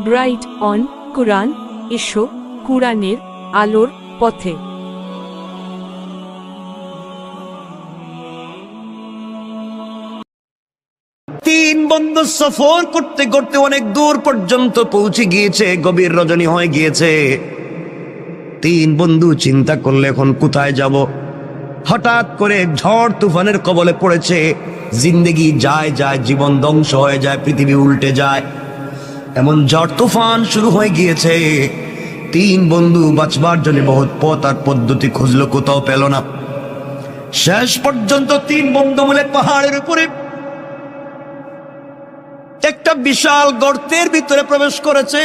Bright on কুরআন, এসো কুরআনের আলোর পথে। তিন বন্ধু সফর করতে করতে অনেক দূর পর্যন্ত পৌঁছে গিয়েছে, গভীর রজনী হয়ে গিয়েছে। তিন বন্ধু চিন্তা করলে এখন কোথায় যাব। হঠাৎ করে ঝড় তুফানের কবলে পড়েছে। জিন্দেগি যায় যায়, জীবন ধ্বংস হয়ে যায়, পৃথিবী উল্টে যায়, এমন ঝড় তুফান শুরু হয়ে গিয়েছে। তিন বন্ধু বাঁচবার জন্য বহুত পথ আর পদ্ধতি খুঁজলো, কোথাও পেল না। শেষ পর্যন্ত তিন বন্ধু মিলে পাহাড়ের উপরে একটা বিশাল গর্তের ভিতরে প্রবেশ করেছে।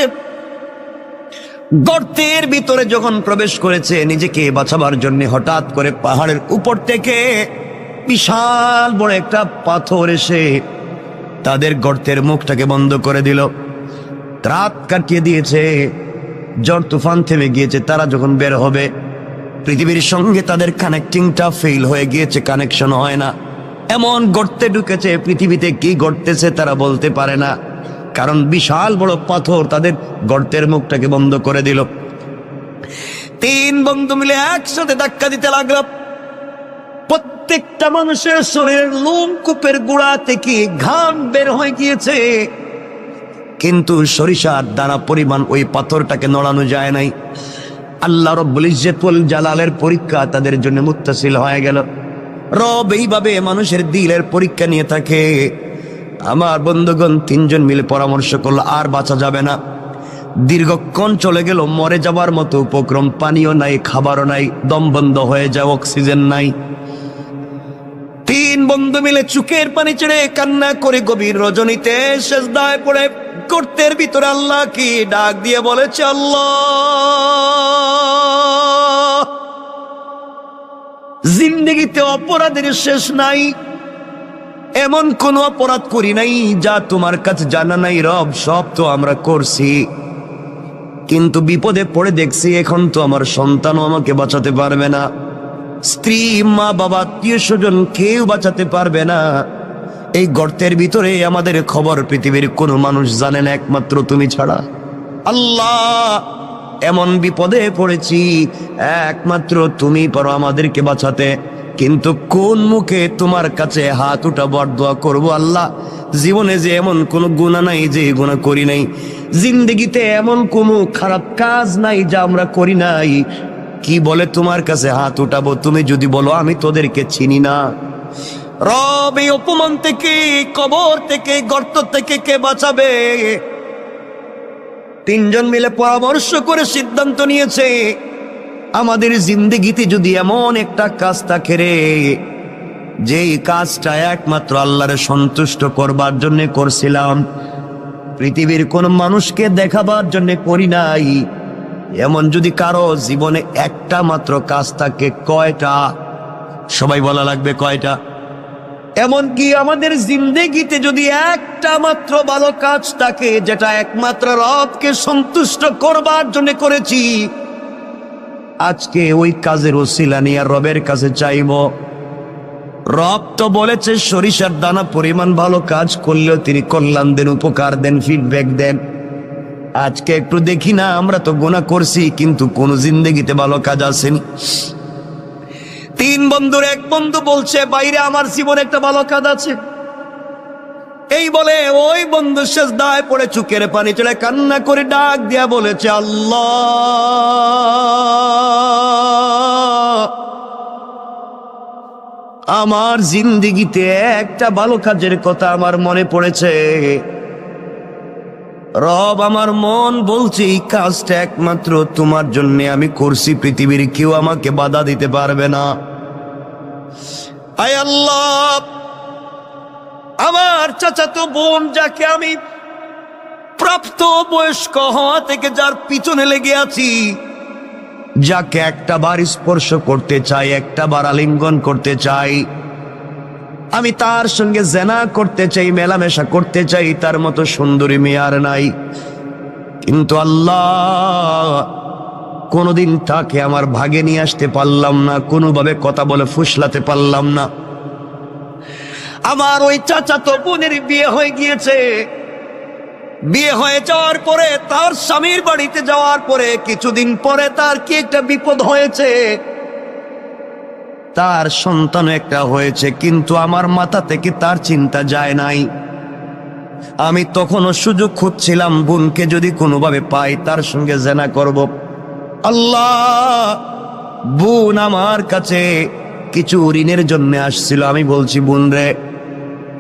গর্তের ভিতরে যখন প্রবেশ করেছে নিজেকে বাঁচাবার জন্য, হঠাৎ করে পাহাড়ের উপর থেকে বিশাল বড় একটা পাথর এসে তাদের গর্তের মুখটাকে বন্ধ করে দিল, রাত কাটিয়ে দিয়েছে। ঝড় তুফান থেমে গিয়েছে। তারা যখন বের হবে, পৃথিবীর সঙ্গে তাদের কানেক্টিংটা ফেল হয়ে গিয়েছে, কানেকশন হয় না। এমন গর্তে ঢুকেছে, পৃথিবীতে কি ঘটতেছে তারা বলতে পারে না, কারণ বিশাল বড় পাথর তাদের গর্তের মুখটাকে বন্ধ করে দিল। তিন বন্ধু মিলে একসাথে ধাক্কা দিতে লাগলো। প্রত্যেকটা মানুষের শরীরের লোমকূপের গোড়া থেকে ঘাম বের হয়ে গিয়েছে, কিন্তু সরিষার দানা পরিমাণ ওই পাথরটাকে নড়ানো যায় নাই। আল্লাহ রব্বুল ইজ্জতুল জালালের পরীক্ষা তাদের জন্য মুত্তাসিল হয়ে গেল। রব এইভাবে মানুষের দিলের পরীক্ষা নিয়ে থাকে। আমার বন্ধুগণ তিনজন মিলে পরামর্শ করলো, আর বাঁচা যাবে না। দীর্ঘক্ষণ চলে গেল, মরে যাবার মতো উপক্রম, পানিও নাই, খাবারও নাই, দম বন্ধ হয়ে যায়, অক্সিজেন নাই। তিন বন্ধু মিলে চোখের পানি ছেড়ে কান্না করে গভীর রজনীতে সেজদায় পড়ে গর্তের ভিতরে আল্লাহ কি ডাক দিয়ে বলেছে, আল্লাহ, জিন্দেগিতে অপরাধের শেষ নাই, এমন কোন অপরাধ করি নাই যা তোমার কাছে জানা নাই। রব, সব তো আমরা করছি, কিন্তু বিপদে পড়ে দেখছি এখন তো আমার সন্তানও আমাকে বাঁচাতে পারবে না, স্ত্রী, মা, বাবা, আত্মীয় স্বজন কেউ বাঁচাতে পারবে না। এই গর্তের ভিতরে আমাদের খবর পৃথিবীর কোনো মানুষ জানে না, একমাত্র তুমি ছাড়া। আল্লাহ, এমন বিপদে পড়েছি, একমাত্র তুমি পারো আমাদেরকে বাঁচাতে, কিন্তু কোন মুখে তোমার কাছে হাত উঠাবো আর দোয়া করবো? আল্লাহ, জীবনে যে এমন কোনো গুনাহ নাই যে গুনাহ করি নাই, জিন্দগিতে এমন কোনো খারাপ কাজ নাই যা আমরা করি নাই, কি বলে তোমার কাছে হাত উঠাবো? তুমি যদি বলো আমি তোদেরকে চিনি না। রব, এই অপমান থেকে, কবর থেকে, গর্ত থেকে কে বাঁচাবে? তিনজন মিলে পরামর্শ করে সিদ্ধান্ত নিয়েছে, আমাদের জিন্দেগিতে যদি এমন একটা কাজ থাকে রে, যেই কাজটা একমাত্র আল্লাহরে সন্তুষ্ট করবার জন্য করছিলাম, পৃথিবীর কোন মানুষকে দেখাবার জন্য করি নাই, এমন যদি কারো জীবনে একটা মাত্র কাজ থাকে, কয়টা? সবাই বলা লাগবে কয়টা? এমনকি আমাদের জিন্দেগিতে যদি একটা মাত্র ভালো কাজ থাকে, যেটা একমাত্র রবকে সন্তুষ্ট করবার জন্য করেছি, আজকে ওই কাজের ওসিলা নিয়ে রবের কাছে চাইব। রব তো বলেছে সরিষার দানা পরিমাণ ভালো কাজ করলেও তিনি কল্যাণ দেন, উপকার দেন, ফিডব্যাক দেন। আজকে একটু দেখি না, আমরা তো গুনাহ করছি কিন্তু কোন জিন্দেগিতে ভালো কাজ আসেনি। তিন বন্ধুর এক বন্ধু বলছে, বাইরে আমার জীবনে একটা ভালো কাজ আছে। এই বলে ওই বন্ধু সেজদায় পড়ে চোখের পানি ছেড়ে কান্না করে ডাক দিয়া বলেছে, আল্লাহ, আমার জিন্দেগিতে একটা ভালো কাজের কথা আমার মনে পড়েছে। রব, আমার মন বলছে এই কাজটা একমাত্র তোমার জন্য আমি করছি, পৃথিবীর কেউ আমাকে বাধা দিতে পারবে না। আয় আল্লাহ, আমার চাচাতো বোন, যাকে আমি প্রাপ্ত বয়স্ক হওয়া থেকে যার পিছনে লেগে আছি, যাকে একটা বার স্পর্শ করতে চাই, একটা বার আলিঙ্গন করতে চাই, আমি তার সঙ্গে জেনা করতে চাই, মেলামেশা করতে চাই, তার মতো সুন্দরী মেয়ে আর নাই, কিন্তু আল্লাহ কোনোদিন তাকে আমার ভাগে নিয়ে আসতে পারলাম না, কোনোভাবে কথা বলে ফুসলাতে পারলাম না। আমার ওই চাচাতো বোনের বিয়ে হয়ে গিয়েছে, বিয়ে হয়ে যাওয়ার পরে, তার স্বামীর বাড়িতে যাওয়ার পরে কিছুদিন পরে তার কি একটা বিপদ হয়েছে, তার সন্তান একটা হয়েছে, কিন্তু আমার মাথা থেকে তার চিন্তা যায় নাই। আমি তখনও সুযোগ খুঁজছিলাম, বোনকে যদি কোনোভাবে পাই তার সঙ্গে জেনা করব। আল্লাহ, বোন আমার কাছে কিছু ঋণের জন্য আসছিল। আমি বলছি, বোন রে,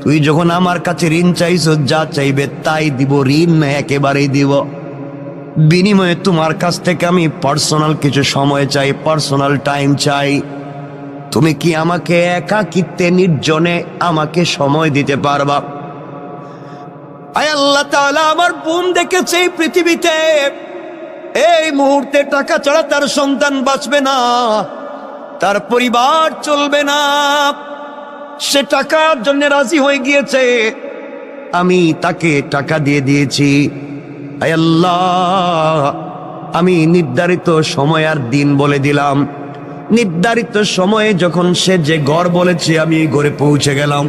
তুই যখন আমার কাছে ঋণ চাইছ, যা চাইবে তাই দিব, ঋণ না একেবারেই দিব। বিনিময়ে তোমার কাছ থেকে আমি পার্সোনাল কিছু সময় চাই, পার্সোনাল টাইম চাই। তুমি কি আমাকে একাকিত্বে নির্জনে আমাকে সময় দিতে পারবা? আয় আল্লাহ তাআলা, আমার বোন দেখেছে এই পৃথিবীতে এই মুহূর্তে টাকা ছাড়া তার সন্তান বাঁচবে না, তার পরিবার চলবে না। সে টাকার জন্য রাজি হয়ে গিয়েছে, আমি তাকে টাকা দিয়ে দিয়েছি। আয় আল্লাহ, আমি নির্ধারিত সময় আর দিন বলে দিলাম। নির্ধারিত সময়ে যখন সে যে ঘর বলেছে, আমি এই ঘরে পৌঁছে গেলাম।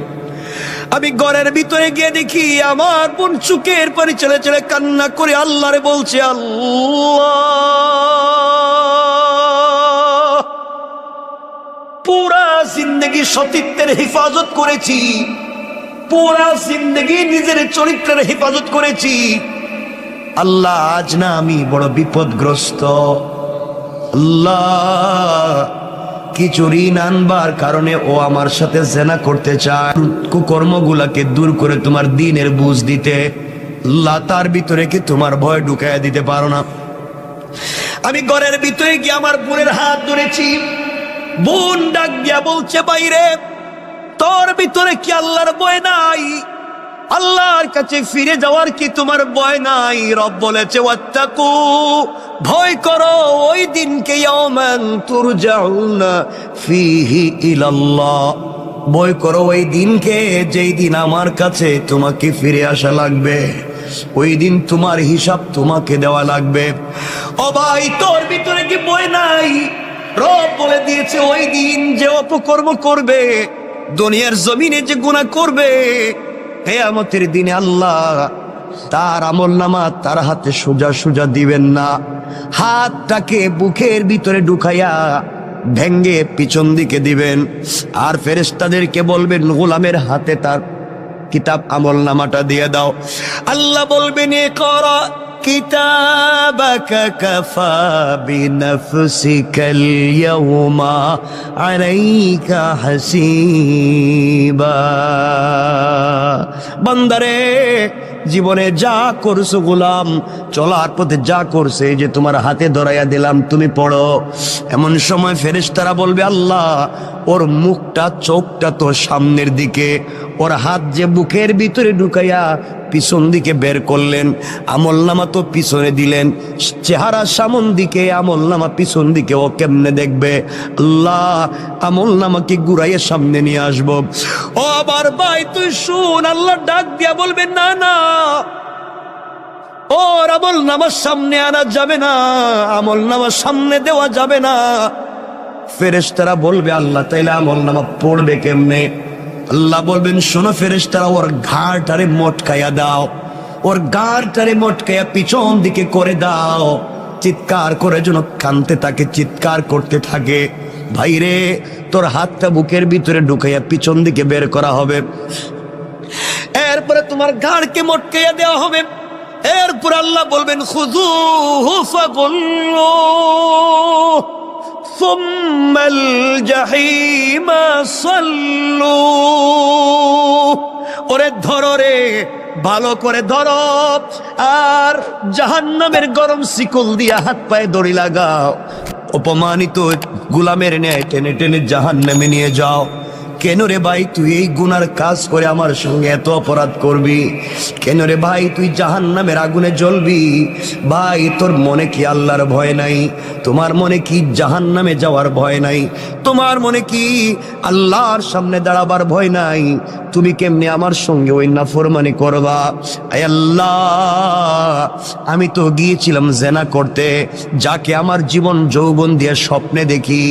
আমি ঘরের ভিতরে গিয়ে দেখি আমার বোন চুকের পানি ছেড়ে ছেড়ে কান্না করে আল্লাহরে বলছে, আল্লাহ, পুরা জিন্দগি সতীত্বের হেফাজত করেছি, পুরা জিন্দগি নিজের চরিত্রের হেফাজত করেছি। আল্লাহ, আজ না আমি বড় বিপদগ্রস্ত। আল্লাহ, কিছু ঋণ আনবার কারণে ও আমার সাথে জেনা করতে চায়, কুকর্মগুলাকে দূর করে তোমার দিনের বুঝ দিতে। আল্লাহ, তার ভিতরে কি তোমার ভয় ঢুকাইয়া দিতে পারো না? আমি ঘরের ভিতরে গিয়ে আমার বোনের হাত ধরেছি। বোন ডাক দিয়া বলছে, বাইরে, তোর ভিতরে কি আল্লাহর ভয় নাই? আল্লাহর কাছে ফিরে যাওয়ার কি তোমার ভয় নাই? রব বলেছে, ওয়াত্তাকু, ভয় করো ওই দিনকে, ইয়াওমান তুরজাউনা ফিহি ইলাল্লাহ, ভয় করো ওই দিনকে যেই দিন আমার কাছে তোমাকে ফিরে আসা লাগবে, ওই দিন তোমার হিসাব তোমাকে দেওয়া লাগবে। ও ভাই, তোর ভিতরে কি ভয় নাই? রব বলে দিয়েছে, ওই দিন যে অপকর্ম করবে, দুনিয়ার জমিনে যে গুনাহ করবে, কিয়ামতের দিনে আল্লাহ তার আমলনামা তার হাতে সোজা সোজা দিবেন না। হাতটাকে বুকের ভিতরে ঢুকাইয়া ভেঙ্গে পিছন দিকে দিবেন, আর ফেরেশতাদেরকে বলবেন, গোলামের হাতে তার কিতাব আমলনামাটা দিয়ে দাও। আল্লাহ বলবেন, ইকরা কিতাবাকা কাফা বিনাফসিকাল ইয়াওমা আলাইকা হাসিবা। বান্দারে, জীবনে যা করছো গোলাম, চলার পথে যা করছে, যে তোমার হাতে ধরাইয়া দিলাম, তুমি পড়ো। এমন সময় ফেরেশতারা বলবে, আল্লাহ, ওর মুখটা চোখটা তো সামনের দিকে, ওর হাত যে বুকের ভিতরে ঢুকাইয়া পিছন দিকে বের করলেন, আমলনামা তো পিছনে দিলেন, চেহারা সামন দিকে, আমলনামা পিছন দিকে, ও কেমনে দেখবে? আল্লাহ, আমলনামাকে ঘুরাইয়া সামনে নিয়ে আসবো। ও আবার ভাই, তুই শুন, আল্লাহ ডাক দিয়া বলবেন, না না, ওর আমলনামার সামনে আনা যাবে না, আমলনামার সামনে দেওয়া যাবে না। ফেরেশতারা বলবে, আল্লাহ, তাইলে আমলনামা পড়বে কেমনে? আল্লাহ বলবেন, শোনো ফেরেশতারা, ওর ঘাড়টারে মটকাইয়া দাও, ওর ঘাড়টারে মটকাইয়া পিছন দিকে করে দাও, চিৎকার করে যেন কানতে থাকে, চিৎকার করতে থাকে। ভাইরে, তোর হাতটা বুকের ভিতরে ঢুকাইয়া পিছন দিকে বের করা হবে, এরপরে তোমার ঘাড়কে মটকাইয়া দেওয়া হবে। এরপর আল্লাহ বলবেন, খুযূহু ফাগুল্লুহু সুম্মাল জাহিমা সাল্লু। ওরে ধরো রে, ভালো করে ধরো, আর জাহান্নামের গরম শিকল দিয়া হাত পায়ে দড়ি লাগাও, অপমানিত গোলামের ন্যায় টেনে টেনে জাহান্নামে নিয়ে যাও। কেন রে ভাই, তুই এই গুনার কাজ করে আমার সঙ্গে এত অপরাধ করবি? কেন রে ভাই, তুই জাহান্নামের আগুনে জ্বলবি? ভাই, তোর মনে কি আল্লাহর ভয় নাই? তোমার মনে কি জাহান্নামে যাওয়ার ভয় নাই? তোমার মনে কি আল্লাহর সামনে দাঁড়াবার ভয় নাই? তুমি কেমনে আমার সঙ্গে ওই নাফরমানি করবা? আয় আল্লাহ, আমি তো গিয়েছিলাম জেনা করতে, যাকে আমার জীবন যৌবন দিয়ে স্বপ্নে দেখি,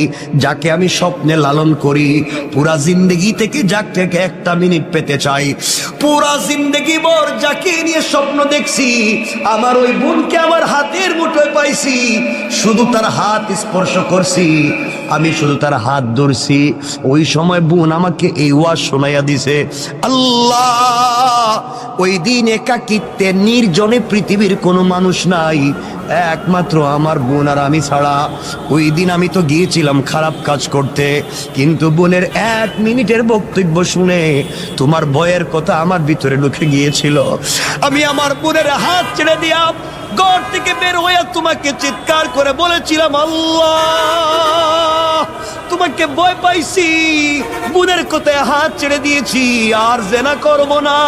যাকে আমি স্বপ্নে লালন করি, পুরা জিন্দগি থেকে যাকে একটা মিনিট পেতে চাই, পুরা জিন্দগি ভর যাকে নিয়ে স্বপ্ন দেখছি, আমার ওই বোনকে আমার হাতের মুঠোয় পাইছি, শুধু তার হাত স্পর্শ করছি, আমি শুধু তার হাত ধরছি। ওই সময় বোন আমাকে এই ওয়াজ শোনাইয়া দিছে, আল্লাহ ওই দিন একাকিত্বে নির্জনে পৃথিবীর কোনো মানুষ নাই, একমাত্র আমার বোন আর আমি ছাড়া। ওই দিন আমি তো গিয়েছিলাম খারাপ কাজ করতে, কিন্তু বোনের 1 মিনিটের বক্তব্য শুনে তোমার ভয়ের কথা আমার ভিতরে ঢুকে গিয়েছিল। আমি আমার বোনের হাত ছেড়ে দিয়া ঘর থেকে বের হয়ে তোমাকে চিৎকার করে বলেছিলাম, আল্লাহ তোমাকে ভয় পাইছি, বোনের কথায় হাত ছেড়ে দিয়েছি, আর জেনা করব না,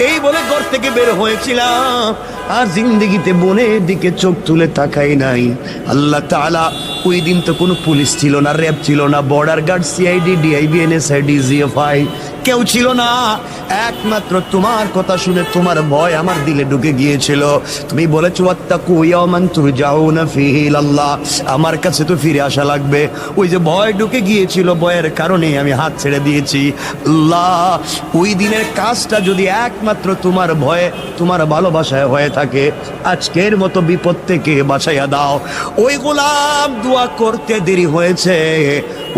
এই বলে ঘর থেকে বের হয়েছিলাম, আর জিন্দগিতে বোনের দিকে চোখ তুলে তাকাই নাই। আল্লাহ তাআলা, ওই দিন তো কোনো পুলিশ ছিল না, র্যাব ছিল না, border guard, CID, DIB, NSID, GFI কেউ ছিল না, একমাত্র তোমার কথা শুনে তোমার ভয় আমার দিলে ঢুকে গিয়েছিল। তুমি বলেছো ওয়াত্তাকু ইয়াওমান তুরজাউনা ফীহি ইলাল্লাহ, আমার কাছে তো ফিরে আসা লাগবে। ওই যে ভয় ঢুকে গিয়েছিল, ভয়ের কারণে আমি হাত ছেড়ে দিয়েছি। আল্লাহ, ওই দিনের কাজটা যদি একমাত্র তোমার ভয়ে, তোমার ভালোবাসায় হয়ে থাকে, আজকের মতো বিপদ থেকে বাঁচাইয়া দাও। ওই গোলাম দোয়া করতে দেরি হয়েছে,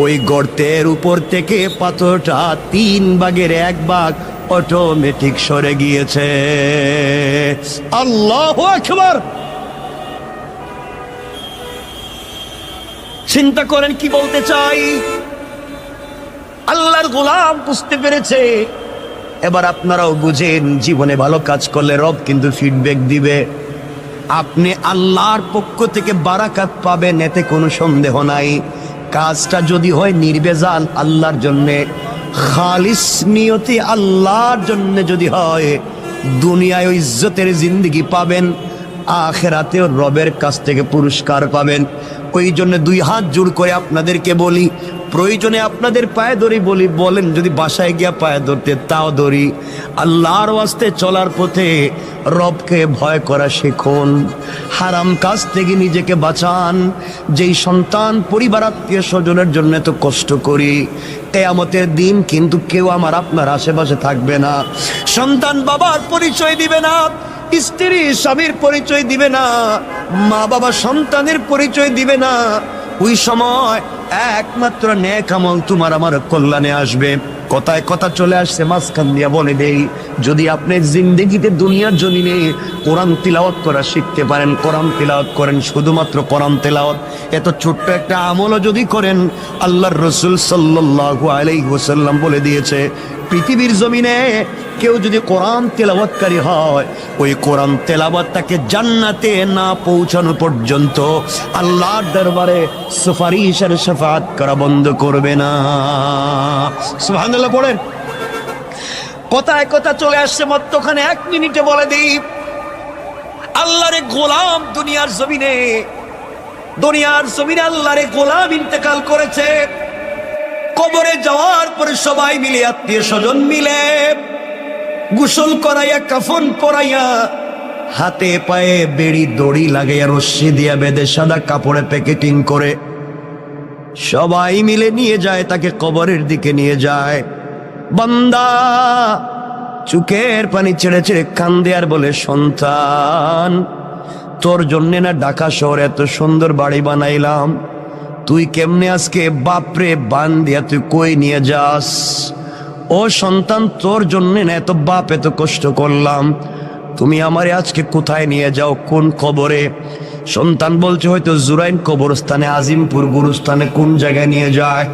ওই গর্তের উপর থেকে পাথরটা 3 ভাগের 1 ভাগ অটোমেটিক সরে গিয়েছে। আল্লাহু আকবার! চিন্তা করেন কি বলতে চাই। আল্লাহর গোলাম বুঝতে পেরেছে। এবার আপনারাও বুঝেন, জীবনে ভালো কাজ করলে রব কিন্তু ফিডব্যাক দিবে। আপনি আল্লাহর পক্ষ থেকে বারাকাত পাবেন, এতে কোনো সন্দেহ নাই। কাজটা যদি হয় নির্বেজাল আল্লাহর জন্যে, খালিস নিয়তি আল্লাহর জন্য যদি হয়, দুনিয়ায় ইজ্জতের জিন্দেগি পাবেন, আখিরাতেও রবের কাছ থেকে পুরস্কার পাবেন। ওই জন্য 2 হাত জোড় করে আপনাদেরকে বলি, প্রয়োজনে আপনাদের পায়ে ধরি বলি, বলেন যদি বাসায় গিয়া পায়ে ধরতে তাও ধরি, আল্লাহর ওয়াস্তে চলার পথে রবকে ভয় করা শিখুন, হারাম কাজ থেকে নিজেকে বাঁচান। যেই সন্তান পরিবার আত্মীয় স্বজনের জন্য তো কষ্ট করি, কিয়ামতের দিন কিন্তু কেউ আমার আপনার আশেপাশে থাকবে না। সন্তান বাবার পরিচয় দিবে না, স্ত্রী স্বামীর পরিচয় দিবে না, মা বাবা সন্তানের পরিচয় দিবে না। ওই সময় একমাত্র নেক আমল তোমার আমার কল্যাণে আসবে। কথায় কথা চলে আসছে, মাঝখান দিয়া বলে দেই, যদি আপনি জিন্দেগিতে দুনিয়ার জমিনে কোরআন তিলাওয়াত করা শিখতে পারেন, কোরআন তিলাওয়াত করেন, শুধুমাত্র কোরআন তিলাওয়াত, এত ছোট্ট একটা আমলও যদি করেন, আল্লাহর রাসূল সাল্লাল্লাহু আলাইহি ওয়াসাল্লাম বলে দিয়েছে, পৃথিবীর জমিনে কেউ যদি কোরআন তেলাওয়াতকারী হয়, ওই কোরআন তেলাওয়াত তাকে জান্নাতে না পৌঁছানো পর্যন্ত আল্লাহর দরবারে সুপারিশ আর শাফাআত করা বন্ধ করবে না। সুবহানাল্লাহ পড়েন। কথায় কথা চলে আসছে মধ্যখানে, 1 মিনিটে বলে দিই, আল্লাহর গোলাম দুনিয়ার জমিনে আল্লাহর গোলাম ইন্তেকাল করেছে। কবরে যাওয়ার পরে সবাই মিলে, আত্মীয় স্বজন মিলে গোসল করাইয়া, কাফন পরাইয়া, হাতে পায়ে বেড়ি দড়ি লাগাইয়া, রশ্মি দিয়া বেঁধে সাদা কাপড়ে প্যাকেটিং করে সবাই মিলে নিয়ে যায়, তাকে কবরের দিকে নিয়ে যায়। বান্দা চোখের পানি ছেড়ে ছেড়ে কান্দে আর বলে, সন্তান তোর জন্যে না ঢাকা শহরে এত সুন্দর বাড়ি বানাইলাম, তুই কেমনে আজকে বাপরে বান দিয়া তুই কই নিয়ে যাস? ও সন্তান, তোর জন্য না এত বাপ এত কষ্ট করলাম, তুমি আমারে আজকে কোথায় নিয়ে যাও, কোন কবরে? সন্তান বলছে, হয়তো জুরাইন কবরস্থানে, আজিমপুর গুরুস্থানে, কোন জায়গায় নিয়ে যায়?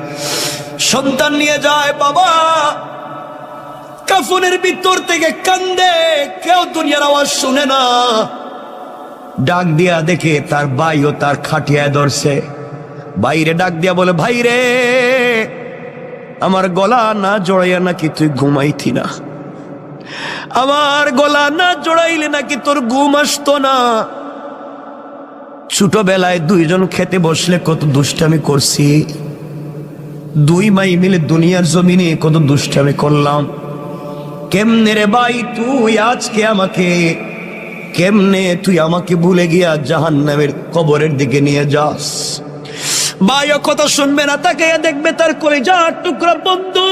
সন্তান নিয়ে যায়, বাবা কাফনের ভিতর থেকে কান্দে, কেউ দুনিয়ার আওয়াজ শুনে না। ডাক দিয়া দেখে তার ভাইও তার খাটিয়ায় ধরছে। বাইরে ডাক দিয়া বলে, ভাই রে, আমার গলা না জড়াইয়া নাকি তুই ঘুমাইতি না? আমার গলা না জড়াইলে নাকি তোর ঘুম আসতো না? ছোটবেলায় 2 জন খেতে বসলে কত দুষ্টামি করছি, দুই ভাই মিলে দুনিয়ার জমিনে কত দুষ্টামি করলাম। কেমনে রে ভাই তুই আজকে আমাকে, কেমনে তুই আমাকে ভুলে গিয়া জাহান্নামের কবরের দিকে নিয়ে যাস? ভাইও কথা শুনবে না, তাকে দেখবে তার কলিজার টুকরা বন্ধু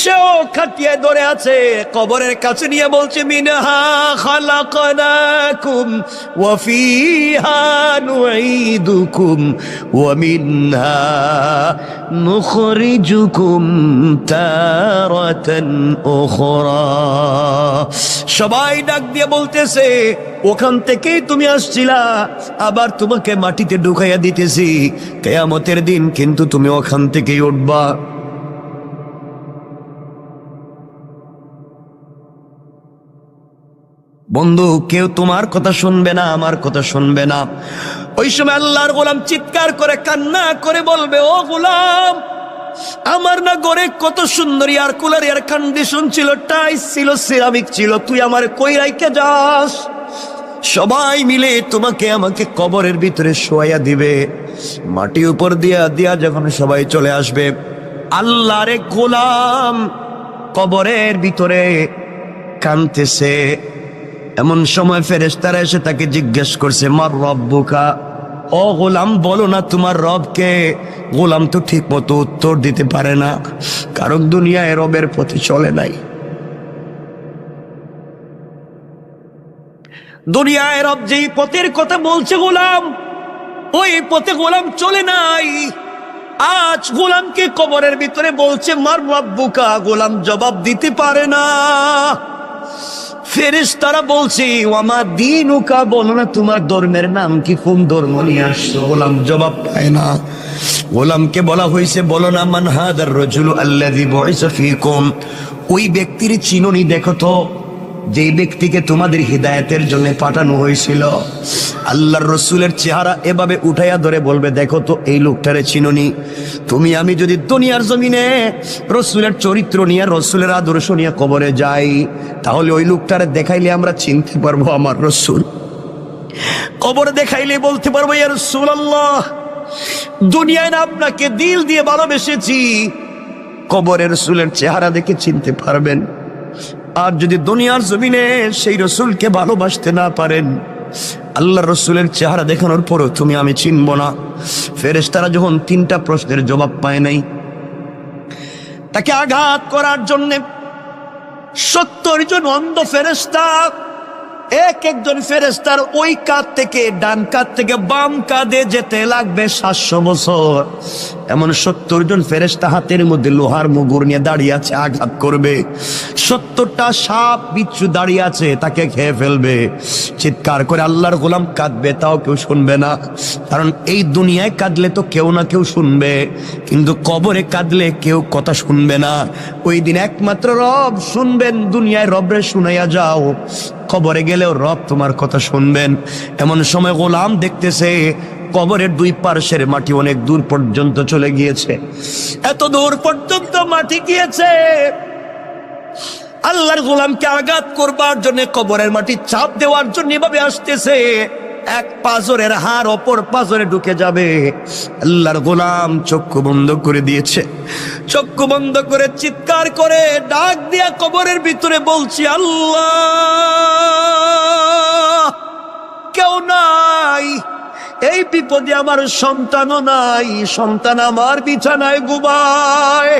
সেও খাটিয়ে ধরে আছে, কবরের কাছে নিয়ে বলছে মিনহা খালাকনাকুম ওয়া ফিহা নুঈদুকুম ওয়া মিনহা নুখরিজুকুম তারাতান উখরা। সবাই ডাক দিয়ে বলতেছে ওখান থেকেই তুমি আসছিলা, আবার তোমাকে মাটিতে ঢুকাইয়া দিতেছি, কিয়ামতের দিন কিন্তু তুমি ওখান থেকেই উঠবা। বন্ধু কেউ তোমার কথা শুনবে না, আমার কথা শুনবে না। ওই সময় আল্লাহর গোলাম চিৎকার করে কান্না করে বলবে, ও গোলাম, আমার না ঘরে কত সুন্দর এয়ার কুলার এয়ার কন্ডিশন ছিল, টাইস ছিল, সিরামিক ছিল, তুই আমার কই রাইখা যাস? সবাই মিলে তোমাকে আমাকে কবরের ভিতরে শোয়াইয়া দিবে, মাটি উপর দিয়া দিয়া যখন সবাই চলে আসবে, আল্লাহরে গোলাম কবরের ভিতরে কাঁদতেছে। এমন সময় ফেরেশতারা এসে তাকে জিজ্ঞেস করছে, মার রব্বুকা, ও গোলাম বলো না তোমার রবকে। গোলাম তো ঠিক মতো উত্তর দিতে পারে না, কারণ দুনিয়ায় রবের পথে চলে নাই। দুনিয়ায় রব যেই পথের কথা বলছে গোলাম, ওই পথে গোলাম চলে নাই। আজ গোলামকে কবরের ভিতরে বলছে মার রব্বুকা, গোলাম জবাব দিতে পারে না। ফেরেশতারা বলছে ওয়ামা দীনুকা, বলো না তোমার ধর্মের নাম কি, কোন ধর্ম নিয়ে আসছো? গোলাম জবাব পায় না। গোলামকে বলা হয়েছে বলো না মান হাদার রাজুলু আল্লাযী বুইসা ফীকুম, ওই ব্যক্তির চিনুনি দেখো তো, যেই ব্যক্তিকে তোমাদের হিদায়াতের জন্য পাঠানো হয়েছিল। আল্লাহর রসুলের চেহারা এভাবে উঠাইয়া ধরে বলবে, দেখো তো এই লোকটারে চিনুনি? তুমি আমি যদি দুনিয়ার জমিনে রসুলের চরিত্র নিয়ে, রসুলের আদর্শ নিয়ে কবরে যাই, তাহলে ওই লোকটারে দেখাইলে আমরা চিনতে পারবো আমার রসুল। কবরে দেখাইলে বলতে পারবো ইয়া রাসূলুল্লাহ, দুনিয়ায় না আপনাকে দিল দিয়ে ভালোবেসেছি, কবরে রসুলের চেহারা দেখে চিনতে পারবেন। আর যদি দুনিয়ার জমিনে সেই রসুলকে ভালোবাসতে না পারেন, আল্লাহর রসুলের চেহারা দেখানোর পরও তুমি আমি চিনব না। ফেরেশতারা যখন তিনটা প্রশ্নের জবাব পায় নাই, তাকে আঘাত করার জন্য 70 জন অন্ধ ফেরেশতা এক একজন ফেরেশতার ওই কাঁধ থেকে ডান কাঁধ থেকে বাম কাঁধে যেতে লাগবে 700 বছর। এমন 70 জন ফেরেশতা হাতের মধ্যে লোহার মুগুর নিয়ে দাঁড়িয়ে আছে, আঘাত করবে। 70টা সাপ বিচ্ছু দাঁড়িয়ে আছে, তাকে খেয়ে ফেলবে। চিৎকার করে আল্লাহর গোলাম কাঁদবে, তাও কেউ শুনবে না। কারণ এই দুনিয়ায় কাঁদলে তো কেউ না কেউ শুনবে, কিন্তু কবরে কাঁদলে কেউ কথা শুনবে না। ওই দিন একমাত্র রব শুনবেন। দুনিয়ায় রবরে শুনাইয়া যাও, কবরে গেলেও রব তোমার কথা শুনবেন। এমন সময় গোলাম দেখতেছে কবরের দুই পার্শ্বের মাটি অনেক দূর পর্যন্ত চলে গিয়েছে। এত দূর পর্যন্ত মাটি গিয়েছে, আল্লাহর গোলামকে আঘাত করবার জন্য, কবরের মাটি চাপ দেওয়ার জন্য এভাবে আসতেছে। এক পাজরের হাড় অপর পাজরে ঢুকে যাবে। আল্লাহর গোলাম চক্ষু বন্ধ করে দিয়েছে। চক্ষু বন্ধ করে চিৎকার করে ডাক দিয়া কবরের ভিতরে বলছি, আল্লাহ কেউ নাই, এই বিপদে আমার সন্তানও নাই, সন্তান আমার বিছানায় ঘুমায়,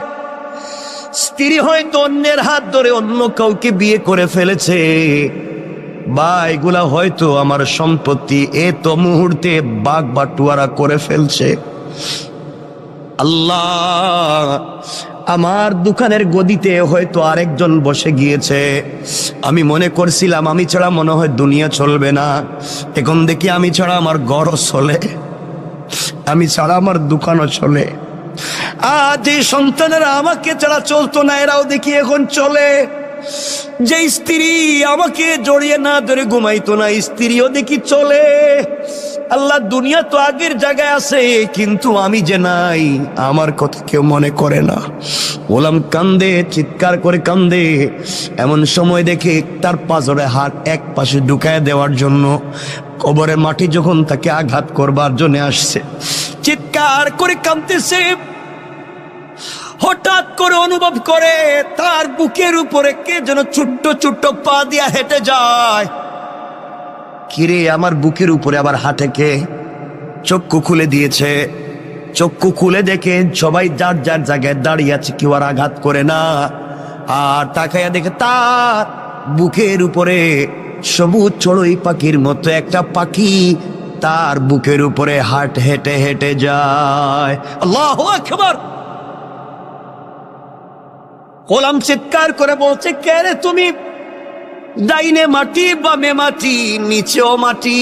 স্ত্রী হয়তো অন্যের হাত ধরে অন্য কাউকে বিয়ে করে ফেলেছে, বা এগুলা হয়তো আমার সম্পত্তি এত মুহূর্তে বাগ বাটুয়ারা করে ফেলছে। আল্লাহ আমার দোকানের গদিতে হয়তো আরেকজন বসে গিয়েছে। আমি মনে করছিলাম আমি ছাড়া মনে হয় দুনিয়া চলবে না, এখন দেখি আমি ছাড়া আমার ঘরও চলে, আমি ছাড়া আমার দোকানও চলে। আজ এই সন্তানেরা আমাকে ছাড়া চলতো না, এরাও দেখি এখন চলে। যে স্ত্রী আমাকে জড়িয়ে না ধরে ঘুমাইতো না, স্ত্রীও দেখি চলে। আল্লাহ দুনিয়া তো আগের জায়গায় আছে, কিন্তু আমি যে নাই, আমার কথা কেউ মনে করে না। গোলাম কান্দে, চিৎকার করে কান্দে। এমন সময় দেখে তার পাজরে হাত এক পাশে ঢুকায় দেওয়ার জন্য কবরের মাটি যখন তাকে আঘাত করবার জন্য আসছে, চিৎকার করে কাঁদতেছে, হঠাৎ করে অনুভব করে তার বুকের উপরে কে যেন ছোট্ট ছোট্ট পা দিয়া হেঁটে যায়। কিরে, আমার বুকের উপরে আবার হাঁটে কে? চক্ষু খুলে দিয়েছে। চক্ষু খুলে দেখে সবাই যার যার জায়গায় দাঁড়িয়ে আছে, কেউ আর আঘাত করে না। আর তাকাইয়া দেখে তার বুকের উপরে সবুজ চড়ুই পাখির মতো একটা পাখি তার বুকের উপরে হেঁটে হেঁটে যায়। আল্লাহু আকবার। গোলাম চিৎকার করে বলছে, কে রে তুমি? ডাইনে মাটি, বামে মাটি, নিচেও মাটি,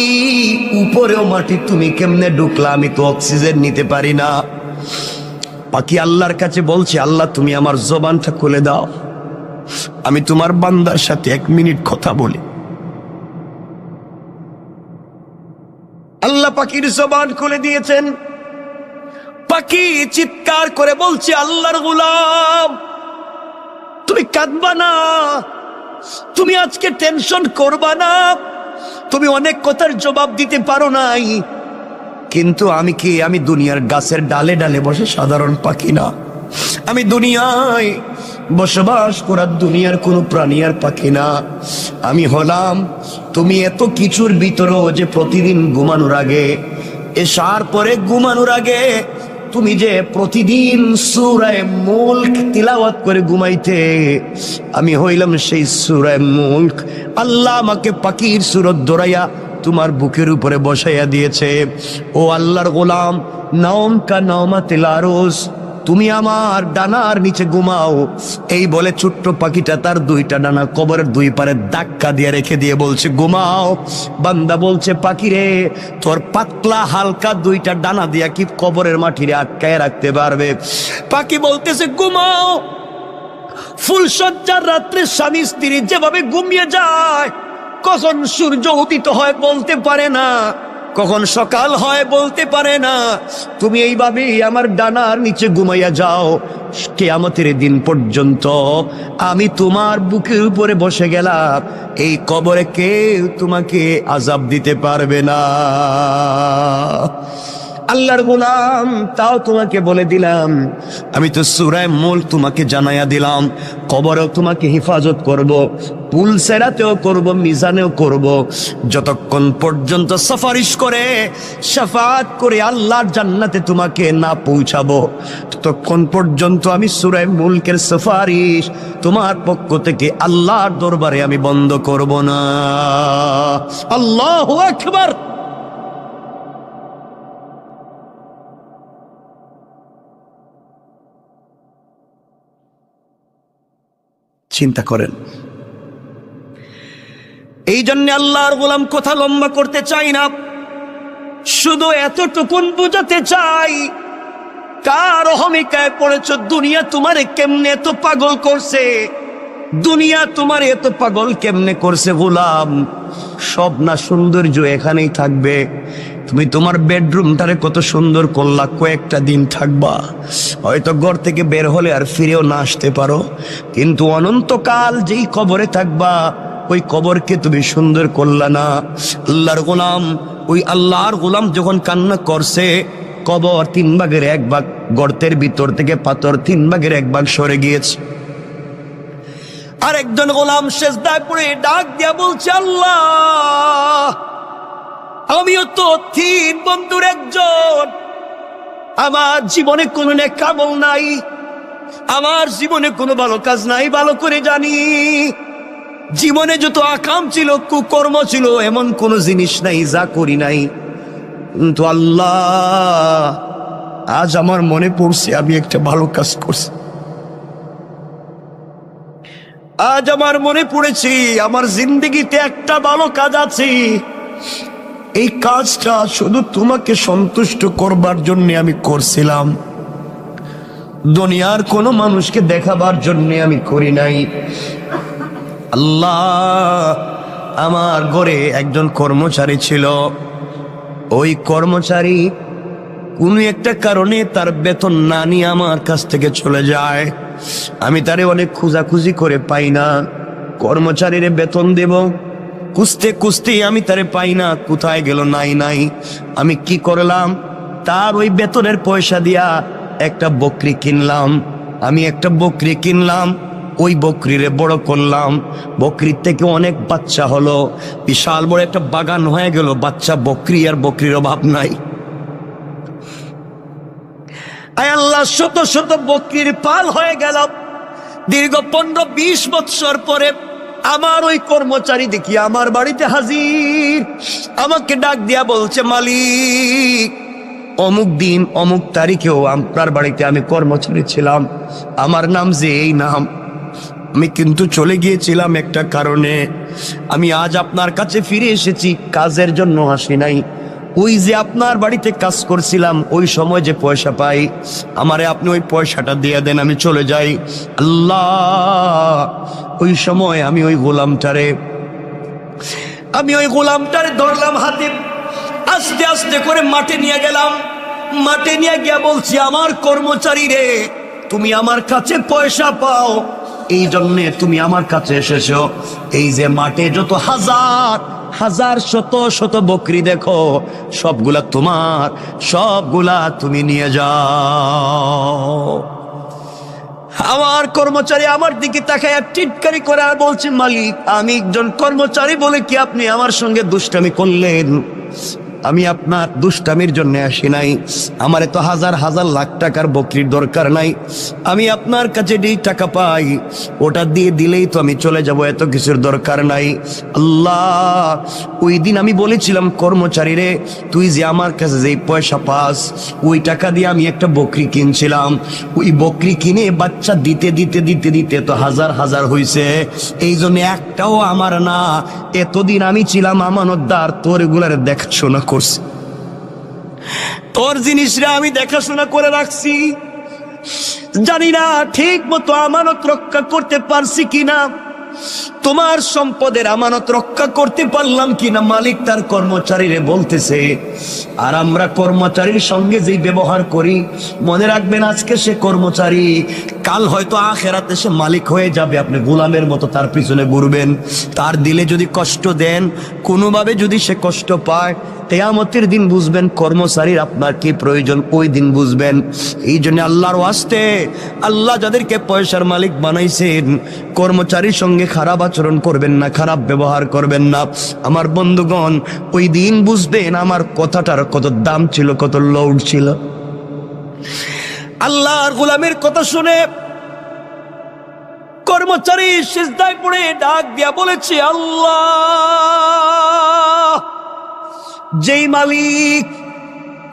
উপরেও মাটি, তুমি কেমনে ঢুকলা? আমি তো অক্সিজেন নিতে পারি না। পাখি আল্লাহর কাছে বলছে, আল্লাহ তুমি আমার জবানটা খুলে দাও, আমি তোমার বান্দার সাথে 1 মিনিট কথা বলি। আল্লাহ পাখির জবান খুলে দিয়েছেন। পাখি চিৎকার করে বলছে, আল্লাহর গোলাম তুমি কাঁদবা না, তুমি আজকে টেনশন করবা না, তুমি অনেক কথার জবাব দিতে পারো নাই, কিন্তু আমি কি, আমি দুনিয়ার গাছের ডালে ডালে বসে সাধারণ পাখি না, আমি দুনিয়ায় বসবাস করার দুনিয়ার কোনো প্রাণী আর পাখি না। আমি হলাম তুমি এত কিছুর ভিতরেও যে প্রতিদিন ঘুমানোর আগে, এশার পরে ঘুমানোর আগে তুমি যে প্রতিদিন সূরা মুলক তিলাওয়াত করে ঘুমাইতে, আমি হইলাম সেই সূরা মুলক। আল্লাহ আমাকে পাখির সুরত দৌড়াইয়া তোমার বুকের উপরে বসাইয়া দিয়েছে। ও আল্লাহর গোলাম, নাওম কা নাওমাতিল আরুস, তুমি আমার ডানার নিচে ঘুমাও। এই বলে ছোট্ট পাখিটা তার 2টা ডানা কবরের 2 পারে ধাক্কা দিয়ে রেখে দিয়ে বলছে, ঘুমাও। বান্দা বলছে, পাখি রে, তোর পাতলা হালকা 2টা ডানা দিয়া কি কবরের মাটিরে আটকায় রাখতে পারবে? পাখি বলতেছে, ঘুমাও। ফুলসজ্জার রাত্রে স্বামী স্ত্রী যেভাবে ঘুমিয়ে যায়, কখন সূর্য উদিত হয় বলতে পারে না, কখন সকাল হয় বলতে পারে না, তুমি এইভাবেই আমার ডানার নিচে ঘুমাইয়া যাও কিয়ামতের দিন পর্যন্ত। আমি তোমার বুকের উপরে বসে গেলাম, এই কবরে কেউ তোমাকে আযাব দিতে পারবে না। আল্লাহর গোলাম, তাও তোমাকে বলে দিলাম, আমি তো সূরা মুলক তোমাকে জানাইয়া দিলাম, কবরেও তোমাকে হেফাজত করব, পুলসেরাতেও করব, মিজানেও করব, যতক্ষণ পর্যন্ত সুপারিশ করে শাফাআত করে আল্লাহর জান্নাতে তোমাকে না পৌঁছাবো, ততক্ষণ পর্যন্ত আমি সূরা মুলকের সুপারিশ তোমার পক্ষ থেকে আল্লাহর দরবারে আমি বন্ধ করব না। আল্লাহু আকবার। চিন্তা করেন। এই জন্য আল্লাহর গোলাম কথা লম্বা করতে চাই না, শুধু এতটুকুন বুঝাতে চাই, কার অহমিকায় পড়েছ? দুনিয়া তোমারে কেমনে এত পাগল করছে? দুনিয়া তোমার এত পাগল কেমনে করছে গোলাম? সব না সৌন্দর্য এখানেই থাকবে। তুমি তোমার বেডরুমটারে কত সুন্দর করলা, কয়েকটা দিন থাকবা, হয়তো ঘর থেকে বের হলে আর ফিরেও না আসতে পারো, কিন্তু অনন্তকাল যেই কবরে থাকবা, ওই কবরকে তুমি সুন্দর করলা না। আল্লাহর গোলাম, ওই আল্লাহর গোলাম যখন কান্না করছে, কবর 3 ভাগের 1 ভাগ, গর্তের ভিতর থেকে পাথর 3 ভাগের 1 ভাগ সরে গিয়েছে। আর একজন গোলাম সেজদায় পড়ে ডাক দিয়া বলছে, আল্লাহ, আমিও তো 3 বন্ধুর একজন, আমার জীবনে কোনো নেক আমল নাই, আমার জীবনে কোনো ভালো কাজ নাই, ভালো করে জানি। জীবনে যত আকাম ছিল, কুকর্ম ছিল, এমন কোনো জিনিস নাই যা করি নাই, কিন্তু আল্লাহ, আজ আমার মনে পড়ছে আমি একটা ভালো কাজ করছি। আজ আমার মনে পড়েছি আমার জিন্দগিতে একটা ভালো কাজ আছে, এই কাজটা শুধু তোমাকে সন্তুষ্ট করবার জন্য আমি করছিলাম, দুনিয়ার কোনো মানুষকে দেখাবার জন্য আমি করি নাই। আল্লাহ, আমার ঘরে একজন কর্মচারী ছিল, ওই কর্মচারী কোনো একটা কারণে তার বেতন না নিয়ে আমার কাছ থেকে চলে যায়। আমি তারে অনেক খোঁজাখুঁজি করে পাই না, কর্মচারীরে বেতন দেব, খুঁজতে খুঁজতে আমি তারে পাই না, কোথায় গেল নাই। আমি কি করলাম, তার ওই বেতনের পয়সা দিয়া একটা বকরি কিনলাম, আমি একটা বকরি কিনলাম, ওই বকরিরে বড় করলাম, বকরির থেকে অনেক বাচ্চা হলো, বিশাল বড় একটা বাগান হয়ে গেল, বাচ্চা বকরি আর বকরির অভাব নাই। আয় আল্লাহ, শত শত বকরির পাল হয়ে গেল। দীর্ঘ 15-20 বৎসর পরে আমার ওই কর্মচারী দেখি আমার বাড়িতে হাজির, আমাকে ডাক দিয়া বলছে, মালিক, অমুক দিন অমুক তারিখেও আপনার বাড়িতে আমি কর্মচারী ছিলাম, আমার নাম যে এই নাম, আমি কিন্তু চলে গিয়েছিলাম একটা কারণে, আমি আজ আপনার কাছে ফিরে এসেছি, কাজের জন্য আসি নাই। ওই যে আপনার বাড়িতে কাজ করছিলাম, ওই সময় যে পয়সা পাই, আমারে আপনি ওই পয়সাটা দিয়ে দেন, আমি চলে যাই। আল্লাহ, ওই সময় আমি ওই গোলামটারে ধরলাম হাতে, আস্তে আস্তে করে মাঠে নিয়ে গেলাম। মাঠে নিয়ে গিয়া বলছি, আমার কর্মচারী রে, তুমি আমার কাছে পয়সা পাও, এই জন্যে তুমি আমার কাছে এসেছো। এই যে মাঠে যত হাজার হাজার শত শত বকরি দেখো, সবগুলা তোমার, সবগুলা তুমি নিয়ে যাও। আমার কর্মচারী আমার দিকে তাকায় টিটকারি করে আর বলছে, মালিক, আমি একজন কর্মচারী বলে কি আপনি আমার সঙ্গে দুষ্টামি করলেন? আমি আপনার দুষ্টামির জন্য আসি নাই, আমার এত হাজার হাজার লাখ টাকার বকরির দরকার নাই, আমি আপনার কাছে যেই টাকা পাই ওটা দিয়ে দিলেই তো আমি চলে যাব, এত কিছুর দরকার নাই। আল্লাহ, ওই দিন আমি বলেছিলাম, কর্মচারী রে, তুই যে আমার কাছে যেই পয়সা পাস, ওই টাকা দিয়ে আমি একটা বকরি কিনছিলাম, ওই বকরি কিনে বাচ্চা দিতে দিতে দিতে দিতে তো হাজার হাজার হইছে, এই জন্য একটাও আমার না। এতদিন আমি ছিলাম আমানতদার, তোর এগুলার দেখাশোনা করছি, তোর জিনিসরা আমি দেখাশোনা করে রাখছি, জানি না ঠিক মতো আমানত রক্ষা করতে পারছি কিনা, তোমার সম্পদের আমানত রক্ষা করতে পারলাম কিনা। মালিক তার কর্মচারীরে বলতেছে, আর আমরা কর্মচারীর সঙ্গে যেই ব্যবহার করি, মনে রাখবেন আজকে সে কর্মচারী, কাল হয়তো আখেরাতে সে মালিক হয়ে যাবে, আপনি গোলামের মতো তার পিছনে ঘুরবেন। তার দিলে যদি কষ্ট দেন, কোনোভাবে যদি সে কষ্ট পায়, কিয়ামতের দিন বুঝবেন কর্মচারীর আপনার কি প্রয়োজন, ওই দিন বুঝবেন। এই জন্য আল্লাহর ওয়াস্তে, আল্লাহ যাদেরকে পয়সার মালিক বানাইছেন, কর্মচারীর সঙ্গে খারাপ আচরণ করবেন না, খারাপ ব্যবহার করবেন না। আমার বন্ধুগণ, ওই দিন বুঝবেন আমার কথাটার কত দাম ছিল, কত লৌট ছিল। আল্লাহর গোলামের কথা শুনে কর্মচারী সিজদায় পড়ে ডাক দিয়া বলেছে, আল্লাহ, যেই মালিক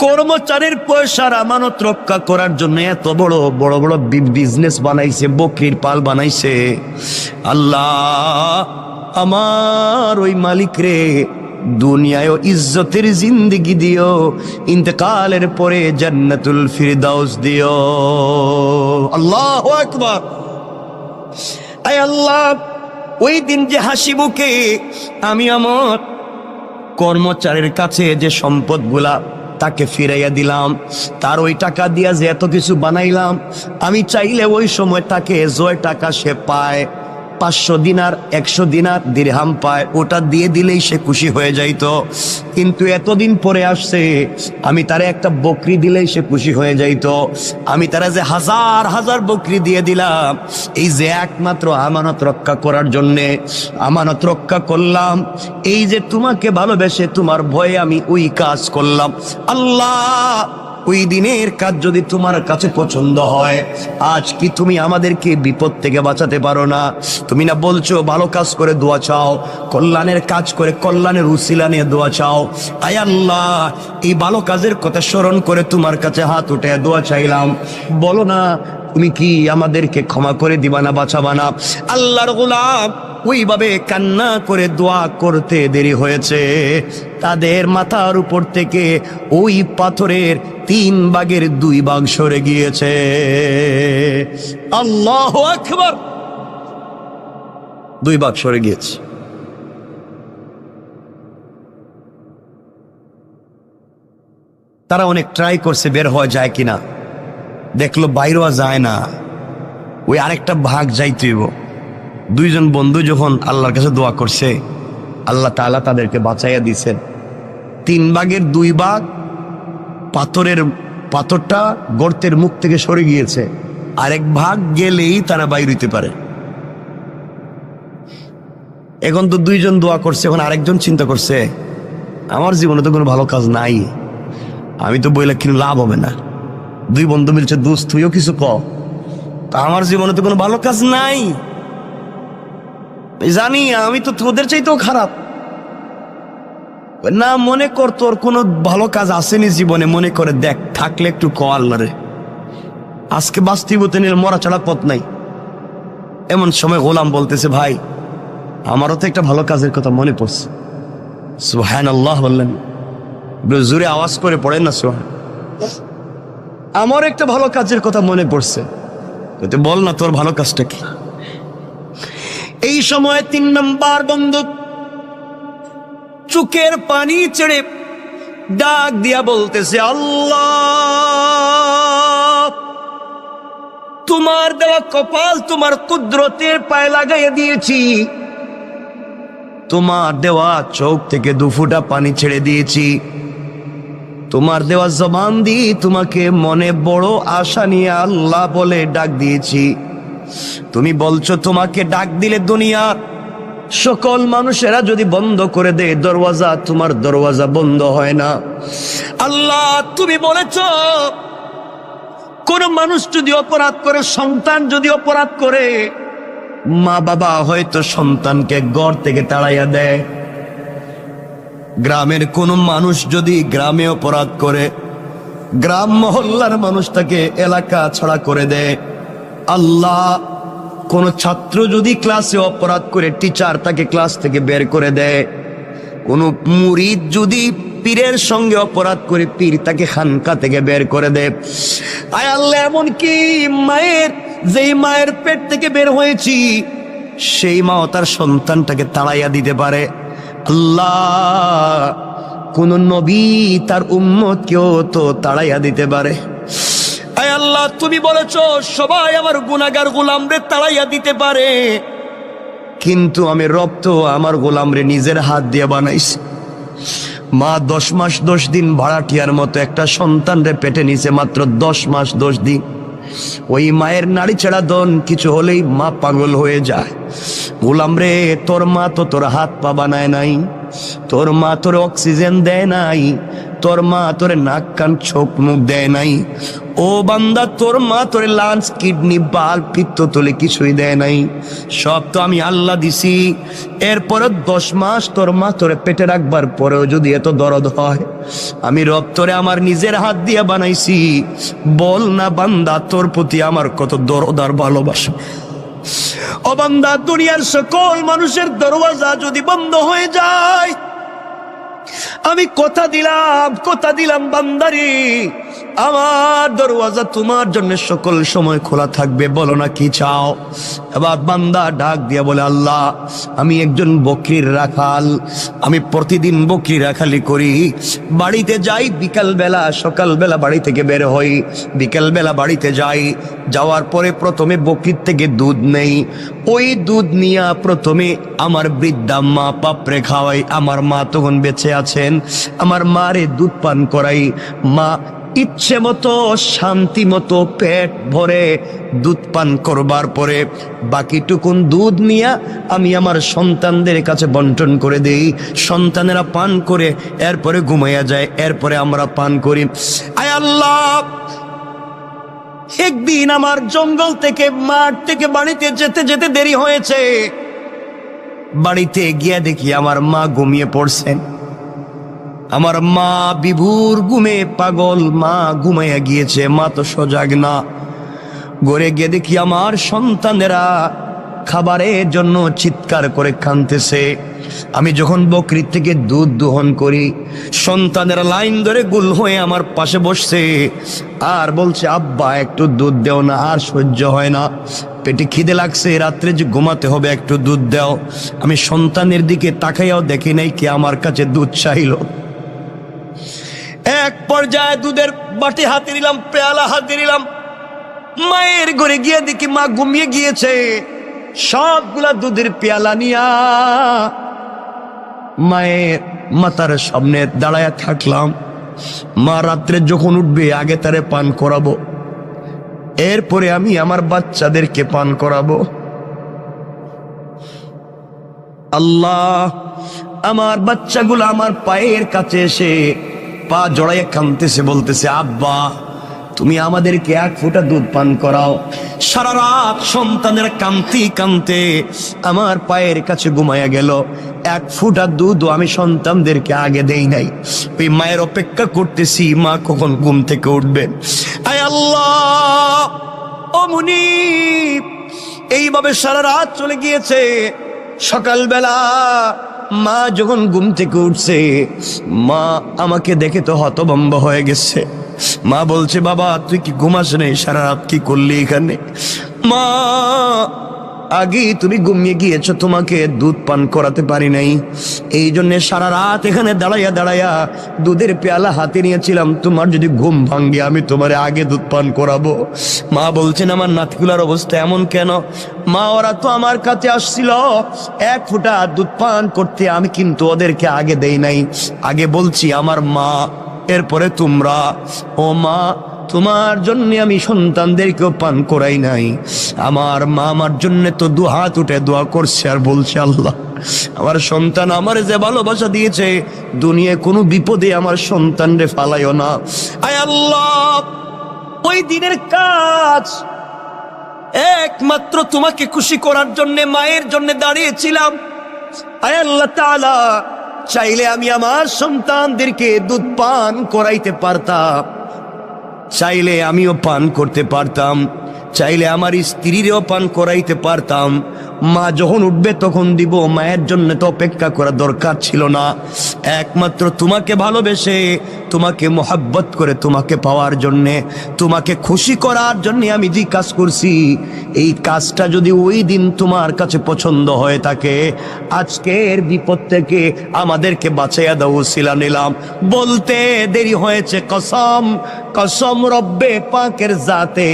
কর্মচারীর পয়সার আমানত রক্ষা করার জন্য এত বড় বড় বড় বিজনেস বানাইছে, বকরির পাল বানাইছে, আল্লাহ, আমার ওই মালিক রে দুনিয়ায় ইজ্জতের জিন্দেগি দিও, ইন্তেকালের পরে জান্নাতুল ফিরদাউস দিও। আল্লাহু আকবার। আয় আল্লাহ, ওই দিন যে হাসি মুখে আমি আমার কর্মচারীর কাছে যে সম্পদগুলা তাকে ফিরাইয়া দিলাম, তার ওই টাকা দিয়া যে এত কিছু বানাইলাম, আমি চাইলে ওই সময় তাকে যে টাকা সে পায়, 500 দিনার 100 দিনার দিরহাম পায়, ওটা দিয়ে দিলেই সে খুশি হয়ে যাইতো। কিন্তু এতদিন পরে আসছে, আমি তারে একটা বকরি দিলেই সে খুশি হয়ে যাইতো। আমি তারা যে হাজার হাজার বকরি দিয়ে দিলাম, এই যে একমাত্র আমানত রক্ষা করার জন্যে, আমানত রক্ষা করলাম, এই যে তোমাকে ভালোবেসে তোমার ভয়ে আমি ওই কাজ করলাম। আল্লাহ, ওই দিনের কাজ যদি তোমার কাছে পছন্দ হয়, আজ কি তুমি আমাদেরকে বিপদ থেকে বাঁচাতে পারো না? তুমি না বলছো ভালো কাজ করে দোয়া চাও, কল্যাণের কাজ করে কল্যাণের উসিলা নিয়ে দোয়া চাও। আয় আল্লাহ, এই ভালো কাজের কথা স্মরণ করে তোমার কাছে হাত উঠে দোয়া চাইলাম, বলো না তুমি কি আমাদেরকে ক্ষমা করে দিবা না, বাঁচাবা না? আল্লাহর গোলাম ওইভাবে কান্না করে দোয়া করতে দেরি হয়েছে, তাদের মাথার উপর থেকে ওই পাথরের 3 ভাগের 2 ভাগ সরে গিয়েছে। আল্লাহু আকবার। 2 ভাগ সরে গিয়েছে। তারা অনেক ট্রাই করছে বের হওয়া যায় কিনা, দেখলো বাইরেও যায় না, ওই আরেকটা ভাগ যাইতেইব। 2 জন বন্ধু যখন আল্লাহর কাছে দোয়া করছে, আল্লাহ তাআলা তাদেরকে বাঁচাইয়া দিয়েছেন। 3 ভাগের 2 ভাগ পাথরের পাথরটা গর্তের মুখ থেকে সরে গিয়েছে, আরেক ভাগ গেলেই তারা বাইর হইতে পারে। এখন তো দুইজন দোয়া করছে, এখন আরেকজন চিন্তা করছে আমার জীবনে তো কোনো ভালো কাজ নাই, আমি তো বইলে কিন্তু লাভ হবে না। দুই বন্ধু মিলছে, দোস্ত তুইও কিছু ক, তা আমার জীবনে তো কোনো ভালো কাজ নাই, জানি আমি তো তোদের চাইতেও খারাপ। না, মনে কর তোর কোনো ভালো কাজ আসেনি জীবনে, মনে করে দেখ, থাকলে একটু ক আল্লাহরে, আজকে বাস্তবতে নিয়ে মরা ছাড়া পথ নাই। এমন সময় গোলাম বলতেছে, ভাই আমারও তো একটা ভালো কাজের কথা মনে পড়ছে। সুবহানাল্লাহ বললেন, জোরে আওয়াজ করে পড়েন না সুবহান। আমার একটা ভালো কাজের কথা মনে পড়ছে, বল না তোর ভালো কাজটা কি। এই সময় 3 নম্বর বন্দুক চোখের পানি ছেড়ে ডাক দিয়া বলতেছে, আল্লাহ তোমার দেওয়া কপাল তোমার কুদরতের পায়ে লাগাইয়া দিয়েছি, তোমার দেওয়া চোখ থেকে 2 ফোঁটা পানি ছেড়ে দিয়েছি, তোমার দেওয়া জবান দিয়ে তোমাকে মনে বড় আশা নিয়ে আল্লাহ বলে ডাক দিয়েছি। তুমি বলছো তোমাকে ডাক দিলে দুনিয়ার সকল মানুষেরা যদি বন্ধ করে দেয় দরওয়াজা, তোমার দরওয়াজা বন্ধ হয় না। আল্লাহ তুমি বলেছো কোন মানুষ যদি অপরাধ করে, সন্তান যদি অপরাধ করে, মা বাবা হয়তো সন্তানকে ঘর থেকে তাড়াইয়া দেয়। গ্রামের কোন মানুষ যদি গ্রামে অপরাধ করে, গ্রাম মহল্লার মানুষ তাকে এলাকা ছাড়া করে দেয়। আল্লাহ কোন ছাত্র যদি ক্লাসে অপরাধ করে, টিচার তাকে ক্লাস থেকে বের করে দেয়। কোন মুরিদ যদি পীরের সঙ্গে অপরাধ করে, পীর তাকে খানকা থেকে বের করে দেয়। আয় আল্লাহ, এমনকি যেই মায়ের পেট থেকে বের হয়েছি সেই মাও তার সন্তানটাকে তাড়াইয়া দিতে পারে। আল্লাহ কোন নবী তার উম্মতকেও তো তাড়াইয়া দিতে পারে। আয় আল্লাহ তুমি বলেছো সবাই আমার গুনাহগার গোলামরে তাড়াইয়া দিতে পারে, কিন্তু আমি রব তো আমার গোলামরে নিজের হাত দিয়ে বানাইছি। মা 10 মাস 10 দিন ভাড়াটিয়ার মতো একটা সন্তানরে পেটে নিছে, মাত্র 10 মাস 10 দিন। ওই মায়ের নাড়ি ছেড়া দন কিছু হলেই মা পাগল হয়ে যায়। গোলাম রে, তোর মা তো তোর হাত পা বানায় নাই, তোর মা তোর অক্সিজেন দেয় নাই, তোর মা তোরে নাক কান চোখ মুখ দেয় নাই। ও বান্দা, তোর মা তোরে লাঞ্চ কিডনি বাল পিত্তথলি কিছুই দেয় নাই, সব তো আমি আল্লাহ দিছি। এরপরে 10 মাস তোর মা তোরে পেটে রাখবার পরেও যদি এত দরদ হয়, আমি রব তোরে আমার নিজের হাত দিয়ে বানাইছি। বল না বান্দা, তোর প্রতি আমার কত দরদ আর ভালোবাসা। ও বান্দা, দুনিয়ার সকল মানুষের দরওয়াজা যদি বন্ধ হয়ে যায়, আমি কথা দিলাম বান্দারি, আমার দরওয়াজা তোমার জন্য সকল সময় খোলা থাকবে। বলো না কি চাও। এবার বান্দা ডাক দিয়া বলে, আল্লাহ আমি একজন বকরির রাখাল, আমি প্রতিদিন বকরি রাখালি করি। বাড়িতে যাই বিকালবেলা, সকালবেলা বাড়ি থেকে বের হই, বিকালবেলা বাড়িতে যাই। যাওয়ার পরে প্রথমে বকরির থেকে দুধ নেই, ওই দুধ নিয়ে প্রথমে আমার বৃদ্ধা মা পাপড়ে খাওয়াই। আমার মা তখন বেঁচে আছেন, আমার মারে দুধ পান করাই। মা ইচ্ছে মতো শান্তি মতো পেট ভরে দুধ পান করবার পরে বাকিটুকুন দুধ নিয়ে আমি আমার সন্তানদের কাছে বন্টন করে দেই। সন্তানেরা পান করে এরপরে ঘুমাইয়া যায়, এরপরে আমরা পান করি। আয় আল্লাহ, একদিন আমার জঙ্গল থেকে মাঠ থেকে বাড়িতে যেতে যেতে দেরি হয়েছে। বাড়িতে গিয়ে দেখি আমার মা ঘুমিয়ে পড়ছেন। আমার মা বিভোর ঘুমে পাগল, মা ঘুমাইয়া গিয়েছে, মা তো সজাগ না। ঘরে গিয়ে দেখি আমার সন্তানেরা খাবারের জন্য চিৎকার করে কাঁদতেছে। আমি যখন বকরির থেকে দুধ দোহন করি, সন্তানেরা লাইন ধরে গুল হয়ে আমার পাশে বসছে আর বলছে, আব্বা একটু দুধ দেও না, আর সহ্য হয় না, পেটে খিদে লাগছে, রাত্রে যে ঘুমাতে হবে, একটু দুধ দাও। আমি সন্তানের দিকে তাকাইয়াও দেখি নাই কে আমার কাছে দুধ চাইল। এক পর্যায়ে দুধের বাটি হাতে নিলাম, পেয়ালা হাতে নিলাম, মায়ের ঘরে গিয়ে দেখি মা ঘুমিয়ে গিয়েছে। সবগুলা দুধের পেয়ালা নিয়া মায়ের মাথার সামনে দাঁড়ায়া থাকলাম। মা রাত্রে যখন উঠবে আগে তারে পান করাবো, এরপরে আমি আমার বাচ্চাদেরকে পান করাবো। আল্লাহ, আমার বাচ্চাগুলো আমার পায়ের কাছে এসে পা জড়াইয়া কাঁদতেছে, বলতেছে আব্বা তুমি আমাদেরকে 1 ফোঁটা দুধ পান করাও। সারা রাত সন্তানের কাঁদতে কাঁদতে আমার পায়ের কাছে ঘুমাইয়া গেল। 1 ফোঁটা দুধও আমি সন্তানদেরকে আগে দেই নাই। ওই মায়ের অপেক্ষা করতেছি মা কখন ঘুম থেকে উঠবে। আয় আল্লাহ, ও মুনিব, এইভাবে সারা রাত চলে গিয়েছে। সকালবেলা মা যখন ঘুম থেকে উঠছে, মা আমাকে দেখে তো হতভম্ব হয়ে গেছে। মা বলছে বাবা তুই কি ঘুমাস নাই? সারা রাত কি করলি এখানে? মা, আগে তুমি ঘুমিয়ে গিয়েছো, তোমাকে দুধ পান করাতে পারি নাই, এই জন্য সারা রাত এখানে দাঁড়াইয়া দাঁড়াইয়া দুধের পেয়ালা হাতে নিয়েছিলাম। তোমার যদি ঘুম ভাঙ্গে আমি তোমারে আগে দুধ পান করাবো। মা বলছেন আমার নাতিগুলার অবস্থা এমন কেন? মা, ওরা তো আমার কাছে আসছিল 1 ফোঁটা দুধ পান করতে, আমি কিন্তু ওদেরকে আগে দেই নাই। আগে বলছি আমার মা, এরপরে তোমরা। ও মা, তোমার জন্য আমি সন্তানদেরকেও পান করাই নাই। আমার মা আমার জন্য তো 2 হাত উঠে দোয়া করছে আর বলছে আল্লাহ আমার সন্তান আমার যে ভালোবাসা দিয়েছে, দুনিয়ায় কোনো বিপদে আমার সন্তানরে ফালাইও না। আয় আল্লাহ, ওই দিনের কাজ একমাত্র তোমাকে খুশি করার জন্য মায়ের জন্য দাঁড়িয়েছিলাম। আয় আল্লাহ তাআলা, চাইলে আমি আমার সন্তানদেরকে দুধ পান করাইতে পারতাম, চাইলে আমিও পান করতে পারতাম, চাইলে আমার স্ত্রীরও পান করাইতে পারতাম। মা যখন উঠবে তখন দিব, মায়ের জন্য তো অপেক্ষা করা দরকার ছিল না। একমাত্র তোমাকে ভালোবেসে, তোমাকে মোহাব্বত করে, তোমাকে পাওয়ার জন্যে, তোমাকে খুশি করার জন্যে আমি যে কাজ করছি, এই কাজটা যদি ওই দিন তোমার কাছে পছন্দ হয়ে থাকে, আজকের বিপদ থেকে আমাদেরকে বাঁচাইয়া দাও উসিলা নিলাম। বলতে দেরি হয়েছে, কসম কসম রব্বে পাকের জাতে,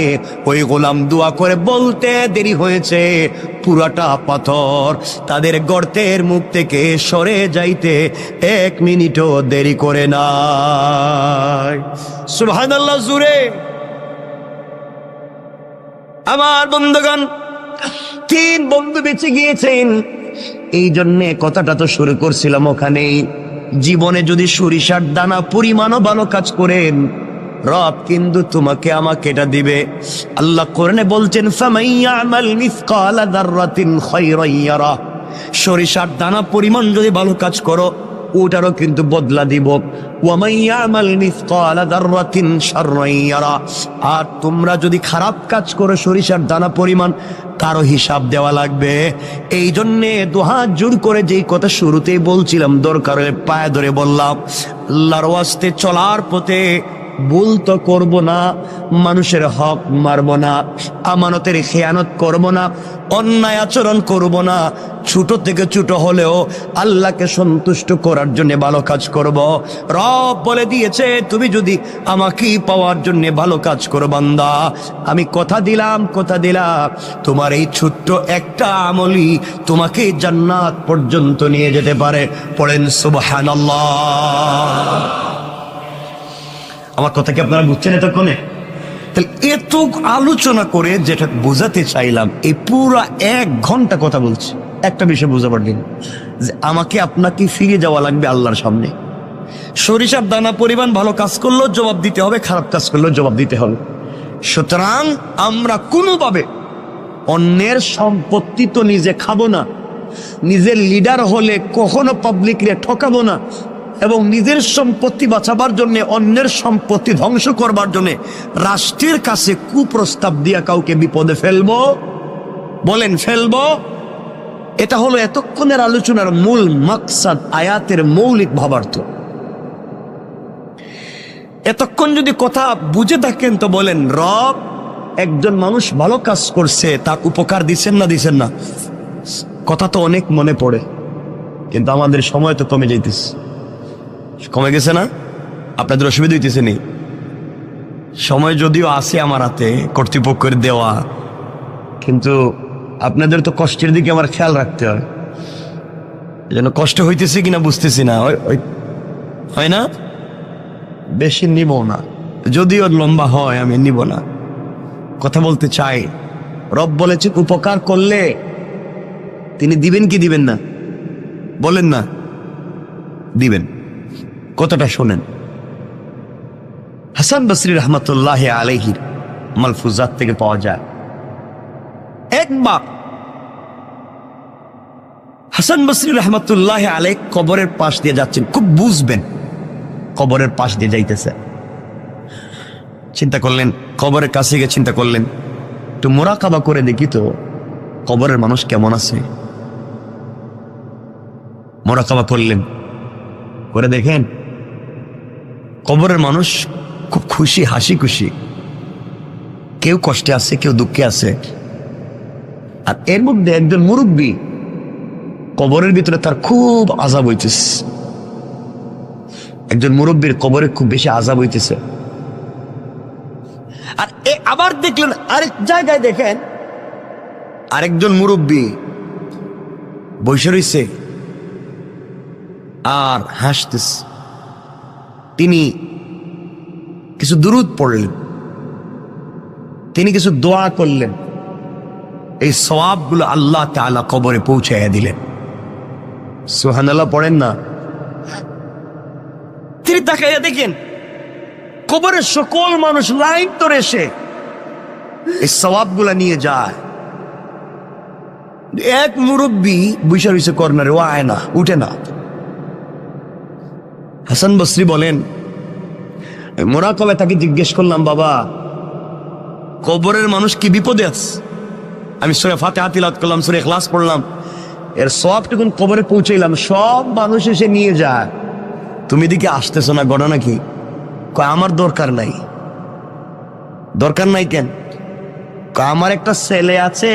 ওই গোলাম দোয়া করে বলতে দেরি হয়েছে, পুরাটা পাথর তাদের গর্তের মুখ থেকে সরে যাইতে 1 মিনিটও দেরি করে নাই। সুবহানাল্লাহ জুরে। আমার বন্ধুগণ, 3 বন্ধু বেঁচে গিয়েছেন। এই জন্যে কথাটা তো শুরু করছিলাম ওখানেই। জীবনে যদি সরিষার দানা পরিমাণও ভালো কাজ করেন, রব কিন্তু তোমাকে আমাকে এটা দিবে। আল্লাহ কোরআনে বলছেন ফামাইয়ামাল মিসকালা যাররাতিন খায়রান ইয়ারা, সরিষার দানা পরিমাণ যদি ভালো কাজ করো ওটারও কিন্তু বদলা দিব। ওয়ামাইয়ামাল মিসকালা যাররাতিন শাররান ইয়ারা, আর তোমরা যদি খারাপ কাজ করো সরিষার দানা পরিমাণ, তারও হিসাব দেওয়া লাগবে। এই জন্যে 2 হাত জোর করে যেই কথা শুরুতেই বলছিলাম, দরকার হলে পায়ে ধরে বললাম, আল্লাহর ওয়াস্তে চলার পথে ভুল তো করব না, মানুষের হক মারব না, আমানতের খেয়ানত করব না, অন্যায় আচরণ করব না, ছোট থেকে ছোট হলেও আল্লাহকে সন্তুষ্ট করার জন্য ভালো কাজ করব। রব বলে দিয়েছে তুমি যদি আমাকেই পাওয়ার জন্য ভালো কাজ করো বান্দা, আমি কথা দিলাম তোমার এই ছোট্ট একটা আমলই তোমাকে জান্নাত পর্যন্ত নিয়ে যেতে পারে। পড়েন সুবহানাল্লাহ। আমার কথা কি আপনারা বুঝছেন এতক্ষণে? তাহলে এত আলোচনা করে যেটা বোঝাতে চাইলাম, এই পুরা 1 ঘন্টা কথা বলছি, একটা বিষয় বোঝাবার দিন যে আমাকে আপনাকে ফিরে যাওয়া লাগবে আল্লাহর সামনে। সরিষার দানা পরিমাণ ভালো কাজ করলেও জবাব দিতে হবে, খারাপ কাজ করলেও জবাব দিতে হবে। সুতরাং আমরা কোনোভাবে অন্যের সম্পত্তি তো নিজে খাবো না, নিজের লিডার হলে কখনো পাবলিকরে ঠকাবো না, এবং নিজের সম্পত্তি বাঁচাবার জন্য, অন্যের সম্পত্তি ধ্বংস করবার জন্য রাষ্ট্রের কাছে কুপ্রস্তাব দিয়া কাউকে বিপদে ফেলবো? বলেন ফেলবো? এটা হলো এতক্ষণের আলোচনার মূল মাকসাদ, আয়াতের মৌলিক ভাবার্থ। এতক্ষণ যদি কথা বুঝে থাকেন তো বলেন, রব একজন মানুষ ভালো কাজ করছে, তার উপকার দিচ্ছেন না দিচ্ছেন না? কথা তো অনেক মনে পড়ে, কিন্তু আমাদের সময় তো কমে যাইতেছে। কমে গেছে না? আপনাদের অসুবিধা হইতেছে নি? সময় যদিও আছে আমার হাতে কর্তৃপক্ষের দেওয়া, কিন্তু আপনাদের তো কষ্টের দিকে আমার খেয়াল রাখতে হয়। এই জন্য কষ্ট হইতেছে কিনা বুঝতেছি না, হয় না? বেশি নিব না, যদিও লম্বা হয় আমি নিব না। কথা বলতে চাই, রব বলেছেন উপকার করলে তিনি দিবেন কি দিবেন না? বলেন না, দিবেন। কতটা শোনেন। হাসান বসরি রহমতুল্লাহ আলাইহির মালফুজাত থেকে পাওয়া যায়, একবার হাসান বসরি রহমতুল্লাহ আলাইহ কবরের পাশ দিয়ে যাচ্ছেন, খুব বুঝবেন, কবরের পাশ দিয়ে যাইতেছে। চিন্তা করলেন, কবরের কাছে গিয়ে চিন্তা করলেন, একটু মোরাকাবা করে দেখি তো কবরের মানুষ কেমন আছে। মোরাকাবা করলেন, করে দেখেন কবরের মানুষ খুব খুশি, হাসি খুশি, কেউ কষ্টে আছে, কেউ দুঃখে আছে। আর এর মধ্যে একজন মুরব্বী, কবরের ভিতরে তার খুব আযাব হইতেছে, একজন মুরব্বীর কবরে খুব বেশি আযাব হইতেছে। আর আবার দেখলেন আরেক জায়গায়, দেখেন আরেকজন মুরব্বী বসে রইছে আর হাসতেছে। তিনি কিছু দুরূদ পড়লেন, তিনি কিছু দোয়া করলেন, এই সওয়াবগুলো আল্লাহ তাআলা কবরে পৌঁছাইয়া দিলেন। সুবহানাল্লাহ পড়েন না? তিনি তাকাইয়া দেখেন কবরের সকল মানুষ লাইন ধরে এসে এই সওয়াবগুলা নিয়ে যায়। এক মুরব্বী বসে রইছে কর্নারে, ও আয় না, উঠে না। হাসান বসরি বলেন, মোরাকাবায় তাকে জিজ্ঞেস করলাম, বাবা কবরের মানুষ কি বিপদে আছে? আমি সূরা ফাতিহা তিলাওয়াত করলাম, সূরা ইখলাস পড়লাম, এর সওয়াবটুকু কবরে পৌঁছাইলাম, সব মানুষ এসে নিয়ে যায়, তুমি দিকে আসতেছো না, ঘটনা কি? কয় আমার দরকার নাই। দরকার নাই কেন? কয় আমার একটা ছেলে আছে,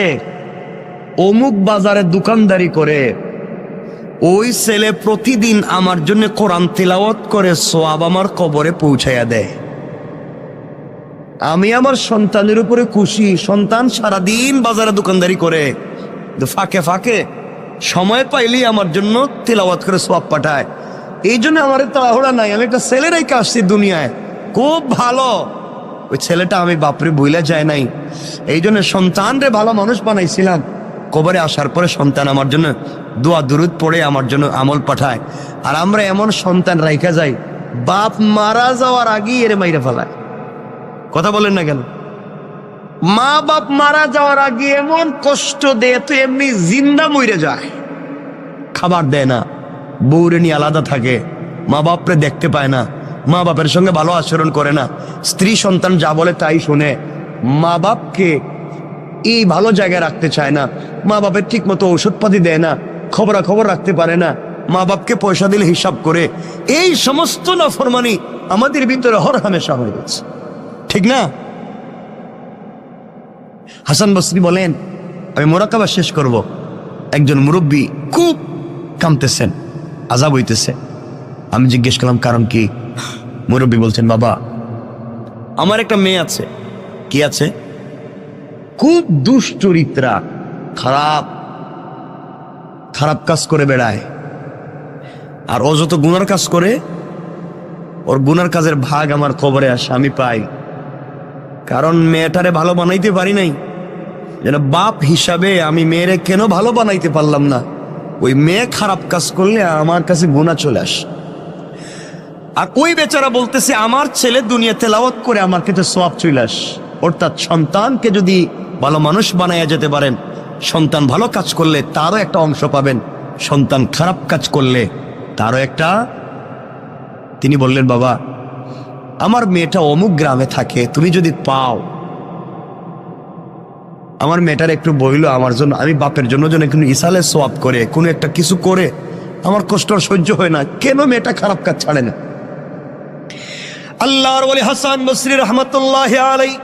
অমুক বাজারে দোকানদারি করে, ওই ছেলে প্রতিদিন আমার জন্য কোরআন তিলাওয়াত করে সওয়াব আমার কবরে পৌঁছাইয়া দেয়। আমি আমার সন্তানের উপরে খুশি, সন্তান সারাদিন বাজারে দোকানদারি করে, ফাঁকে ফাঁকে সময় পাইলেই আমার জন্য তিলাওয়াত করে সওয়াব পাঠায়। এই জন্য আমার তাড়াহুড়া নাই, আমি একটা ছেলে রেখে আসছি দুনিয়ায়, খুব ভালো। ওই ছেলেটা আমি বাপরে বইলা যায় নাই, এই জন্য সন্তান রে ভালো মানুষ বানাইছিলাম। কবরে আসার পরে সন্তান আমার জন্য দোয়া দুরুদ পড়ে আমার জন্য আমল পাঠায়। আর আমরা এমন সন্তান রাইখা যাই, বাপ মারা যাওয়ার আগেই এর মাইরা ফেলায়। কথা বলেন না কেন? মা বাপ মারা যাওয়ার আগে এমন কষ্ট দেয়, তো এমনি জিন্দা মরে যায়, খাবার দেয় না, বউরে নিয়ে আলাদা থাকে, মা বাপরে দেখতে পায় না, মা বাপের সঙ্গে ভালো আচরণ করে না, স্ত্রী সন্তান যা বলে তাই শুনে, মা বাপকে এই ভালো জায়গায় রাখতে চায় না, মা বাপের ঠিক মতো ঔষধপাতি দেয় না, খবরাখবর রাখতে পারে না, মা বাপকে পয়সা দিলে হিসাব করে। এই সমস্ত নাফরমানি আমাদের ভিতরে হর হামেশা হয়ে গেছে, ঠিক না? হাসান বসরি বলেন, আমি মোরাকাবা শেষ করব, একজন মুরব্বী খুব কাঁদতেছেন, আযাব হইতেছে। আমি জিজ্ঞেস করলাম কারণ কি? মুরব্বী বলছেন, বাবা আমার একটা মেয়ে আছে। কি আছে? খুব দুশ্চরিত্রা, খারাপ খারাপ কাজ করে বেড়ায়, আর ও যত গুনার কাজ করে, ওর গুনার কাজের ভাগ আমার কবরে আসে, আমি পাই। কারণ মেয়েটারে ভালো বানাইতে পারি নাই, যেন বাপ হিসাবে আমি মেয়েরে কেন ভালো বানাইতে পারলাম না। ওই মেয়ে খারাপ কাজ করলে আমার কাছে গুনাহ চলে আসে। আর ওই বেচারা বলতেছে, আমার ছেলে দুনিয়া তেলাওয়াত করে আমার কাছে সওয়াব চলে আসে। অর্থাৎ সন্তানকে যদি ভালো মানুষ বানাইয়া যেতে পারেন, সন্তান ভালো কাজ করলে তারও একটা অংশ পাবেন, সন্তান খারাপ কাজ করলে তারও একটা। তিনি বললেন, বাবা আমার মেয়েটা অমুক গ্রামে থাকে, তুমি যদি পাও, আমার মেয়েটার একটু বইলো আমার জন্য, আমি বাপের জন্য যেন একটু ইসালে সওয়াব করে, কোনো একটা কিছু করে, আমার কষ্ট সহ্য হয় না, কেন মেয়েটা খারাপ কাজ ছাড়ে না। আল্লাহর ওলি হাসান বসরি রহমতুল্লাহ আলাইহি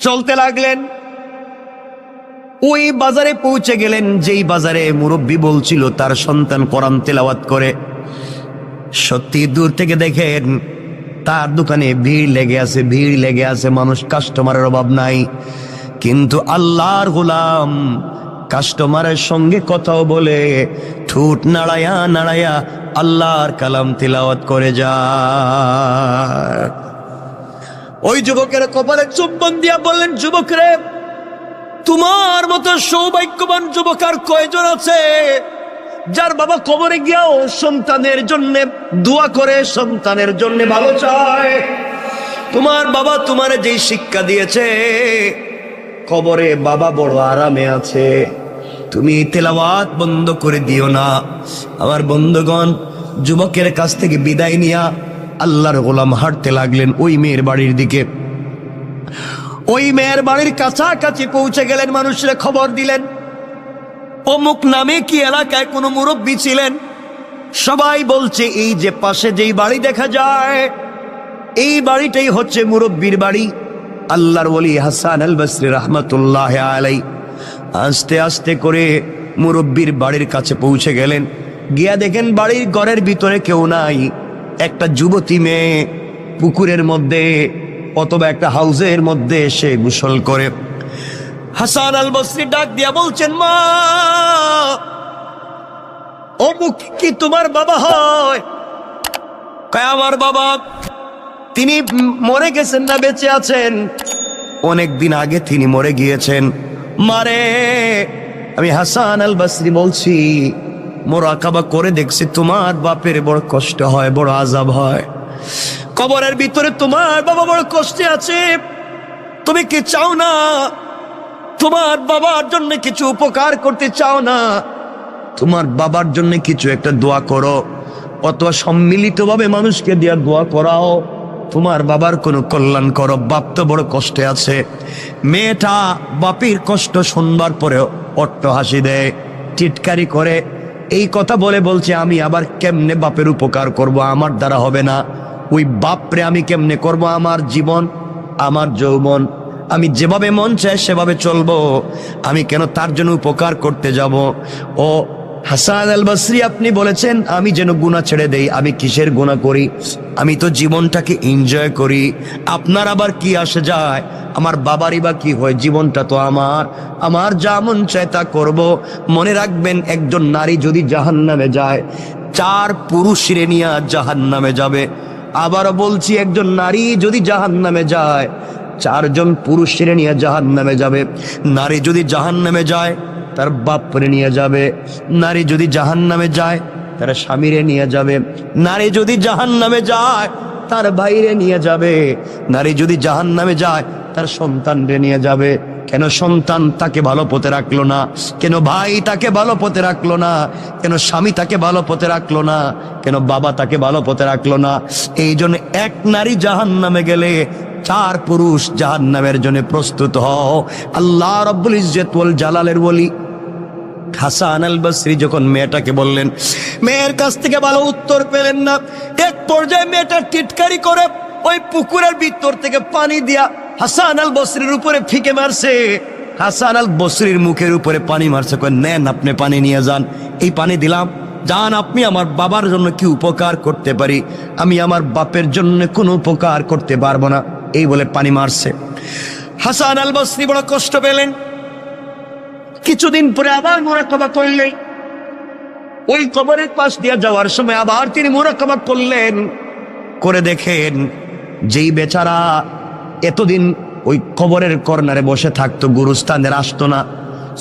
চলতে লাগলেন, ওই বাজারে পৌঁছে গেলেন যেই বাজারে মুরব্বী বলছিল তার সন্তান কোরআন তেলাওয়াত করে। সত্যি দূর থেকে দেখেন তার দোকানে ভিড় লেগে আছে, ভিড় লেগে আছে, মানুষ, কাস্টমারের অভাব নাই। কিন্তু আল্লাহর গোলাম কাস্টমারের সঙ্গে কথাও বলে, ঠোঁট নাড়ায়া নাড়ায়া আল্লাহর কালাম তিলাওয়াত করে যায়। ওই যুবকের কপালে চুম্বন দিয়া বললেন, যুবক রে, তোমার মতো সৌভাগ্যবান যুবক আর কয়জন আছে যার বাবা কবরে গিয়াও সন্তানের জন্য দোয়া করে, সন্তানের জন্য ভালো চায়। তোমার বাবা তোমার যেই শিক্ষা দিয়েছে, কবরে বাবা বড় আরামে আছে, তুমি তেলাওয়াত বন্ধ করে দিও না। আমার বন্ধুগণ, যুবকের কাছ থেকে বিদায় নিয়া আল্লাহর গোলাম হাঁটতে লাগলেন ওই মেয়ের বাড়ির দিকে। ওই মেয়ের বাড়ির কাছাকাছি পৌঁছে গেলেন, মানুষের খবর দিলেন। অমুক নামে কি এলাকায় কোনো মুরব্বী ছিলেন, সবাই বলছে এই যে পাশে যেই বাড়ি দেখা যায়, এই বাড়িটাই হচ্ছে মুরব্বীর বাড়ি। আল্লাহর ওলি হাসান আল বসরি রহমতুল্লাহ আলাই আস্তে আস্তে করে মুরব্বীর বাড়ির কাছে পৌঁছে গেলেন। গিয়া দেখেন বাড়ির ঘরের ভিতরে কেউ নাই। একটা যুবতী মেয়ে পুকুরের মধ্যে অথবা একটা হাউসের মধ্যে এসে গোসল করে। হাসান আল বসরি ডাক দিয়া বলছেন, মা, অমুক কি তোমার বাবা হয়? কয়, আমার বাবা। তিনি মরে গেছেন না বেঁচে আছেন? অনেক দিন আগে তিনি মরে গিয়েছেন। মারে, আমি হাসান আল বসরি বলছি, মোরাকাবা করে দেখছি তোমার বাপের বড় কষ্ট হয়, বড় আযাব হয়। কবরের ভিতরে তোমার বাবা বড় কষ্টে আছে। তুমি কি চাও না তোমার বাবার জন্য কিছু উপকার করতে? চাও না তোমার বাবার জন্য কিছু একটা দোয়া করো, অথবা সম্মিলিতভাবে মানুষকে দিয়া দোয়া করাও, তোমার বাবার কোনো কল্যাণ করো। বাপ তো বড় কষ্টে আছে। মেয়েটা বাপের কষ্ট শুনবার পরেও অট্ট হাসি দেয়, টিটকারি করে। এই কথা বলে বলছে, আমি আবার কেমনে বাপের উপকার করব? আমার দ্বারা হবে না। ওই বাপরে আমি কেমনে করব? আমার জীবন, আমার যৌবন, আমি যেভাবে মন চায় সেভাবে চলবো। আমি কেন তার জন্য উপকার করতে যাব? ও হাসান আল বসরি, আপনি বলেছেন আমি যেন গুনাহ ছেড়ে দেই। আমি কিসের গুনাহ করি? আমি তো জীবনটাকে এনজয় করি। আপনার আবার কি আসে যায়? আমার বাবারই বা কি হয়? জীবনটা তো আমার, আমার যা মন চায় তা করব। মনে রাখবেন, একজন নারী যদি জাহান্নামে যায়, 4 পুরুষরে নিয়ে জাহান্নামে যাবে। আবারও বলছি, একজন নারী যদি জাহান্নামে যায়, 4 জন পুরুষের নিয়ে জাহান্নামে যাবে। নারী যদি জাহান্নামে যায়, তার বাপরে নিয়ে যাবে। নারী যদি জাহান্নামে যায়, তার স্বামীরে নিয়ে যাবে। নারী যদি জাহান্নামে যায়, তার ভাইরে নিয়ে যাবে। নারী যদি জাহান্নামে যায়, তার সন্তানরে নিয়ে যাবে। কেন সন্তান তাকে ভালো পথে রাখলো না? কেন ভাই তাকে ভালো পথে রাখলো না? কেন স্বামী তাকে ভালো পথে রাখলো না? কেন বাবা তাকে ভালো পথে রাখলো না? এই জন্য এক নারী জাহান্নামে গেলে 4 পুরুষ জাহান্নামের জন্য প্রস্তুত হও। আল্লাহ রাব্বুল ইজ্জত ওয়াল জালালের ওলি হাসান আল বসরি যখন মেয়েটাকে বললেন, মেয়ের কাছ থেকে ভালো উত্তর পেলেন না। এক পর্যায়ে মেয়েটা টিটকারি করে ওই পুকুরের ভিতর থেকে পানি দিয়া হাসান আল বসরির উপরে ফিকে মারছে। হাসান আল বসরির মুখের উপরে পানি মারছে। কয়, নেন, আপনি পানি নিয়ে যান। এই পানি দিলাম, যান, আপনি আমার বাবার জন্য কি উপকার করতে পারি? আমি আমার বাপের জন্য কোনো উপকার করতে পারবো না। এই বলে পানি মারছে। হাসান আল বসরি বড় কষ্ট পেলেন। কিছুদিন পরে আবার মুরাকাবা করলেন। ওই কবরের পাশ দিয়ে যাওয়ার সময় আবার তিনি মুরাকাবা করলেন। করে দেখেন, যেই বেচারা এতদিন ওই কবরের কর্নারে বসে থাকতো, গুরুস্থানের আসতো না,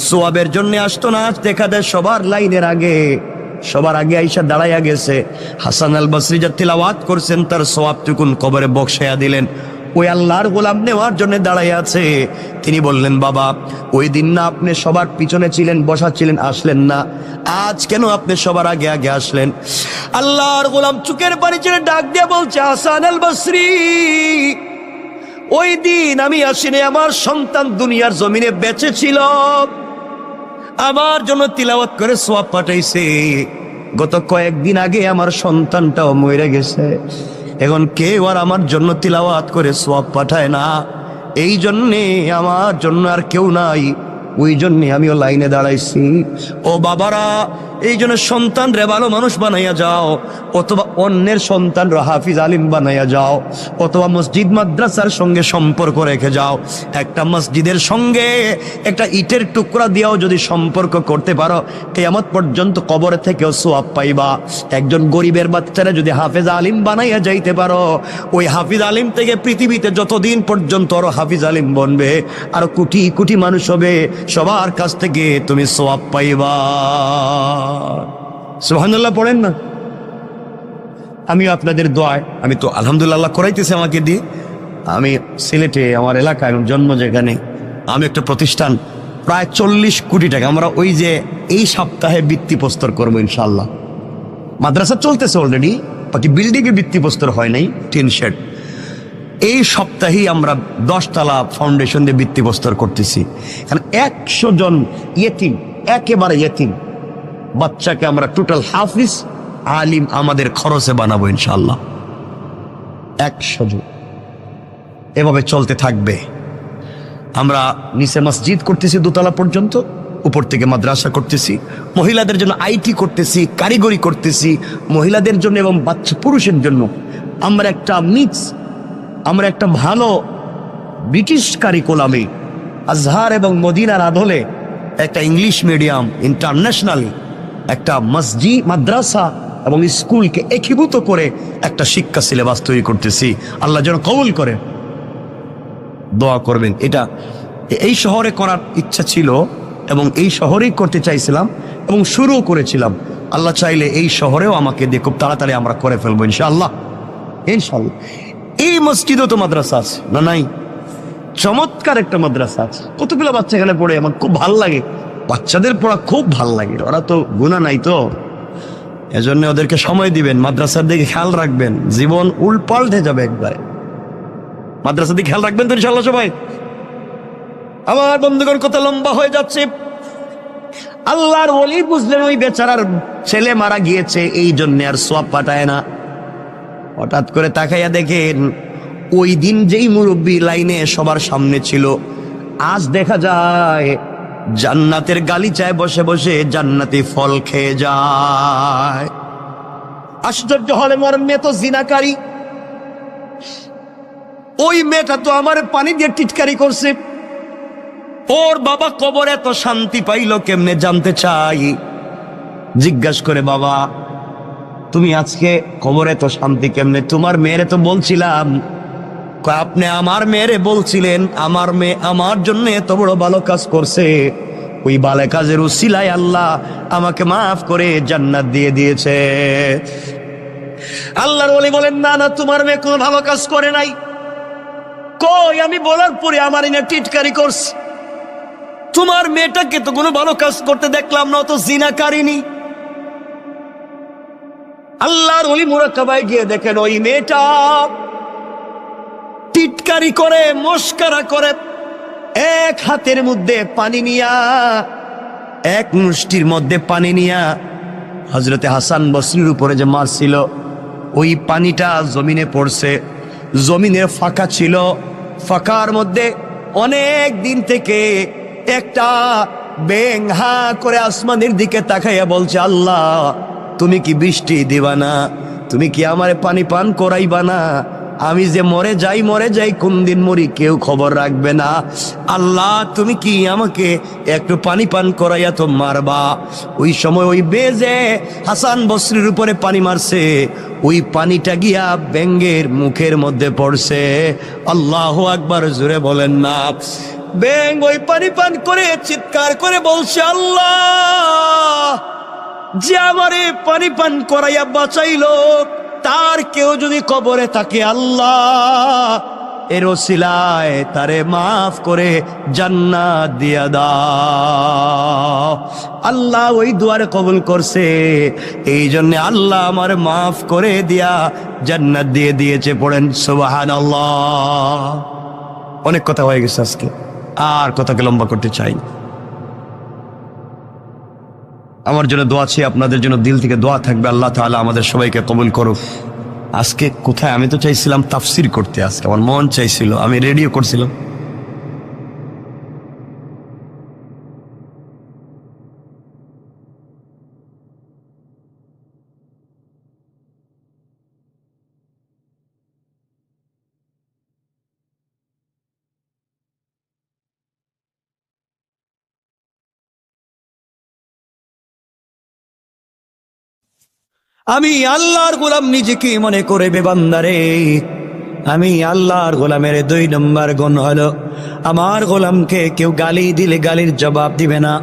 সোয়াবের জন্য আসতো না, আজ দেখা দেয় সবার লাইনের আগে, সবার আগে আইসা দাঁড়াইয়া গেছে। হাসান আল বসরি যা তিলাওয়াত করছেন, তার সোয়াবটুকুন কবরে বক্সাইয়া দিলেন। ওই আল্লাহর গোলাম নেওয়ার জন্য দাঁড়াই আছে। তিনি বললেন, বাবা, ওই দিন না আপনি সবার পিছনে ছিলেন, বসা ছিলেন, আসলেন না? আজ কেন আপনি সবার আগে আগে আসলেন? আল্লাহর গোলাম চুকের পানি ছেড়ে ডাক দিয়ে বলছে, হাসান আল বসরি, ওই দিন আমি আসিনি, আমার সন্তান দুনিয়ার জমিনে বেঁচে ছিল, আমার জন্য তিলাওয়াত করে সোয়াব পাঠাইছে। গত কয়েকদিন আগে আমার সন্তানটাও মরে গেছে। এখন কেউ আর আমার জন্য তিলাওয়াত করে সোয়াব পাঠায় না। এই জন্যে আমার জন্য আর কেউ নাই। ওই জন্যে আমিও লাইনে দাঁড়াইছি। ও বাবারা, এই জন্য সন্তান রে ভালো মানুষ বানাইয়া যাও, অথবা অন্যের সন্তান হাফিজ আলিম বানাইয়া যাও, অথবা মসজিদ মাদ্রাসার সঙ্গে সম্পর্ক রেখে যাও। একটা মসজিদের সঙ্গে একটা ইটের টুকরা দিয়েও যদি সম্পর্ক করতে পারো, কিয়ামত পর্যন্ত কবর থেকেও সওয়াব পাইবা। একজন গরিবের বাচ্চারা যদি হাফিজ আলিম বানাইয়া যাইতে পারো, ওই হাফিজ আলিম থেকে পৃথিবীতে যতদিন পর্যন্ত আরো হাফিজ আলিম বনবে, আর কোটি কোটি মানুষ হবে, সবার কাছ থেকে তুমি সওয়াব পাইবা। সুবহানাল্লাহ পড়েন না? আমিও আপনাদের দোয়ায়, আমি তো আলহামদুলিল্লাহ করাইতেছি আমাকে দিয়ে। আমি সিলেটে, আমার এলাকায় জন্ম যেখানে, আমি একটা প্রতিষ্ঠান প্রায় 40 কোটি টাকা, আমরা ওই যে এই সপ্তাহে ভিত্তিপ্রস্তর করবো ইনশাআল্লাহ। মাদ্রাসা চলতেছে অলরেডি, বাকি বিল্ডিংয়ে ভিত্তিপ্রস্তর হয় নাই, টিন শেড। এই সপ্তাহেই আমরা 10 তলা ফাউন্ডেশন দিয়ে ভিত্তিপ্রস্তর করতেছি। কারণ 100 জন ইয়েতিম, একেবারে ইয়েতিম বাচ্চাকে আমরা টোটাল হাফিজ আলিম আমাদের খরচে বানাবো ইনশাআল্লাহ। 100 জন, এভাবে চলতে থাকবে। আমরা নিচে মসজিদ করতেছি 2 তলা পর্যন্ত, উপর থেকে মাদ্রাসা করতেছি, মহিলাদের জন্য আইটি করতেছি, কারিগরি করতেছি, মহিলাদের জন্য এবং বাচ্চা পুরুষের জন্য আমরা একটা মিক্স, আমরা একটা ভালো ব্রিটিশ কারিকুলামে আজহার এবং মদিনার আদলে একটা ইংলিশ মিডিয়াম ইন্টারন্যাশনালি একটা মসজিদ, মাদ্রাসা এবং স্কুলকে একীভূত করে একটা শিক্ষা সিলেবাস তৈরি করতেছি। আল্লাহ যেন কবুল করে, দোয়া করবেন। এটা এই শহরে করার ইচ্ছা ছিল এবং এই শহরেই করতে চাইছিলাম এবং শুরুও করেছিলাম। আল্লাহ চাইলে এই শহরেও আমাকে দিয়ে খুব তাড়াতাড়ি আমরা করে ফেলবো ইনশাআল্লাহ, ইনশাআল্লাহ। এই মসজিদও তো মাদ্রাসা আছে না? নাই? চমৎকার একটা মাদ্রাসা আছে, কতগুলো বাচ্চা এখানে পড়ে, আমার খুব ভাল লাগে। বাচ্চাদের পড়া খুব ভাল লাগে, ওরা তো গুনাহ নাই তো, এজন্য ওদেরকে সময় দিবেন, মাদ্রাসার দিকে খেয়াল রাখবেন, জীবন উল্পাল্টে যাবে একবারে। মাদ্রাসার দিকে খেয়াল রাখবেন তো ইনশাআল্লাহ সবাই। আমার বন্ধুগণ, কথা লম্বা হয়ে যাচ্ছে। আল্লাহর ওলি বুঝলেন ওই বেচারার ছেলে মারা গিয়েছে, এই জন্য আর সওয়াব পাঠায় না। হঠাৎ করে তাকাইয়া দেখেন, ওই দিন যেই মুরব্বী লাইনে সবার সামনে ছিল, আজ দেখা যায় জান্নাতের গালিচায় বসে বসে জান্নাতি ফল খেয়ে যায়। আশ্চর্য হলে, আমার মেয়ে তো জিনাকারী, ওই মেয়েটা তো আমার পানি দিয়ে টিটকারি করছে, ওর বাবা কবরে এত শান্তি পাইল কেমনে জানতে চাই। জিজ্ঞাসা করে, বাবা তুমি আজকে কবরে তো শান্তি কেমনে? তোমার মেয়েরে তো বলছিলাম। আপনি আমার মেয়েরে বলছিলেন, আমার মেয়ে আমার জন্য এত বড় ভালো কাজ করছে, ওই ভালো কাজের উসিলায় আল্লাহ আমাকে মাফ করে জান্নাত দিয়ে দিয়েছে। আল্লাহর ওলি বলেন, না না, তোমার মেয়ে কোনো ভালো কাজ করে নাই। কই, আমি বলার পরে আমার এনে টিটকারি করছে। তোমার মেয়েটাকে তো কোনো ভালো কাজ করতে দেখলাম না, তো জিনাকারিনী। আল্লাহর ওলি মুরাক্কাবায় গিয়ে দেখেন, ওই মেয়েটা টিটকারি করে, মস্করা করে, এক হাতের মধ্যে পানি নিয়া, এক মুষ্টির মধ্যে পানি নিয়া হযরতে হাসান বসরির উপরে যে মারছিল, ওই পানিটা জমিনে পড়ছে। জমিনের ফাঁকা ছিল, ফাঁকার মধ্যে অনেক দিন থেকে একটা ব্যাঙ হা করে আসমানের দিকে তাকাইয়া বলছে, আল্লাহ তুমি কি বৃষ্টি দিবা না? তুমি কি আমারে পানি পান করাইবা না? আমি যে মরে যাই, কোন দিন মরি কেউ খবর রাখবে না। আল্লাহ তুমি কি আমাকে একটু পানি পান করাইয়া তো মারবা? ওই সময় ওই বেজে হাসান বসরির উপরে পানি মারছে, ওই পানিটা গিয়া ব্যাঙের মুখের মধ্যে পড়ছে। আল্লাহু আকবার, জোরে বলেন না। ব্যাঙ ওই পানি পান করে চিৎকার করে বলছে, আল্লাহ যে আমারে পানি পান করাইয়া বাঁচাইলো, তার কেউ যদি কবরে থাকে, আল্লাহ এর ওসিলায় তারে মাফ করে জান্নাত দিয়া দাও। আল্লাহ ওই দুয়ারে কবুল করছে, এই জন্য আল্লাহ আমার মাফ করে দিয়া জান্নাত দিয়ে দিয়েছে। পড়েন সুবহানাল্লাহ। অনেক কথা হয়ে গেছে আজকে, আর কথাকে লম্বা করতে চাই। আমার জন্য দোয়া আছে, আপনাদের জন্য দিল থেকে দোয়া থাকবে। আল্লাহ তাআলা আমাদের সবাইকে কবুল করুক। আজকে কোথায়, আমি তো চাইছিলাম তাফসির করতে, আজকে আমার মন চাইছিল, আমি রেডিও করছিলাম, আমি আল্লাহর গোলাম নিজেকে মনে করে বেবান্দারে, আমি আল্লাহর গোলামের 2 নম্বর গুণ হলো আমার গোলামকে কেউ গালি দিলে গালির জবাব দিবে না,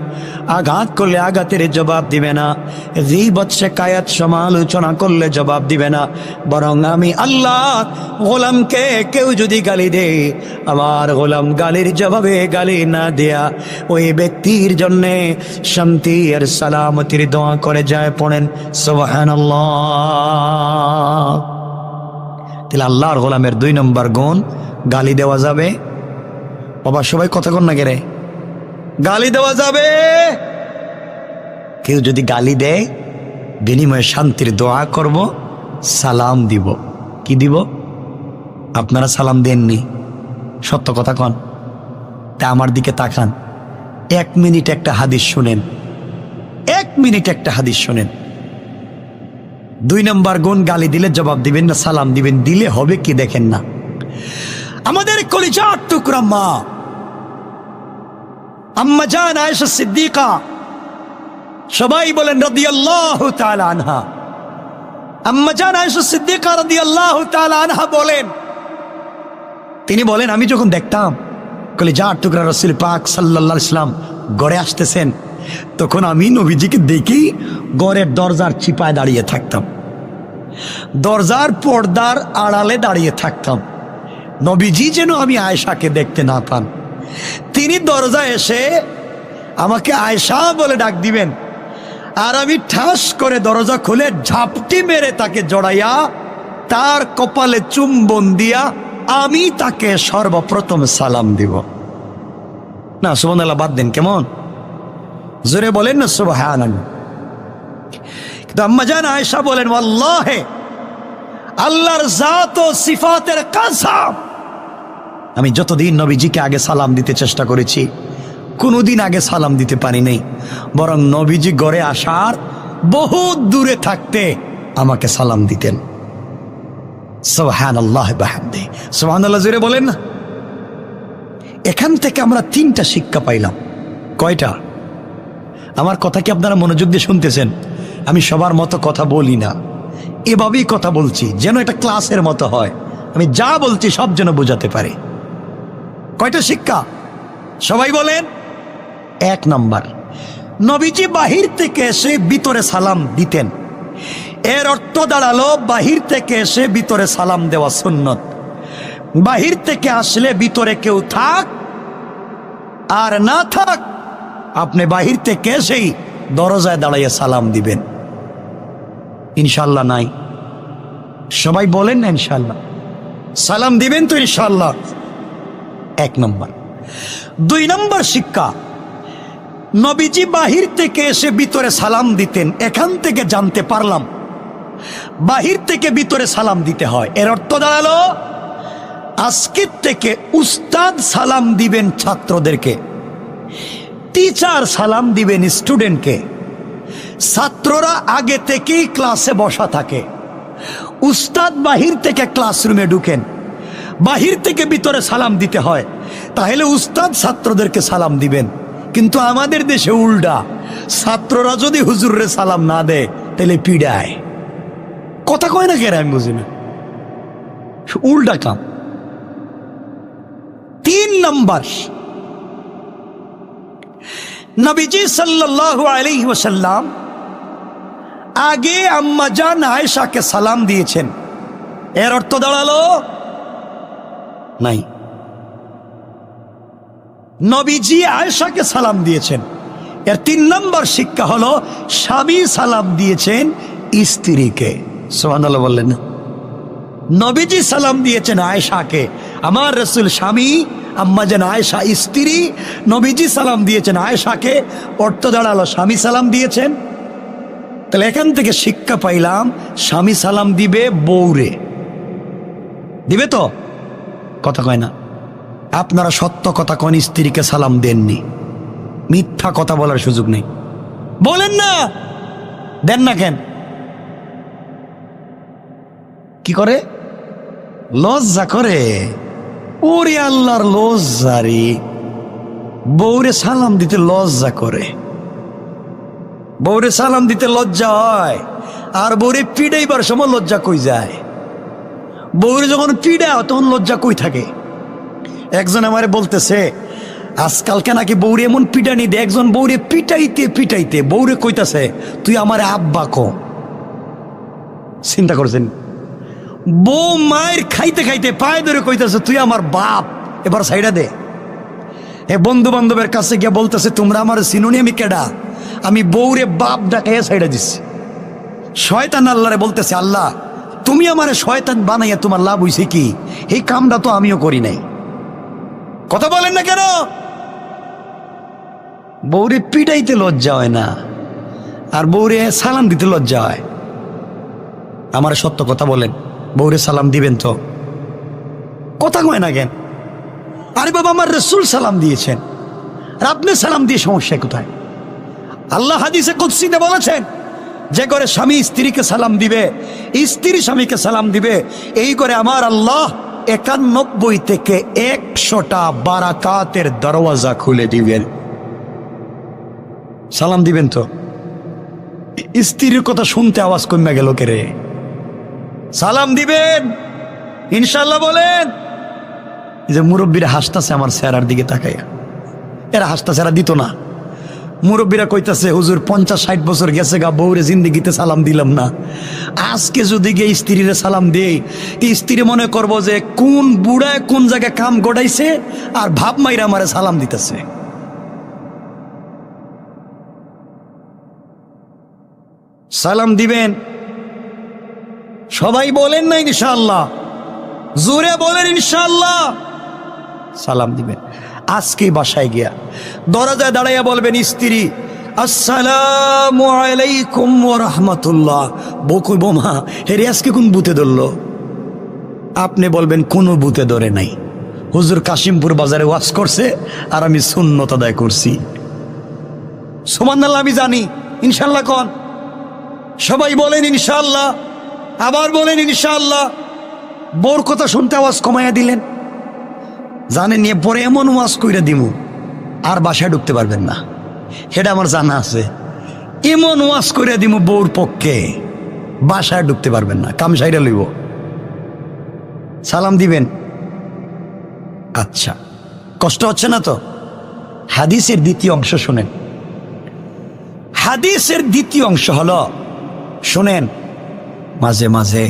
আঘাত করলে আঘাতের জবাব দিবে না, গীবত শিকায়াত সমালোচনা করলে জবাব দিবে না, বরং আমি আল্লাহ গোলামকে কেউ যদি গালি দেয়, আমার গোলাম গালির জবাবে গালি না দেয়া ওই ব্যক্তির জন্যে শান্তি আর সালামতির দোয়া করে যায়। পড়েন সুবহানাল্লাহ। তাহলে আল্লাহর গোলামের 2 নম্বর গুণ, গালি দেওয়া যাবে। বাবা সবাই কথা কন না গেরে, গালি দেওয়া যাবে। কেউ যদি গালি দেয় বিনিময়ে শান্তির দোয়া করব, সালাম দিব। কি দিব? আপনারা সালাম দেননি, সত্য কথা কন। তা আমার দিকে তাকান, 1 মিনিট একটা হাদিস শুনেন, 1 মিনিট একটা হাদিস শুনেন। 2 নম্বর গুণ, গালি দিলে জবাব দিবেন না, সালাম দিবেন। দিলে হবে কি দেখেন না। আমাদের কলিজার টুকরা মা আম্মা জান আয়েশা সিদ্দিকা, সবাই বলেন রাদিয়াল্লাহু তাআলা আনহা। আম্মা জান আয়েশা সিদ্দিকা রাদিয়াল্লাহু তাআলা আনহা বলেন, তিনি বলেন আমি যখন দেখতাম কলিজার টুকরা রাসূল পাক সাল্লাল্লাহু আলাইহি ওয়াসাল্লাম ঘরে আসতেছেন, তখন আমি নবীজিকে দেখি ঘরের দরজার চিপায় দাঁড়িয়ে থাকতাম, দরজার পর্দার আড়ালে দাঁড়িয়ে থাকতাম। নবীজি যেন আমি আয়েশাকে দেখতে না পান। তিনি দরজায় এসে আমাকে আয়েশা বলে ডাক দিবেন, আর আমি ঠাস করে দরজা খুলে ঝাপটি মেরে তাকে জড়াইয়া তার কপালে চুম্বন দিয়া আমি তাকে সর্বপ্রথম সালাম দিব। না সুবহানাল্লাহ বাদ দেন, কেমন জোরে বলেন না সুবহানাল্লাহ। কিন্তু আম্মা জান আয়েশা বলেন, ওয়াল্লাহি আল্লাহর জাত ও সিফাতের কসম, আমি যতদিন নবীজিকে আগে সালাম দিতে চেষ্টা করেছি কোনোদিন আগে সালাম দিতে পারি নাই, বরং নবীজি ঘরে আসার বহুত দূরে থাকতে আমাকে সালাম দিতেন। সুবহানাল্লাহ বিহামদি, সুবহানাল্লাহ জোরে বলেন না। এখান থেকে আমরা 3টা শিক্ষা পাইলাম। কয়টা? আমার কথা কি আপনারা মনোযোগ দিয়ে শুনতেছেন? আমি সবার মতো কথা বলি না, এভাবেই কথা বলছি যেন এটা ক্লাসের মতো হয়, আমি যা বলছি সব যেন বোঝাতে পারি। কয়টা শিক্ষা সবাই বলেন? 1 নম্বর, নবীজি বাহির থেকে এসে ভিতরে সালাম দিতেন। এর অর্থ দাঁড়ালো বাহির থেকে এসে ভিতরে সালাম দেওয়া সুন্নত। বাহির থেকে আসলে ভিতরে কেউ থাক আর না থাক, আপনি বাহির থেকে এসেই দরজায় দাঁড়াইয়া সালাম দিবেন। ইনশাল্লাহ নাই? সবাই বলেন না ইনশাল্লাহ? সালাম দিবেন তো ইনশাল্লাহ? 1 নম্বর। 2 নম্বর শিক্ষা, নবীজি বাহির থেকে এসে ভিতরে সালাম দিতেন। এখান থেকে জানতে পারলাম বাহির থেকে ভিতরে সালাম দিতে হয়। এর অর্থ দাঁড়ালো আজকের থেকে উস্তাদ সালাম দিবেন ছাত্রদেরকে, টিচার সালাম দিবেন স্টুডেন্টকে, ছাত্ররা আগে থেকেই ক্লাসে বসা থাকে, উস্তাদ বাহির থেকে ক্লাসরুমে ঢুকেন, বাহির থেকে ভিতরে সালাম দিতে হয়। তাহলে উস্তাদ ছাত্রদেরকে সালাম দিবেন। কিন্তু আমাদের দেশে উল্টা, ছাত্ররা যদি হুজুররে সালাম না দেয় তাহলে পিড়ায়। কথা কয় না কেন আমি বুঝি না, উল্টা কাম। 3 নম্বর, নবীজি সাল্লাল্লাহু আলাইহি ওয়াসাল্লাম আগে আম্মা জান আয়েশাকে সালাম দিয়েছেন। এর অর্থ দাঁড়ালো নাই, নবীজি আয়েশাকে সালাম দিয়েছেন। এর 3 নম্বর শিক্ষা হলো স্বামী সালাম দিয়েছেন স্ত্রীকে। সুবহানাল্লাহ বললেন না? নবীজি সালাম দিয়েছেন আয়েশাকে, আমার রাসূল স্বামী, আম্মা জান আয়েশা স্ত্রী, নবীজি সালাম দিয়েছেন আয়েশাকে। অর্থ দাঁড়ালো স্বামী সালাম দিয়েছেন। তাহলে এখান থেকে শিক্ষা পাইলাম স্বামী সালাম দিবে বউরে, দিবে তো? কথা কয় না। আপনারা সত্য কথা কোন স্ত্রীকে সালাম দেননি, মিথ্যা কথা বলার সুযোগ নেই। বলেন না, দেন না কেন? কি করে? লজ্জা করে। ওরে আল্লাহর লজ্জারি, বউরে সালাম দিতে লজ্জা করে। বউরে সালাম দিতে লজ্জা হয়, আর বউরে পিড়াইবার সময় লজ্জা কই যায়? বউরে যখন পিড়ায় তখন লজ্জা কই থাকে? একজন আমারে বলতেছে আজকালকে নাকি বউরে এমন পিটানি দে, একজন বউরে পিটাইতে পিটাইতে বউরে কইতাছে তুই আমারে আব্বা কো। চিন্তা করছেন? বউ মায়ের খাইতে খাইতে পায়ে ধরে কইতাছে তুই আমার বাপ, এবার সাইডা দে। এ বন্ধু বান্ধবের কাছে গিয়ে বলতেছে তোমরা আমার চিনুনি আমি কেডা? আমি বউরে বাপ ডাকাইয়া সাইডা দিচ্ছি। শয়তান আল্লাহরে বলতেছে আল্লাহ তুমি আমারে শয়তান বানাইয়া তোমার লাভ হইছে কি? এই কামটা তো আমিও করি নাই। কথা বলেন না কেন? বউরে পিটাইতে লজ্জা হয় না, আর বউরে সালাম দিতে লজ্জা হয়। আমার সত্য কথা বলেন, বউরে সালাম দিবেন তো? কথা কয় না কেন? আরে বাবা আমার রাসূল সালাম দিয়েছেন, আর আপনি সালাম দিয়ে সমস্যা কোথায়? আল্লাহ হাদিসে কুদসিতে বলেছেন যে করে স্বামী স্ত্রীকে সালাম দিবে, স্ত্রী স্বামীকে সালাম দিবে, এই করে আমার আল্লাহ ৯১ থেকে ১০০টা বারাকাতের দরওয়াজা খুলে দিবেন। সালাম দিবেন তো? স্ত্রীর কথা শুনতে আওয়াজ কমে গেল কে রে? সালাম দিবেন ইনশাল্লাহ বলেন। যে মুরব্বীরা হাসতাছে আমার চেহারার দিকে তাকাইয়া, এরা হাসতাছে, এরা দিত না। মুরব্বীরা কইতাছে হুজুর ৫০-৬০ বছর গেছে গা, বউরে জিন্দিগিতে সালাম দিলাম না, আজকে যদি গিয়ে স্ত্রীরে সালাম দেই স্ত্রী মনে করবো যে কোন বুড়ায় কোন জায়গায় কাম গড়াইছে আর ভাব মাইরা আমারে সালাম দিতেছে। সালাম দিবেন সবাই বলেন না ইনশাআল্লাহ? জোরে বলেন ইনশাআল্লাহ। সালাম দিবেন। আজকে বাসায় গিয়া দরজায় দাঁড়াইয়া বলবেন স্ত্রী আসসালামু আলাইকুম ওয়া রাহমাতুল্লাহ। বউ কইব মা হেরে আজকে কোন বুতে ধরলো? আপনি বলবেন কোনো বুতে ধরে নাই, হুজুর কাশিমপুর বাজারে ওয়াজ করছে আর আমি সুন্নত আদায় করছি। সুবহানাল্লাহ আমি জানি। ইনশাআল্লাহ কোন? সবাই বলেন ইনশাআল্লাহ, আবার বলেন ইনশাআল্লাহ। বউর কথা শুনতে আওয়াজ কমাইয়া দিলেন, জানেন নিয়ে পরে এমন ওয়াজ কইরা দিমু আর বাসায় ঢুকতে পারবেন না, সেটা আমার জানা আছে। এমন ওয়াজ কইরা দিমু বউর পক্ষে বাসায় ঢুকতে পারবেন না, কাম সাইরা লইব। সালাম দিবেন? আচ্ছা, কষ্ট হচ্ছে না তো? হাদিসের দ্বিতীয় অংশ শুনেন। হাদিসের দ্বিতীয় অংশ হলো, শুনেন, মাঝে মাঝে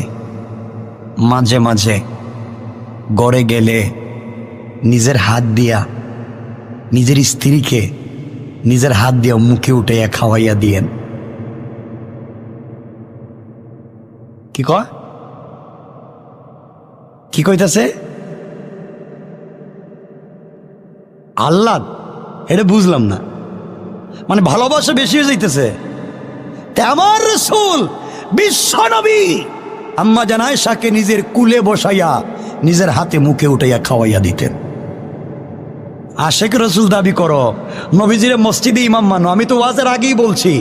মাঝে মাঝে গড়ে গেলে নিজের হাত দিয়া নিজের স্ত্রীকে নিজের হাত দিয়া মুখে উঠাইয়া খাওয়াইয়া দিয়েন। কি কয়? কি কইতাছে? আল্লাহ, এটা বুঝলাম না। মানে ভালোবাসা বেশি হয়ে যাইতেছে। আমার রাসূল বিশ্ব নবী আম্মা জান আয়েশাকে নিজের কুলে বসাইয়া নিজের হাতে মুখে উঠাইয়া খাওয়াইয়া দিতেন। আশেক রাসূল দাবি করো, নবীজিরে মসজিদে ইমাম মানো। আমি তো ওয়াজের আগেই বলছি,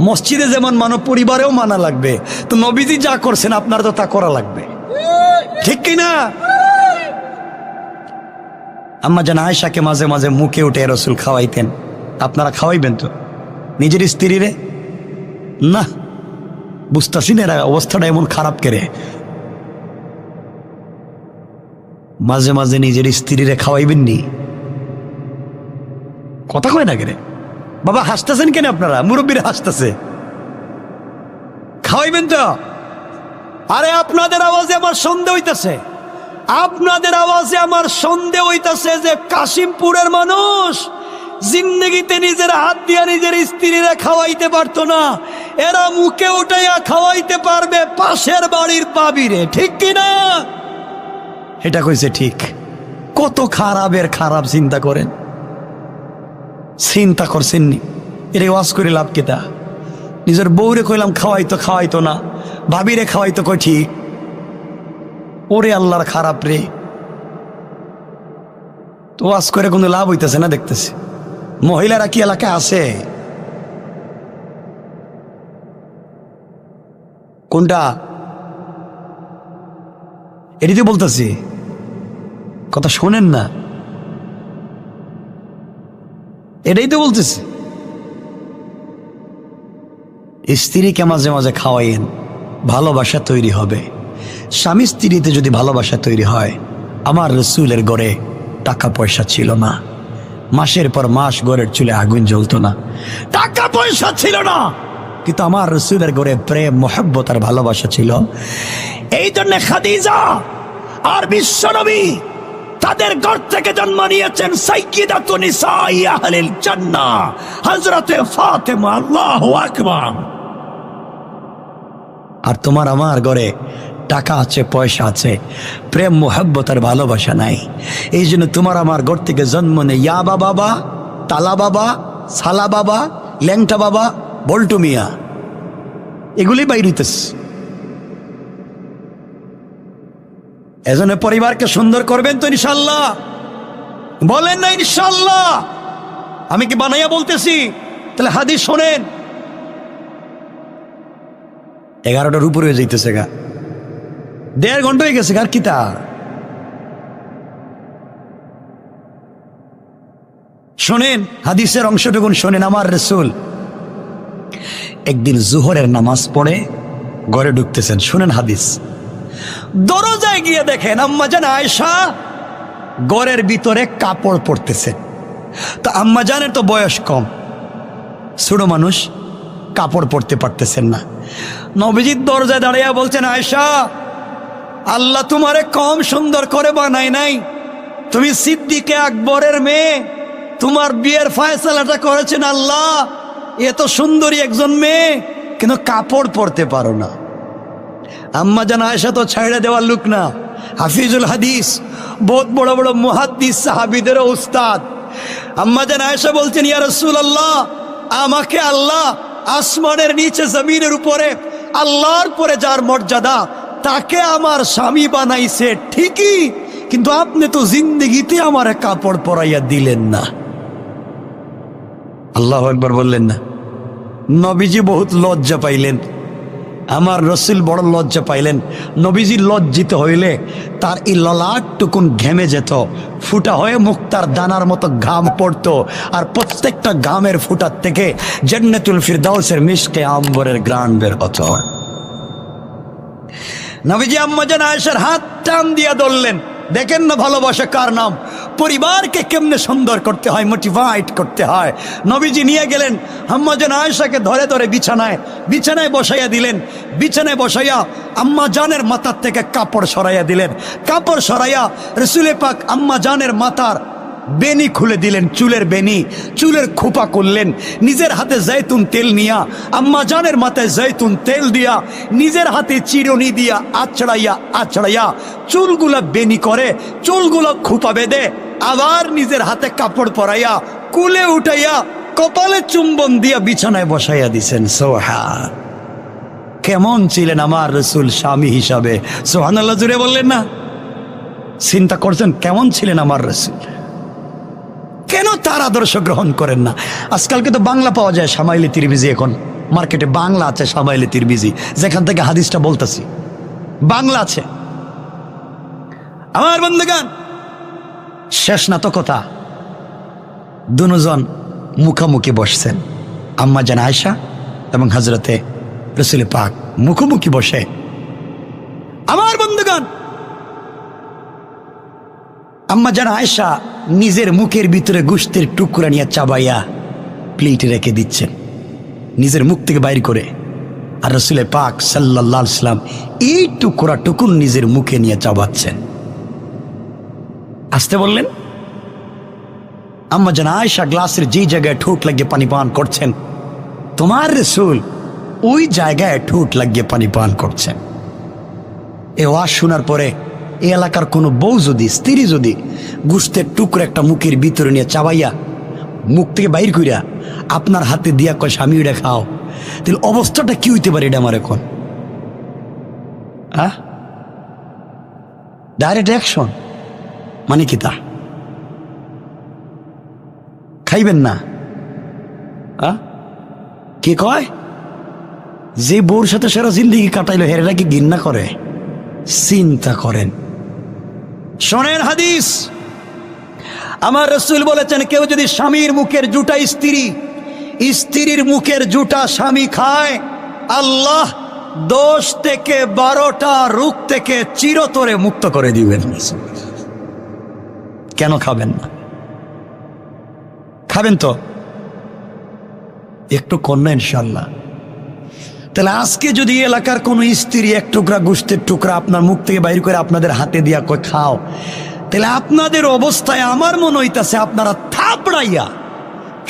মসজিদে যেমন মানো পরিবারেও মানা লাগবে। তো নবীজি যা করছেন আপনার তো তা করা লাগবে, ঠিক কিনা? আম্মা জান আয়েশাকে মাঝে মাঝে মুখে উঠে রাসূল খাওয়াইতেন। আপনারা খাওয়াইবেন তো নিজের স্ত্রীরে? না, বুঝতেছি না এরা অবস্থাটা এমন খারাপ করে। মাঝে মাঝে নিজের স্ত্রীরে খাওয়াইবেন নি? কথা কয় না কেরে? বাবা হাসতেছেন কেন আপনারা? মুরব্বীরা হাসতেছে। খাওয়াইবেন তো? আরে আপনাদের আওয়াজে আমার সন্দেহ হইতেছে, আপনাদের আওয়াজে আমার সন্দেহ হইতেছে যে কাশিমপুরের মানুষ জিন্দেগিতে নিজের হাত দিয়া নিজের স্ত্রীরা খাওয়াইতে পারতো না, এরা মুখে উঠাইয়া খাওয়াইতে পারবে পাশের বাড়ির পাবিরে, ঠিক কিনা? এটা কইছে ঠিক। কত খারাপের খারাপ চিন্তা করেন, চিন্তা করছেননি? এরে ওয়াজ করে লাভ কেতা? নিজের বউরে কইলাম খাওয়াইতো না, ভাবিরে খাওয়াইতো কই ঠিক। ওরে আল্লাহর খারাপ রে। তো ওয়াজ করে কোনো লাভ হইতেছে না দেখতেছি। মহিলারা কি এলাকায় আছে? কোনটা? এটিতে বলতেছি, কথা শোনেন না? এটাই তো বলতেছি। স্ত্রীকে মাঝে মাঝে খাওয়াইন, ভালোবাসা তৈরি হবে। স্বামী স্ত্রীতে যদি ভালোবাসা তৈরি হয়, আমার রসুলের ঘরে টাকা পয়সা ছিল না, মাসের পর মাস ঘরের চুলে আগুন জ্বলতো না, টাকা পয়সা ছিল না, কিন্তু আমার রসুলের ঘরে প্রেম, মোহব্বত আর ভালোবাসা ছিল। এই জন্য খাদিজা আর বিশ্বনবী তাদের ঘর থেকে জন্ম নিয়েছেন সাইয়্যিদাতুন নিসাই আহলিল জান্নাহ, হযরতে ফাতেমা। আল্লাহু আকবার। আর তোমার আমার ঘরে টাকা আছে, পয়সা আছে, প্রেম মোহব্বত আর ভালোবাসা নাই। এই জন্য তোমার আমার ঘর থেকে জন্ম নেই ইয়াবা বাবা, তালা বাবা, সালা বাবা, ল্যাংটা বাবা, বল্টু মিয়া, এগুলি বাইর হইতেছে। এজন্য পরিবারকে সুন্দর করবেন তো ইনশাল্লাহ? বলেন না ইনশাল্লাহ? আমি কি বানাইয়া বলতেছি? তাহলে হাদিস শোনেন। 11টার উপরে হয়ে যাইতেছে গা, 1.5 ঘন্টা হয়ে গেছে আর কিতা। শোনেন হাদিসের অংশটুকুন শোনেন। আমার রাসূল একদিন জোহরের নামাজ পড়ে ঘরে ঢুকতেছেন। শুনেন হাদিস। দরজায় গিয়ে দেখেন আম্মাজান আয়েশা ঘরের ভিতরে কাপড় পরতেছে। তো আম্মাজানের তো বয়স কম, ছোট মানুষ, কাপড় পরতে পারতেছেন না। নবীজির দরজায় দাঁড়িয়ে বলছেন, আয়েশা, আল্লাহ তোমারে কম সুন্দর করে বানায় নাই, তুমি সিদ্দিকে আকবরের মেয়ে, তোমার বিয়ের ফয়সালাটা করেছেন আল্লাহ। এত সুন্দরী একজন মেয়ে, কিন্তু কাপড় পরতে পারো না। আম্মাজান আয়েশা তো ছেড়ে দেওয়ার লোক না, হাফিজুল হাদিস, বহুত বড় বড় মুহাদ্দিস সাহাবীদেরও উস্তাদ। আম্মাজান আয়েশা বলছেন, ইয়া রাসূলুল্লাহ, আমাকে আল্লাহ আসমানের নিচে জমিনের উপরে আল্লাহর পরে যার মর্যাদা, তাকে আমার স্বামী বানাইছে ঠিকই, কিন্তু আপনি তো জিন্দেগিতে আমার কাপড় পরাইয়া দিলেন না। আল্লাহু আকবার বললেন না? নবীজি বহুত লজ্জা পাইলেন, আমার রসুল বড় লজ্জা পাইলেন। নবীজি লজ্জিত হইলে তার এই ললাটটুকুন ঘেমে যেত, ফুটা হয়ে মুক্তার দানার মতো ঘাম পড়তো, আর প্রত্যেকটা ঘামের ফুটার থেকে জান্নাতুল ফিরদাউসের মিশকে আম্বরের গ্রাণ বের হতো। নবীজি আম্মাজান আয়েশার হাত টান দিয়া ধরলেন। দেখেন না ভালোবাসা কার নাম? পরিবারকে কেমনে সুন্দর করতে হয়, মোটিভেট করতে হয়। নবীজি নিয়ে গেলেন আম্মাজান আয়েশাকে, ধরে ধরে বিছানায় বসাইয়া দিলেন। বিছানায় বসাইয়া আম্মাজানের মাথার থেকে কাপড় সরাইয়া দিলেন। কাপড় সরাইয়া রাসূল পাক আম্মাজানের মাথার বেনি খুলে দিলেন, চুলের বেনি, চুলের খোপা করলেন। নিজের হাতে জৈতুন তেল নিয়া আম্মাজানের মাথায় জৈতুন তেল দিয়া, নিজের হাতে চিরুনি দিয়া আছড়াইয়া চুলগুলা বেনি করে, চুলগুলো খোপা বেঁধে, আবার নিজের হাতে কাপড় পরাইয়া কুলে উঠাইয়া কপালে চুম্বন দিয়া বিছানায় বসাইয়া দিছেন। সুবহান! কেমন ছিলেন আমার রাসূল স্বামী হিসাবে? সুবহানাল্লাহ জুড়ে বললেন না? চিন্তা করছেন কেমন ছিলেন আমার রাসূল? কেন তার আদর্শ গ্রহণ করেন না? আজকালকে তো বাংলা পাওয়া যায়, শামাইলে তিরমিজি, এখন মার্কেটে বাংলা আছে শামাইলে তিরমিজি, যেখান থেকে হাদিসটা বলতেছি বাংলা আছে। আমার বন্ধুগণ, শেষ না তো কথা। দুজন মুখোমুখি বসছেন, আম্মাজান আয়েশা এবং হযরতে রাসূল পাক মুখোমুখি বসে। আমার বন্ধুগণ, আম্মাজান আয়েশা নিজের মুখের ভিতরে গোশতের টুকরা নিয়ে চাবাইয়া প্লেটে রেখে দিচ্ছেন, নিজের মুখ থেকে বাইর করে। আর রাসূল পাক সাল্লাল্লাহু আলাইহি ওয়াসাল্লাম এই টুকরোটুকুন নিজের মুখে নিয়ে চাবাচ্ছেন। আসতে বললেন। আম্মাজান আয়েশা গ্লাসের যেই জায়গায় ঠোঁট লাগিয়ে পানি পান করছেন, তোমার রাসূল ওই জায়গায় ঠোঁট লাগিয়ে পানি পান করছেন। এ ওয়াজ শোনার পরে এই এলাকার কোনো বউ যদি, স্ত্রী যদি গোশতের টুকরো একটা মুখের ভিতরে নিয়ে চাবাইয়া মুখ থেকে বাইর কইরা আপনার হাতে দিয়া কয় স্বামী এটা খাও, তাহলে অবস্থাটা কি হইতে পারে? এটা আমার এখন ডাইরেক্ট অ্যাকশন মানে কি? তা খাইবেন না? কে কয় যে বউর সাথে সারা জিন্দগি কাটাইলো হেরেরা কি ঘৃণা করে? চিন্তা করেন। শোনেন হাদিস, আমার রাসূল বলেছেন, কেউ যদি স্বামীর মুখের জুটা স্ত্রীর মুখের জুটা স্বামী খায়, আল্লাহ দোষ থেকে 12টা রোগ থেকে চিরতরে মুক্ত করে দিবেন। কেন খাবেন না? খাবেন তো? একটু কন্যা ইনশাল্লাহ। তাহলে আজকে যদি এলাকার কোন স্ত্রী এক টুকরা গোশতের টুকরা আপনার মুখ থেকে বাইর করে আপনাদের হাতে দিয়া কই খাও, তাহলে আপনাদের অবস্থায় আমার মনে হইতাছে আপনারা থাপড়াইয়া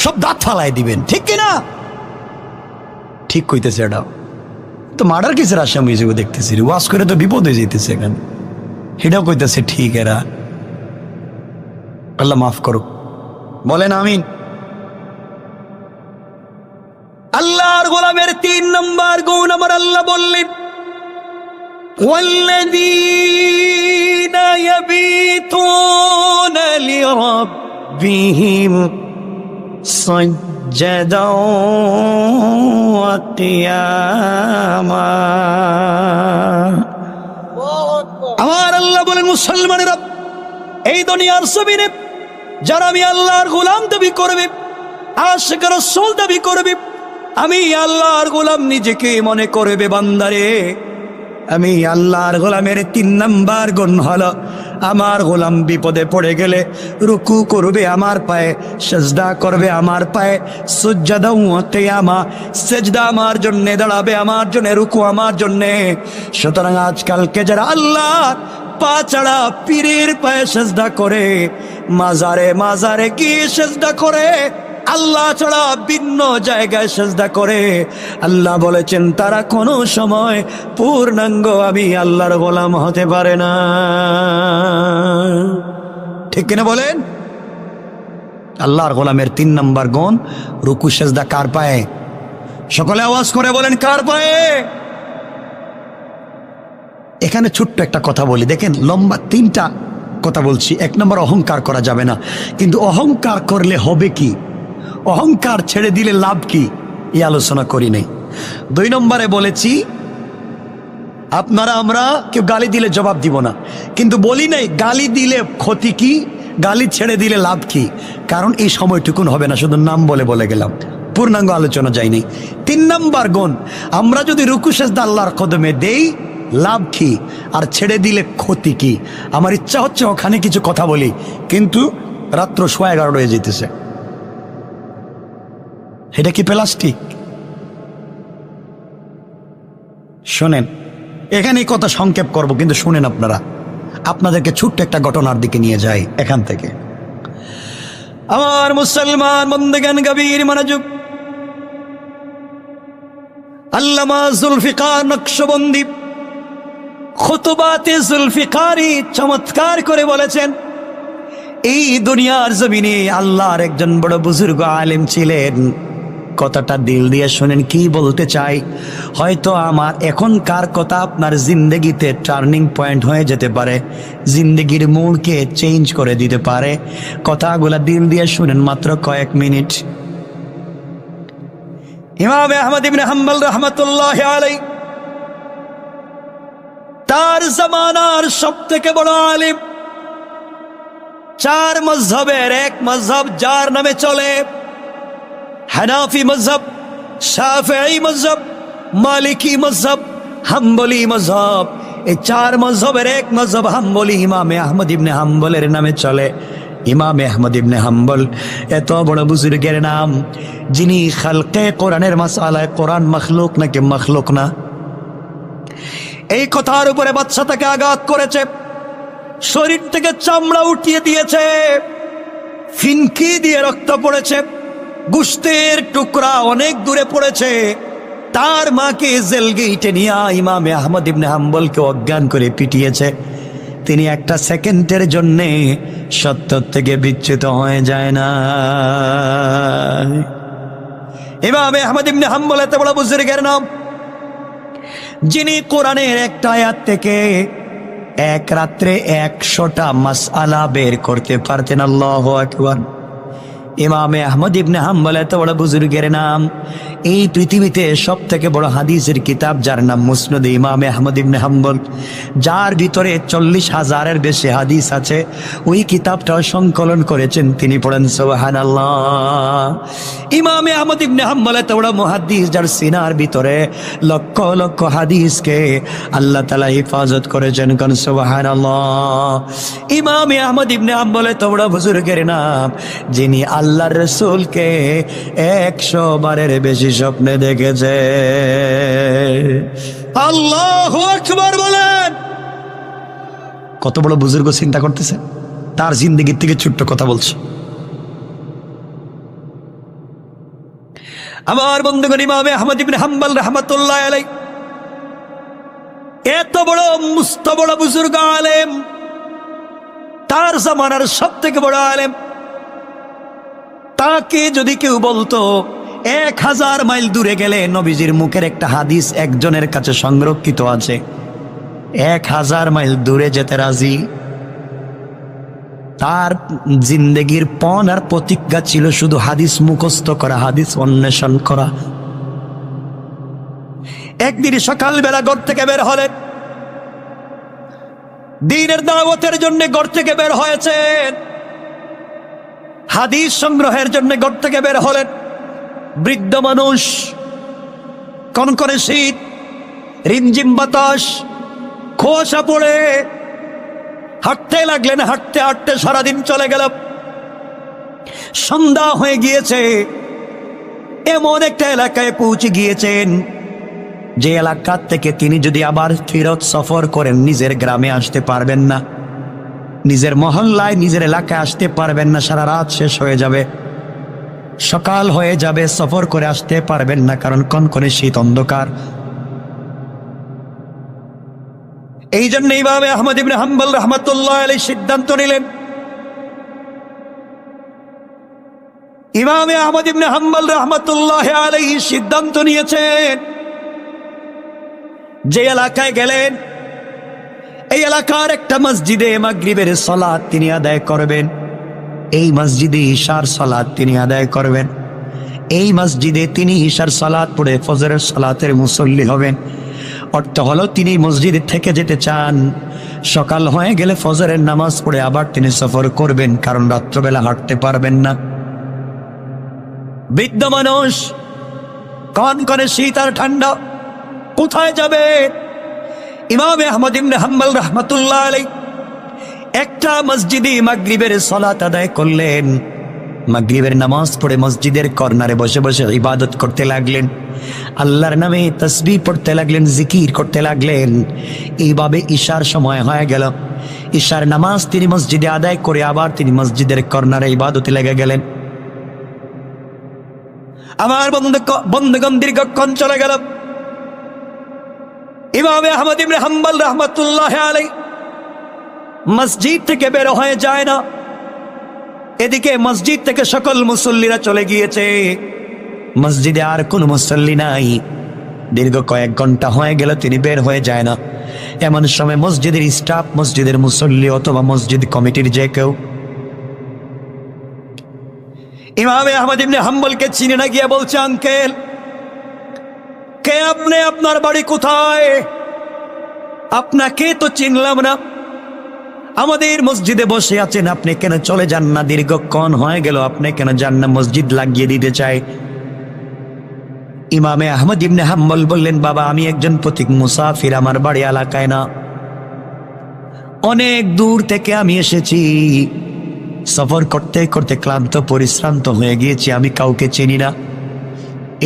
সব দাঁত ফালাই দিবেন, ঠিক কিনা? ঠিক কইতেছে এটাও তো। মার্ডার কেসের আসামি হিসেবে দেখতেছি, ওয়াজ করে তো বিপদ হয়ে যেতেছে এখানে। এটাও কইতেছে ঠিক। এরা আল্লাহ মাফ করুক, বলেন আমিন। আল্লাহর গোলামের 3 নম্বর গুণ আমার আল্লাহ বললেন, ওয়াল্লাযীনা ইয়াবিতুনা লিরাব্বিহিম সাজ্জাদাও ওয়া কিয়ামা। আমার আল্লাহ বলেন, মুসলমানেরা এই দুনিয়ার জমিনে যারা আমি আল্লাহর গোলাম দাবি করবে, আশিক রাসূল দাবি করবে, আমি আল্লাহর গোলাম নিজেকে মনে করবে, বান্দারে আমি আল্লাহর গোলামের 3 নম্বর গুণ হলো আমার গোলাম বিপদে পড়ে গেলে রুকু করবে আমার পায়ে, সিজদা করবে আমার পায়ে, সুজদা ওয়া কিয়ামা, সিজদা আমার জন্য দাঁড়াবে, আমার জন্য রুকু আমার জন্য। সুতরাং আজকালকে যারা আল্লাহর পা ছাড়া পীরের পায়ে সিজদা করে, মাজারে মাজারে গিয়ে সিজদা করে, আল্লাহ ছাড়া ভিন্ন জায়গায় সিজদা করে, আল্লাহ বলেছেন তারা কোনো সময় পূর্ণাঙ্গ আমি আল্লাহর গোলাম হতে পারে না। ঠিক কিনা বলেন? আল্লাহর গোলামের 3 নম্বর গুণ রুকু সিজদা কার পায়ে? সকলে আওয়াজ করে বলেন, কার পায়ে? এখানে ছোট্ট একটা কথা বলি, দেখেন লম্বা 3টা কথা বলছি। 1 নম্বর, অহংকার করা যাবে না, কিন্তু অহংকার করলে হবে কি, অহংকার ছেড়ে দিলে লাভ কি, এই আলোচনা করি নাই। 2 নম্বরে বলেছি আপনারা আমরা কেউ গালি দিলে জবাব দিব না, কিন্তু বলি নাই গালি দিলে ক্ষতি কি, গালি ছেড়ে দিলে লাভ কি, কারণ এই সময়টুকুন হবে না, শুধু নাম বলে বলে গেলাম, পূর্ণাঙ্গ আলোচনা যায়নি। 3 নম্বর গুণ, আমরা যদি রুকু সিজদা আল্লাহর কদমে দেই লাভ কি, আর ছেড়ে দিলে ক্ষতি কি। আমার ইচ্ছা হচ্ছে ওখানে কিছু কথা বলি, কিন্তু রাত্র 11:30 হয়ে যেতেছে। এটা কি প্লাস্টিক? শোনেন, এখানে কথা সংক্ষেপ করব, কিন্তু শুনেন আপনারা, আপনাদেরকে ছোট্ট একটা ঘটনার দিকে নিয়ে যাই এখান থেকে। আমার মুসলমান বন্দেগান গভীর মনোযোগ। আল্লামা জুলফিকার নকশবন্দি খুতবাতে জুলফিকারি চমৎকার করে বলেছেন, এই দুনিয়ার জমিনে আল্লাহর একজন বড় বুজুর্গ আলেম ছিলেন। কথাটা দিল দিয়ে শুনেন কি বলতে চাই। হয়তো আমার এখনকার কথা আপনার জিন্দগিতে টার্নিং পয়েন্ট হয়ে যেতে পারে, জিন্দগির মোড়কে চেঞ্জ করে দিতে পারে। কথাগুলা দিল দিয়ে শুনেন, মাত্র কয়েক মিনিট। ইমাম আহমদ ইবনে হাম্বল রাহমাতুল্লাহি আলাইহি তার জামানার সবথেকে বড় আলেম। 4 মযহবের এক মযহব যার নামে চলে হানাফি মযহব, শাফিঈ মযহব, মালিকি মযহব, হাম্বলি মযহব। এই 4 মযহবের এক মযহব হাম্বলি, ইমাম আহমদ ইবনে হাম্বলের নামে চলে। ইমাম আহমদ ইবনে হাম্বল এত বড় বুজুর্গের নাম, যিনি খালকে কোরআনের মাসালায় কোরআন মখলুক নাকি মখলুক না, এই কথার উপরে বাদশা তাকে আঘাত করেছে, শরীর থেকে চামড়া উঠিয়ে দিয়েছে, ফিনকি দিয়ে রক্ত পড়েছে, গোশতের টুকরা অনেক দূরে পড়েছে। তার মাকে জেল গেটে নিয়ে ইমাম আহমদ ইবনে হাম্বলকে অজ্ঞান করে পিটিয়েছে। তিনি একটা সেকেন্ডের জন্য সত্য থেকে বিচ্যুত হয়ে যায় না। ইমাম আহমদ ইবনে হাম্বল এত বড় বুজুর্গের নাম, যিনি কোরআনের একটা আয়াত থেকে এক রাত্রে 100টা মাসআলা বের করতে পারতেন। আল্লাহু আকবার। ইমাম আহমদ ইবনে হাম্বল এত বড় বুজুর্গের নাম, এই পৃথিবীতে সব থেকে বড় হাদিসের কিতাব যার নাম মুসনাদ ইমাম আহমদ ইবনে হাম্বল, যার ভিতরে 40,000-এর বেশি হাদিস আছে, ওই কিতাবটাও সংকলন করেছেন তিনি। পড়েন সুবহানাল্লাহ। ইমাম আহমদ ইবনে হাম্বল এত বড় মুহাদ্দিস, যার সিনার ভিতরে লক্ষ লক্ষ হাদিসকে আল্লাহ তাআলা হেফাজত করেছেন। কোন সুবহানাল্লাহ। ইমাম আহমদ ইবনে হাম্বল এত বড় বুজুর্গের নাম, যিনি আল্লাহর রাসূলকে 100 বারের বেশি স্বপ্নে দেখেছে। আল্লাহু আকবার বলেন। কত বড় বুজুর্গ চিন্তা করতেছে, তার জিন্দেগির থেকে ছোট্ট কথা বলছে। আমার বন্ধুগণ, ইমাম আহমদ ইবনে হাম্বল রাহমাতুল্লাহ আলাইহি এত বড় মুস্ত বড় বুজুর্গ আলেম, তার জামানার সব থেকে বড় আলেম। তাকে যদি কেউ বলতো 1000 মাইল দূরে গেলে নবীজির মুখের একটা হাদিস একজনের কাছে সংরক্ষিত আছে, 1000 মাইল দূরে যেতে রাজি। তার জিন্দেগির পণ আর প্রতিজ্ঞা ছিল শুধু হাদিস মুখস্থ করা, হাদিস অন্বেষণ করা। একদিন সকালবেলা ঘর থেকে বের হলেন, দ্বীনের দাওয়াতের জন্য ঘর থেকে বের হয়েছেন, হাদিস সংগ্রহের জন্য ঘর থেকে বের হলেন। বৃদ্ধ মানুষ, কনকনে শীত, রিমঝিম বাতাস, কুয়াশা পড়ে হাঁটতে লাগলেন। হাঁটতে হাঁটতে সারাদিন চলে গেল, সন্ধ্যা হয়ে গিয়েছে। এমন একটা এলাকায় পৌঁছে গিয়েছেন যে এলাকা থেকে তিনি যদি আবার ফেরত সফর করেন নিজের গ্রামে আসতে পারবেন না, নিজের মহল্লায় নিজের এলাকায় আসতে পারবেন না। সারা রাত শেষ হয়ে যাবে, সকাল হয়ে যাবে, সফর করে আসতে পারবেন না, কারণ কনকনে শীত, অন্ধকার। এই জন্য ইমাম আহমদ ইবনে হাম্বল রাহমাতুল্লাহ আলাইহি সিদ্ধান্ত নিলেন। ইমাম আহমদ ইবনে হাম্বল রাহমাতুল্লাহ আলাইহি সিদ্ধান্ত নিয়েছেন, যে এলাকায় গেলেন এই এলাকার একটা মসজিদে মাগরিবের সালাত তিনি আদায় করবেন, এই মসজিদে ইশার সালাত তিনি আদায় করবেন, এই মসজিদে তিনি ইশার সালাত পড়ে ফজরের সালাতের মুসল্লি হবেন। অর্থ হলো তিনি মসজিদে থেকে যেতে চান, সকাল হয়ে গেলে ফজরের নামাজ পড়ে আবার তিনি সফর করবেন, কারণ রাত্রবেলা হাঁটতে পারবেন না। বৃদ্ধ মানুষ, কনকনে শীত আর ঠান্ডা, কোথায় যাবে? ইমাম আহমদ ইবনে হাম্বল রাহমাতুল্লাহ আলাইহি একটা মসজিদে মাগরিবের সালাত আদায় করলেন। মাগরিবের নামাজ পড়ে মসজিদের কর্নারে বসে বসে ইবাদত করতে লাগলেন, আল্লাহর নামে তাসবিহ পড়তে লাগলেন, জিকির করতে লাগলেন। এইভাবে ঈশার সময় হয়ে গেল। ঈশার নামাজ তিনি মসজিদে আদায় করে আবার তিনি মসজিদের কর্নারে ইবাদতে লেগে গেলেন। আমার বন্ধুগণ, দীর্ঘক্ষণ চলে গেল। ইমাম আহমদ ইবনে হাম্বল রাহমাতুল্লাহ আলাইহি মসজিদ থেকে বের হয়ে যায় না। এদিকে মসজিদ থেকে সকল মুসল্লিরা চলে গিয়েছে, মসজিদে আর কোনো মুসল্লি নাই। দীর্ঘ কয়েক ঘন্টা হয়ে গেল, তিনি বের হয়ে যায় না। এমন সময় মসজিদের স্টাফ, মসজিদের মুসল্লি অথবা মসজিদ কমিটির যে কেউ ইমাম আহমদ ইবনে হাম্বলকে চিনে না গিয়ে বলছে, আঙ্কেল, কে আপনি? আপনার বাড়ি কোথায়? আপনাকে তো চিনলাম না। আমাদের মসজিদে বসে আছেন, আপনি কেন চলে যান না? দীর্ঘক্ষণ হয়ে গেল, আপনি কেন যান না? মসজিদ লাগিয়ে দিতে চাই। ইমামে আহমদ ইবনে হাম্বল বললেন, বাবা, আমি একজন পথিক মুসাফির, আমার বাড়ি এলাকায় না, অনেক দূর থেকে আমি এসেছি। সফর করতে করতে ক্লান্ত পরিশ্রান্ত হয়ে গিয়েছি, আমি কাউকে চিনি না,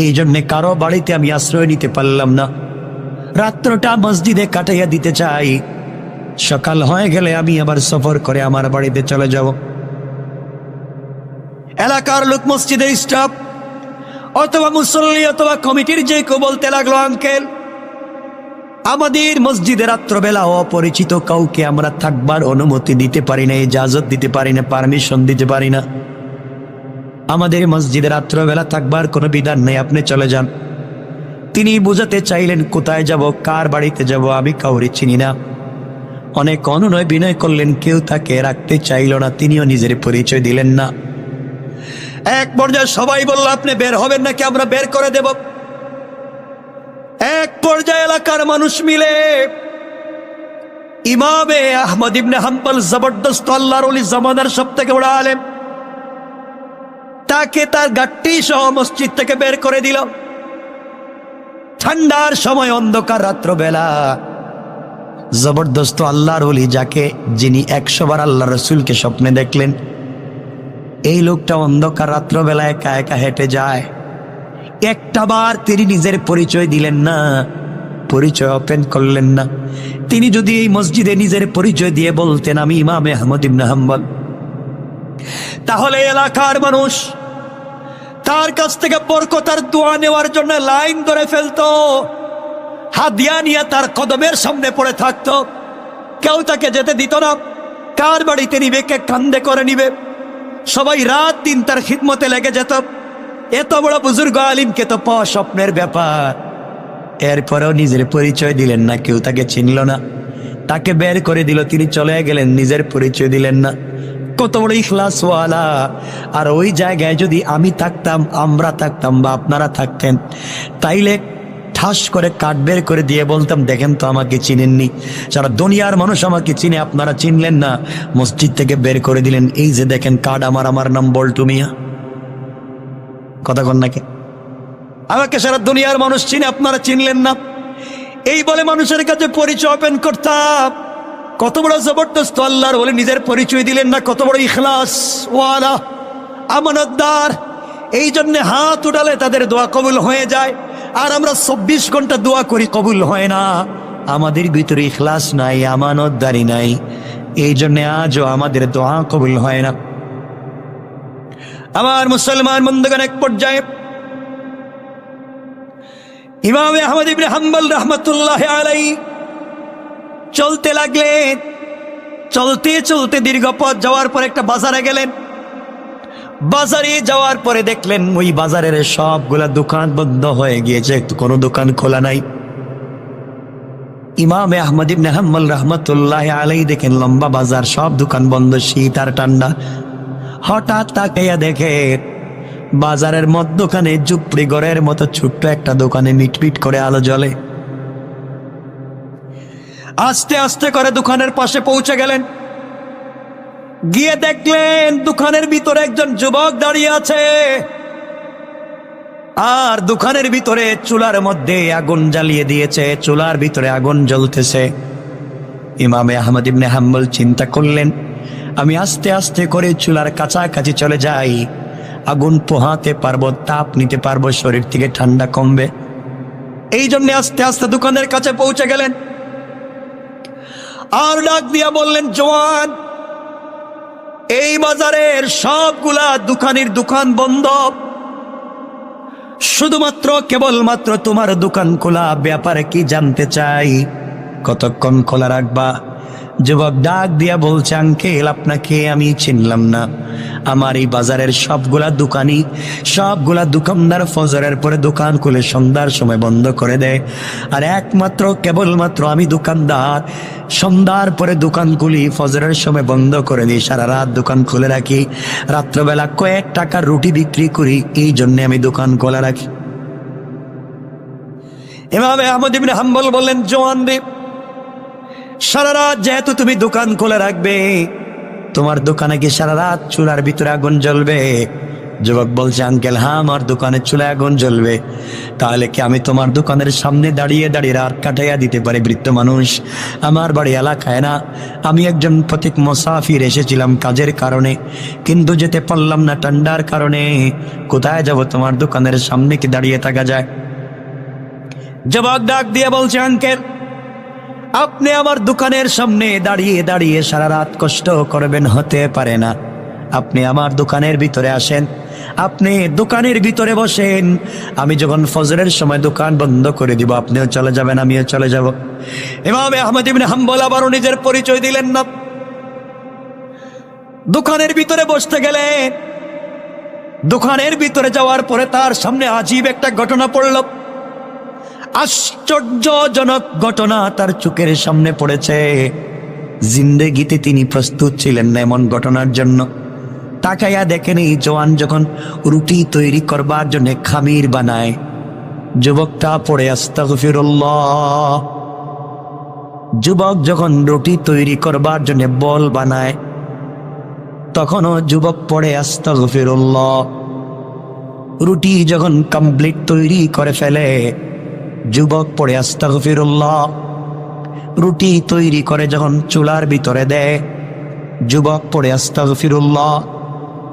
এই জন্যে কারো বাড়িতে আমি আশ্রয় নিতে পারলাম না। রাত্রটা মসজিদে কাটাইয়া দিতে চাই, সকাল হয়ে গেলে আমি আবার সফর করে আমার বাড়িতে চলে যাব। এলাকার লোক, মসজিদের স্টাফ অথবা মুসল্লি অথবা কমিটির যে কেউ বলতে লাগলো, আঙ্কেল, আমাদের মসজিদে রাত্রবেলা অপরিচিত কাউকে আমরা থাকবার অনুমতি দিতে পারি না, ইজাজত দিতে পারি না, পারমিশন দিতে পারি না। আমাদের মসজিদে রাত্রবেলা থাকবার কোনো বিধান নেই, আপনি চলে যান। তিনি বুঝাতে চাইলেন, কোথায় যাব, কার বাড়িতে যাব, আমি কাউরে চিনি না। অনেক অনুনয় বিনয় করলেন, কেউ তাকে রাখতে চাইল না, তিনিও নিজের পরিচয় দিলেন না। এক পর্যায়ে সবাই বলল, আপনি বের হবেন নাকি আমরা বের করে দেব? এক পর্যায়ে এলাকার মানুষ মিলে ইমামে আহমদ ইবনে হাম্বল, জবরদস্ত আল্লাহর ওলি, জামানার সব থেকে বড় আলেম, তাকে তার গাট্টি সহ মসজিদ থেকে বের করে দিল। ঠান্ডার সময়, অন্ধকার রাত্রবেলা, জবরদস্ত আল্লাহর ওলি, যিনি 100 বার আল্লাহ রসুলকে স্বপ্নে দেখলেন, এই লোকটা অন্ধকার রাত্রবেলা একা একা হেঁটে যায়। একটা বার তিনি নিজের পরিচয় দিলেন না, পরিচয় ওপেন করলেন না। তিনি যদি এই মসজিদে নিজের পরিচয় দিয়ে বলতেন আমি ইমামে আহমদ ইবনে হাম্বল, তাহলে এলাকার মানুষ তার কাছ থেকে বরকতার দোয়া নেওয়ার জন্য লাইন ধরে ফেলতো, হাদিয়া নিয়ে তার কদমের সামনে পড়ে থাকতো। কেউ তাকে যেতে দিত না। কার বাড়িতে নিবে, কে কান্দে করে নিবে, সবাই রাত দিন তার খিদমতে লেগে যেত। এত বড় বুজুর্গ আলিমকে তো পাওয়া স্বপ্নের ব্যাপার। এরপরেও নিজের পরিচয় দিলেন না, কেউ তাকে চিনল না, তাকে বের করে দিল, তিনি চলে গেলেন, নিজের পরিচয় দিলেন না। কত বড় ইখলাসওয়ালা! আর ওই জায়গায় যদি আমি থাকতাম, আমরা থাকতাম, বা আপনারা থাকতেন, তাইলে ঠাস করে কাঠ বের করে দিয়ে বলতাম দেখেন তো আমাকে চিনেননি, সারা দুনিয়ার মানুষ আমাকে চিনে, আপনারা চিনলেন না, মসজিদ থেকে বের করে দিলেন। এই যে দেখেন কার্ড, আমার নাম বল্টু মিয়া। কথা কন নাকি? আমাকে সারা দুনিয়ার মানুষ চিনে, আপনারা চিনলেন না। এই বলে মানুষের কাছে পরিচয় ওপেন করতাম। কত বড় জবরদস্ত আল্লাহর বলে নিজের পরিচয় দিলেন না, কত বড় ইখলাস ওয়ালা, আমানতদার। এই জন্য হাত উঠালে তাদের দোয়া কবুল হয়ে যায়। আর আমরা 24 ঘন্টা দোয়া করি, কবুল হয় না। আমাদের ভিতরে ইখলাস নাই, আমানতদারি নাই, এই জন্য আজও আমাদের দোয়া কবুল হয় না। আমার মুসলমান বন্ধুগণ, এক পর্যায়ে ইমামে আহমদ ইবনে হাম্বল রাহমাতুল্লাহি আলাইহি চলতে লাগলেন। চলতে চলতে দীর্ঘ পথ যাওয়ার পর একটা বাজারে গেলেন। বাজারে যাওয়ার পরে দেখলেন ওই বাজারের সবগুলা দোকান বন্ধ হয়ে গিয়েছে, কোনো দোকান খোলা নাই। ইমামে আহমদ ইবনে হাম্বল রাহমাতুল্লাহি আলাইহি দেখেন লম্বা বাজার, সব দোকান বন্ধ, শীত আর ঠান্ডা। হঠাৎ তাকাইয়া দেখে বাজারের মধ্যখানে ঝুপড়ি ঘরের মতো ছোট্ট একটা দোকানে মিটমিট করে আলো জ্বলে। আস্তে আস্তে করে দোকানের পাশে পৌঁছে গেলেন। গিয়ে দেখলেন দোকানের ভিতরে একজন যুবক দাঁড়িয়ে আছে, আর দোকানের ভিতরে চুলার মধ্যে আগুন জ্বালিয়ে দিয়েছে, চুলার ভিতরে আগুন জ্বলতেছে। ইমামে আহমদ ইবনে হাম্বল চিন্তা করলেন আমি আস্তে আস্তে করে চুলার কাছাকাছি চলে যাই, আগুন পোহাতে পারবো, তাপ নিতে পারবো, শরীর থেকে ঠান্ডা কমবে। এই জন্য আস্তে আস্তে দোকানের কাছে পৌঁছে গেলেন। আর ডাক দিয়া বললেন, জওয়ান, এই বাজারের সবগুলা দোকানের দোকান বন্ধ, শুধুমাত্র কেবলমাত্র তোমার দোকান খোলা, ব্যাপারে কি জানতে চাই, কতক্ষণ খোলা রাখবা? যুবক ডাক দিয়া বলছে, আঙ্কেল আপনাকে আমি চিনলাম না, আমার এই বাজারের সবগুলা দোকানদার ফজরের পরে দোকান খুলে সন্ধ্যার সময় বন্ধ করে দেয়, আর একমাত্র কেবলমাত্র আমি দোকানদার, সন্ধ্যার পরে দোকান খুলি, ফজরের সময় বন্ধ করে দিই, সারা রাত দোকান খুলে রাখি, রাত্রবেলা কয়েক টাকার রুটি বিক্রি করি, এই জন্য আমি দোকান খোলা রাখি। ইমাম আহমদ ইবনে হাম্বল বললেন, জওয়ান রে, সারা রাত যেহেতু তুমি দোকান খোলা রাখবে, তোমার দোকানে কি সারা রাত চুলার ভিতরে আগুন জ্বলবে? যুবক বলছে, আঙ্কেল হ্যাঁ, আমার দোকানে চুলায় আগুন জ্বলবে। তাহলে কি আমি তোমার দোকানের সামনে দাঁড়িয়ে দাঁড়িয়ে রাত কাটাইয়া দিতে পারি? বৃদ্ধ মানুষ, আমার বাড়ি এলাকায় না, আমি একজন পথিক মুসাফির, এসেছিলাম কাজের কারণে, কিন্তু যেতে পারলাম না ঠান্ডার কারণে, কোথায় যাব? তোমার দোকানের সামনে কি দাঁড়িয়ে থাকা যায়? যুবক ডাক দিয়ে বলছে, আঙ্কেল আপনি আমার দোকানের সামনে দাঁড়িয়ে দাঁড়িয়ে সারা রাত কষ্ট করবেন, হতে পারে না। আপনি আমার দোকানের ভিতরে আসেন, আপনি দোকানের ভিতরে বসেন, আমি যখন ফজরের সময় দোকান বন্ধ করে দিব, আপনিও চলে যাবেন, আমিও চলে যাব। ইমাম আহমদ ইবনে হাম্বল আবারও নিজের পরিচয় দিলেন না। দোকানের ভিতরে বসতে গেলেন। দোকানের ভিতরে যাওয়ার পরে তার সামনে আজীব একটা ঘটনা পড়ল। আশ্চর্যজনক ঘটনা তার চোখের সামনে পড়েছে। জিন্দেগিতে তিনি প্রস্তুত ছিলেন না এমন ঘটনার জন্য। তাকাইয়া দেখেন, এই জওয়ান যখন রুটি তৈরি করবার জন্য খামির বানায়, যুবকটা পড়ে আস্তাগফিরুল্লাহ। যুবক যখন রুটি তৈরি করবার জন্য বল বানায় তখনও যুবক পড়ে আস্তাগফিরুল্লাহ। রুটি যখন কমপ্লিট তৈরি করে ফেলে যুবক পড়ে আস্তাগফিরুল্লাহ। রুটি তৈরি করে যখন চুলার ভিতরে দেয় যুবক পড়ে আস্তাগফিরুল্লাহ।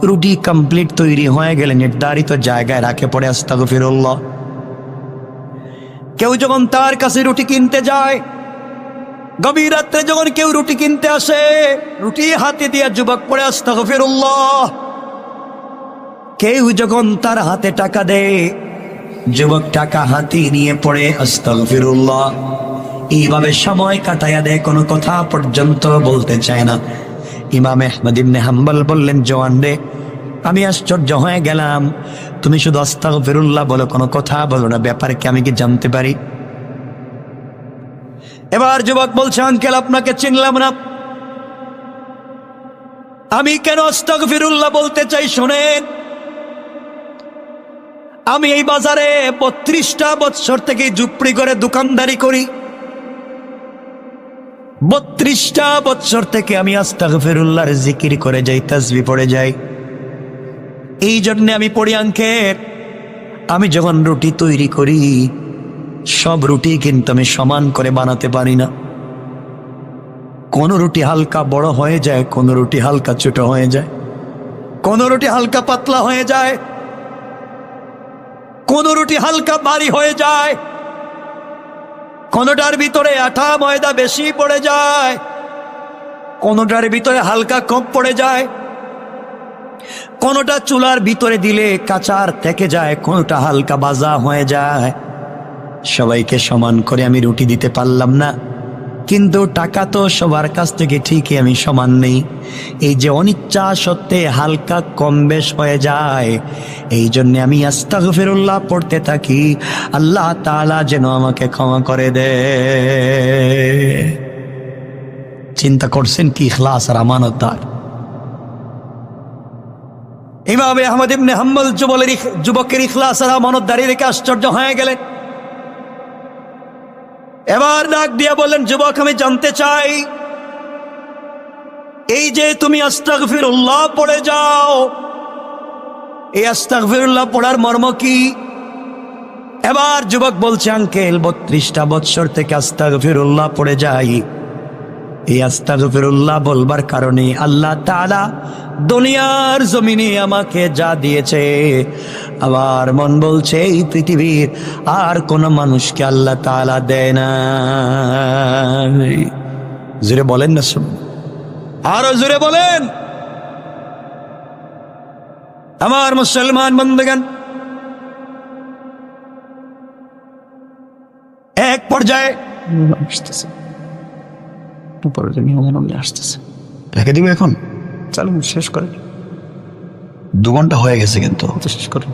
রুটি কমপ্লিট তৈরি হয়ে গেলে নির্ধারিত জায়গায় রাখে পড়ে আস্তাগফিরুল্লাহ। কেউ যখন তার কাছে রুটি কিনতে যায়, গভীর রাত্রে যখন কেউ রুটি কিনতে আসে, রুটি হাতে দিয়ে যুবক পড়ে আস্তাগফিরুল্লাহ। কেউ যখন তার হাতে টাকা দেয় যুবক টাকা হাতে নিয়ে পড়ে আস্তাগফিরুল্লাহ। এইভাবে সময় কাটাইয়া দেয়, কোনো কথা পর্যন্ত বলতে চায় না। ইমাম আহমদ ইবনে হাম্বল বললেন, জওয়ান রে, আমি আশ্চর্য হয়ে গেলাম, তুমি শুধু আস্তাগফিরুল্লাহ বলো, কোনো কথা বলো না, ব্যাপারে কি আমি কি জানতে পারি? এবার যুবক বলছে, আঙ্কেল আপনাকে চিনলাম না। আমি কেন আস্তাগফিরুল্লাহ বলতে চাই শোনেন। আমি এই বাজারে 32টা বছর থেকে ঝুপড়ি করে দোকানদারি করি। 32টা বছর থেকে আমি আস্তাগফিরুল্লাহর জিকির করে যাই, তাসবিহ পড়ে যাই। এই জন্য আমি পড়ি আঙ্কেল, আমি যখন রুটি তৈরি করি সব রুটি কিন্তু আমি সমান করে বানাতে পারি না। কোন রুটি হালকা বড় হয়ে যায়, কোন রুটি হালকা ছোট হয়ে যায়, কোন রুটি হালকা পাতলা হয়ে যায়, কোন রুটি হালকা ভারী হয়ে যায়, কোনটার ভিতরে আটা ময়দা বেশি পড়ে যায়, কোনটার ভিতরে হালকা কম পড়ে যায়, কোনটা চুলার ভিতরে দিলে কাঁচার থেকে যায়, কোনটা হালকা ভাজা হয়ে যায়। সবাইকে সমান করে আমি রুটি দিতে পারলাম না, কিন্তু টাকা তো সবার কাছ থেকে ঠিকই আমি সমান নেই। এই যে অনিচ্ছা সত্ত্বে হালকা কম বেশ হয়ে যায়, এই জন্য আমি আস্তাগফিরুল্লাহ পড়তে থাকি, আল্লাহ তাআলা যেন আমাকে ক্ষমা করে দে। চিন্তা করছেন কি ইখলাস আর আমানতদার। ইমাম আহমদ ইবনে হাম্বল যুবকের ইখলাস আর আমানতদারি দেখে আশ্চর্য হয়ে গেলেন। এবার ডাক দিয়া বললেন, যুবক আমি জানতে চাই, এই যে তুমি আস্তাগফিরুল্লাহ পড়ে যাও, এই আস্তাগফিরুল্লাহ পড়ার মর্ম কি? এবার যুবক বলছে, আঙ্কেল 32টা বছর থেকে আস্তাগফিরুল্লাহ পড়ে যাই। এই আস্তাগফিরুল্লাহ বলবার কারণে আল্লাহ তাআলা দুনিয়ার জমিনে আমাকে যা দিয়েছে, আমার মন বলছে এই পৃথিবীর আর কোন মানুষকে আল্লাহ তাআলা দেয় না। জোরে বলেন না, শুন, আরো জোরে বলেন। আমার মুসলমান বন্ধুগণ, এক পর্যায়ে আসতেছে, আসতেছে, রেখে দিব এখন, চালু শেষ করে, 2 ঘন্টা হয়ে গেছে কিন্তু শেষ করে।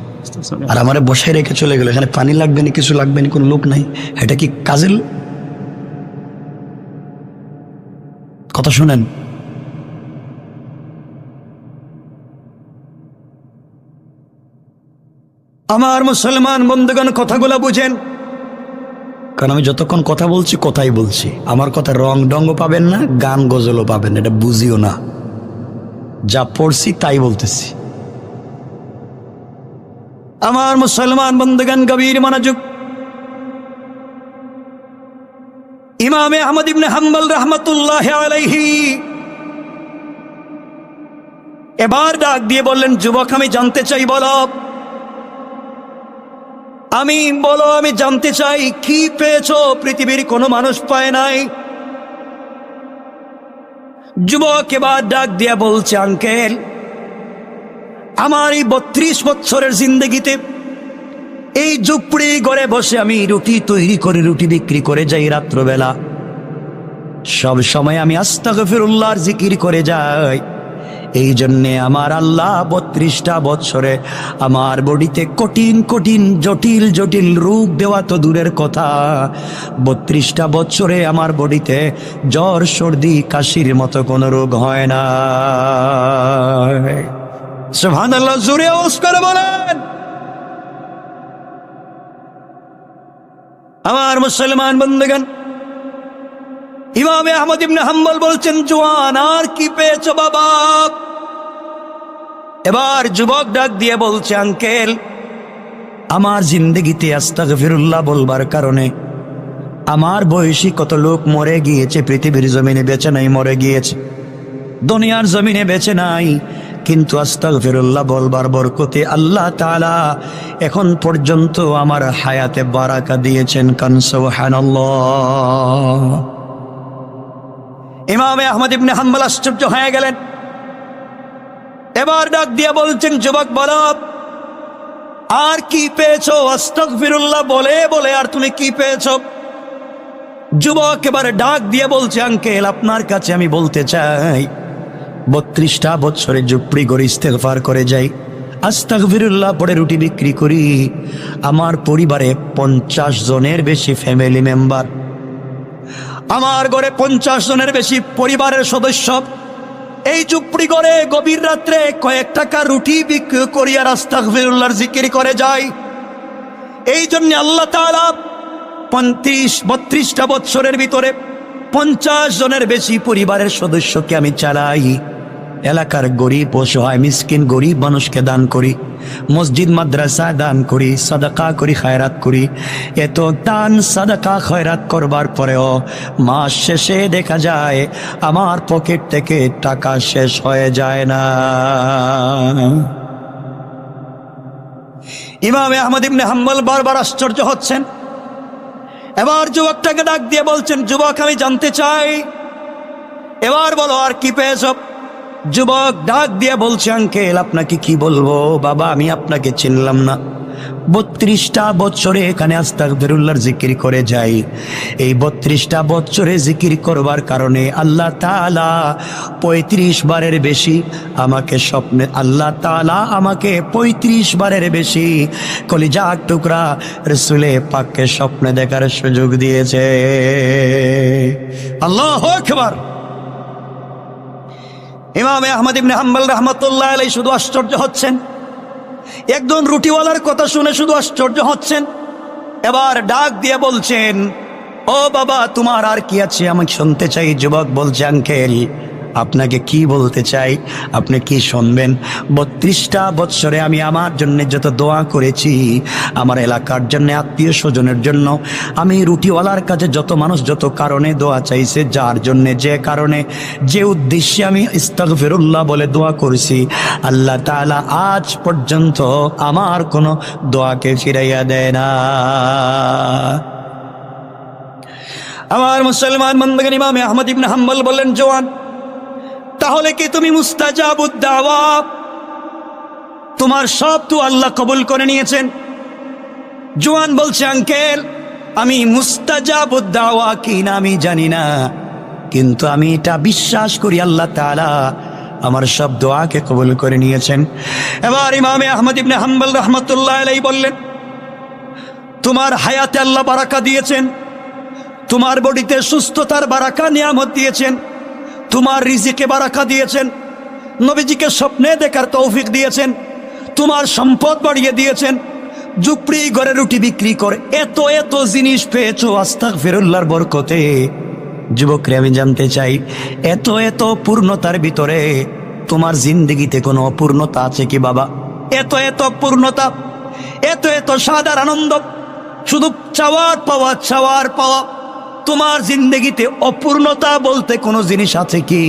আর আমারে বসায় রেখে চলে গেল, এখানে পানি লাগবে না, কিছু লাগবে না, কোনো লোক নাই, এটা কি কাজের কথা? শুনেন, আমার মুসলমান বন্ধুগণ কথাগুলো বুঝেন, কারণ আমি যতক্ষণ কথা বলছি কথাই বলছি, আমার কথা রং ডঙ্গ পাবেন না, গান গজলও পাবেন না, এটা বুঝিও না, যা পড়ছি তাই বলতেছি। আমার মুসলমান বন্ধুগণ গভীর মনোযোগ। ইমাম আহমদ ইবনে হাম্বল রাহমাতুল্লাহি আলাইহি এবার ডাক দিয়ে বললেন, যুবক আমি জানতে চাই, বলো, আমি জানতে চাই কি পেয়েছো, পৃথিবীর কোনো মানুষ পায় নাই। যুবক এবার ডাক দিয়ে বলছে, আঙ্কেল আমার এই 32 বছরের জিন্দগিতে এই ঝুপড়ি ঘরে বসে আমি রুটি তৈরি করে রুটি বিক্রি করে যাই রাত্রবেলা, সব সময় আমি আস্তাগফিরুল্লাহর জিকির করে যাই। এই জন্যে আমার আল্লাহ 32টা বছরে আমার বডিতে কঠিন কঠিন জটিল জটিল রোগ দেওয়া তো দূরের কথা, 32টা বছরে আমার বডিতে জ্বর সর্দি কাশির মতো কোনো রোগ হয় না। সুবহানাল্লাহ, জোরে আওয়াজ করে বলেন। আমার মুসলমান বন্ধুগণ, ইমামে আহমদ ইবনে হাম্বল বলছেন, জওয়ান আর কি পেয়েছো বাবা? এবার যুবক ডাক দিয়ে বলছে, আঙ্কেল, আমার জিন্দগিতে আস্তাগফিরুল্লাহ বলবার কারণে আমার বয়সী কত লোক মরে গিয়েছে, পৃথিবীর জমিনে বেঁচে নাই, মরে গিয়েছে, দুনিয়ার জমিনে বেঁচে নাই, কিন্তু আস্তাগফিরুল্লাহ বলবার বরকতে আল্লাহ তাআলা এখন পর্যন্ত আমার হায়াতে বারাকা দিয়েছেন। কান সুবহানাল্লাহ। ইমামে আহমদ ইবনে হাম্বল আশ্চর্য হয়ে গেলেন। এবার ডাক দিয়ে বলছেন, যুবক বলো আর কি পেয়েছো? আস্তাগফিরুল্লাহ বলে বলে আর তুমি কি পেয়েছো? যুবক এবারে ডাক দিয়ে বলছে, আঙ্কেল, আপনার কাছে আমি বলতে চাই, 32টা বছরে জুপড়ি করে ইস্তেগফার করে যাই, আস্তাগফিরুল্লাহ পড়ে রুটি বিক্রি করি, আমার পরিবারে 50 জনের বেশি ফ্যামিলি মেম্বার, আমার ঘরে 50 জনের বেশি পরিবারের সদস্য এই চুপড়ি করে গভীর রাত্রে কয়েক টাকা রুটি বিক্রি করি আর আস্তাগফিরুল্লাহর জিকির করে যাই। এই জন্য আল্লাহ তাআলা 32টা বছরের ভিতরে 50 জনের বেশি পরিবারের সদস্যকে আমি চালাই, এলাকার গরিব অসহায় মিসকিন গরিব মানুষকে দান করি, মসজিদ মাদ্রাসায় দান করি, সাদাকা করি, খায়রাত করি। এত দান সাদাকা খয়রাত করবার পরেও মাস শেষে দেখা যায় আমার পকেট থেকে টাকা শেষ হয়ে যায় না। ইমামে আহমদ ইবনে হাম্বল বারবার আশ্চর্য হচ্ছেন। এবার যুবকটাকে ডাক দিয়ে বলছেন, যুবক, আমি জানতে চাই, এবার বলো আর কি পেয়েছ? যুবক ডাক দিয়ে বলছে, আঙ্কেল, আপনাকে কি বলবো বাবা, আমি আপনাকে চিনলাম না। 32টা বছরে এখানে আস্তাগফিরুল্লাহর জিকির করে যাই। এই 32টা বছরে জিকির করবার কারণে আল্লাহ তাআলা 35 বারের বেশি আমাকে স্বপ্নে, আল্লাহ তাআলা আমাকে 35 বারের বেশি কলিজার টুকরা রাসূলে পাককে স্বপ্নে দেখার সুযোগ দিয়েছে। আল্লাহু আকবার। ইমামে আহমদ ইবনে হাম্বল রাহমাতুল্লাহ আলাইহি শুধু আশ্চর্য হচ্ছেন, একজন রুটিওয়ালার কথা শুনে শুধু আশ্চর্য হচ্ছেন। এবার ডাক দিয়ে বলছেন, ও বাবা, তোমার আর কি আছে আমাকে শুনতে চাই। যুবক বলছে, আঙ্কেল, আপনাকে কি বলতে চাই, আপনি কি শুনবেন? 32টা বছরে আমি আমার জন্য যত দোয়া করেছি, আমার এলাকার জন্য, আত্মীয় স্বজনের জন্য, আমি রুটিওয়ালার কাছে যত মানুষ যত কারণে দোয়া চাইছে, যার জন্য যে কারণে যে উদ্দেশ্যে আমি আস্তাগফিরুল্লাহ বলে দোয়া করেছি, আল্লাহ তাআলা আজ পর্যন্ত আমার কোনো দোয়াকে ফিরাইয়া দেয় না। আমার মুসলমান বন্ধুগণ, ইমাম আহমদ ইবনে হাম্বল বললেন, জওয়ান, তাহলে কি তুমি মুস্তাজাবুদ দাওয়া, তোমার সব তো আল্লাহ কবুল করে নিয়েছেন? জওয়ান বলছে, আঙ্কেল, আমি মুস্তাজাবুদ দাওয়া কি না আমি জানি না, কিন্তু আমি এটা বিশ্বাস করি আল্লাহ তাআলা আমার সব দোয়াকে কবুল করে নিয়েছেন। এবার ইমামে আহমদ ইবনে হাম্বল রাহমাতুল্লাহ আলাইহি বললেন, তোমার হায়াতে আল্লাহ বারাকা দিয়েছেন, তোমার বডিতে সুস্থতার বারাকা নিয়ামত দিয়েছেন, তোমার রিজিকে বারাকা দিয়েছেন, নবীজিকে স্বপ্নে দেখার তৌফিক দিয়েছেন, তোমার সম্পদ বাড়িয়ে দিয়েছেন, ঝুপড়ি ঘরে রুটি বিক্রি করে এত এত জিনিস পেয়েছো আস্তাগফিরুল্লাহর বরকতে। যুবকরে আমি জানতে চাই, এত এত পূর্ণতার ভিতরে তোমার জিন্দগিতে কোনো অপূর্ণতা আছে কি বাবা? এত এত পূর্ণতা, এত এত সাদার আনন্দ, শুধু চাওয়ার পাওয়া, চাওয়ার পাওয়া, তোমার জিন্দগিতে অপূর্ণতা বলতে কোনো জিনিস আছে কি?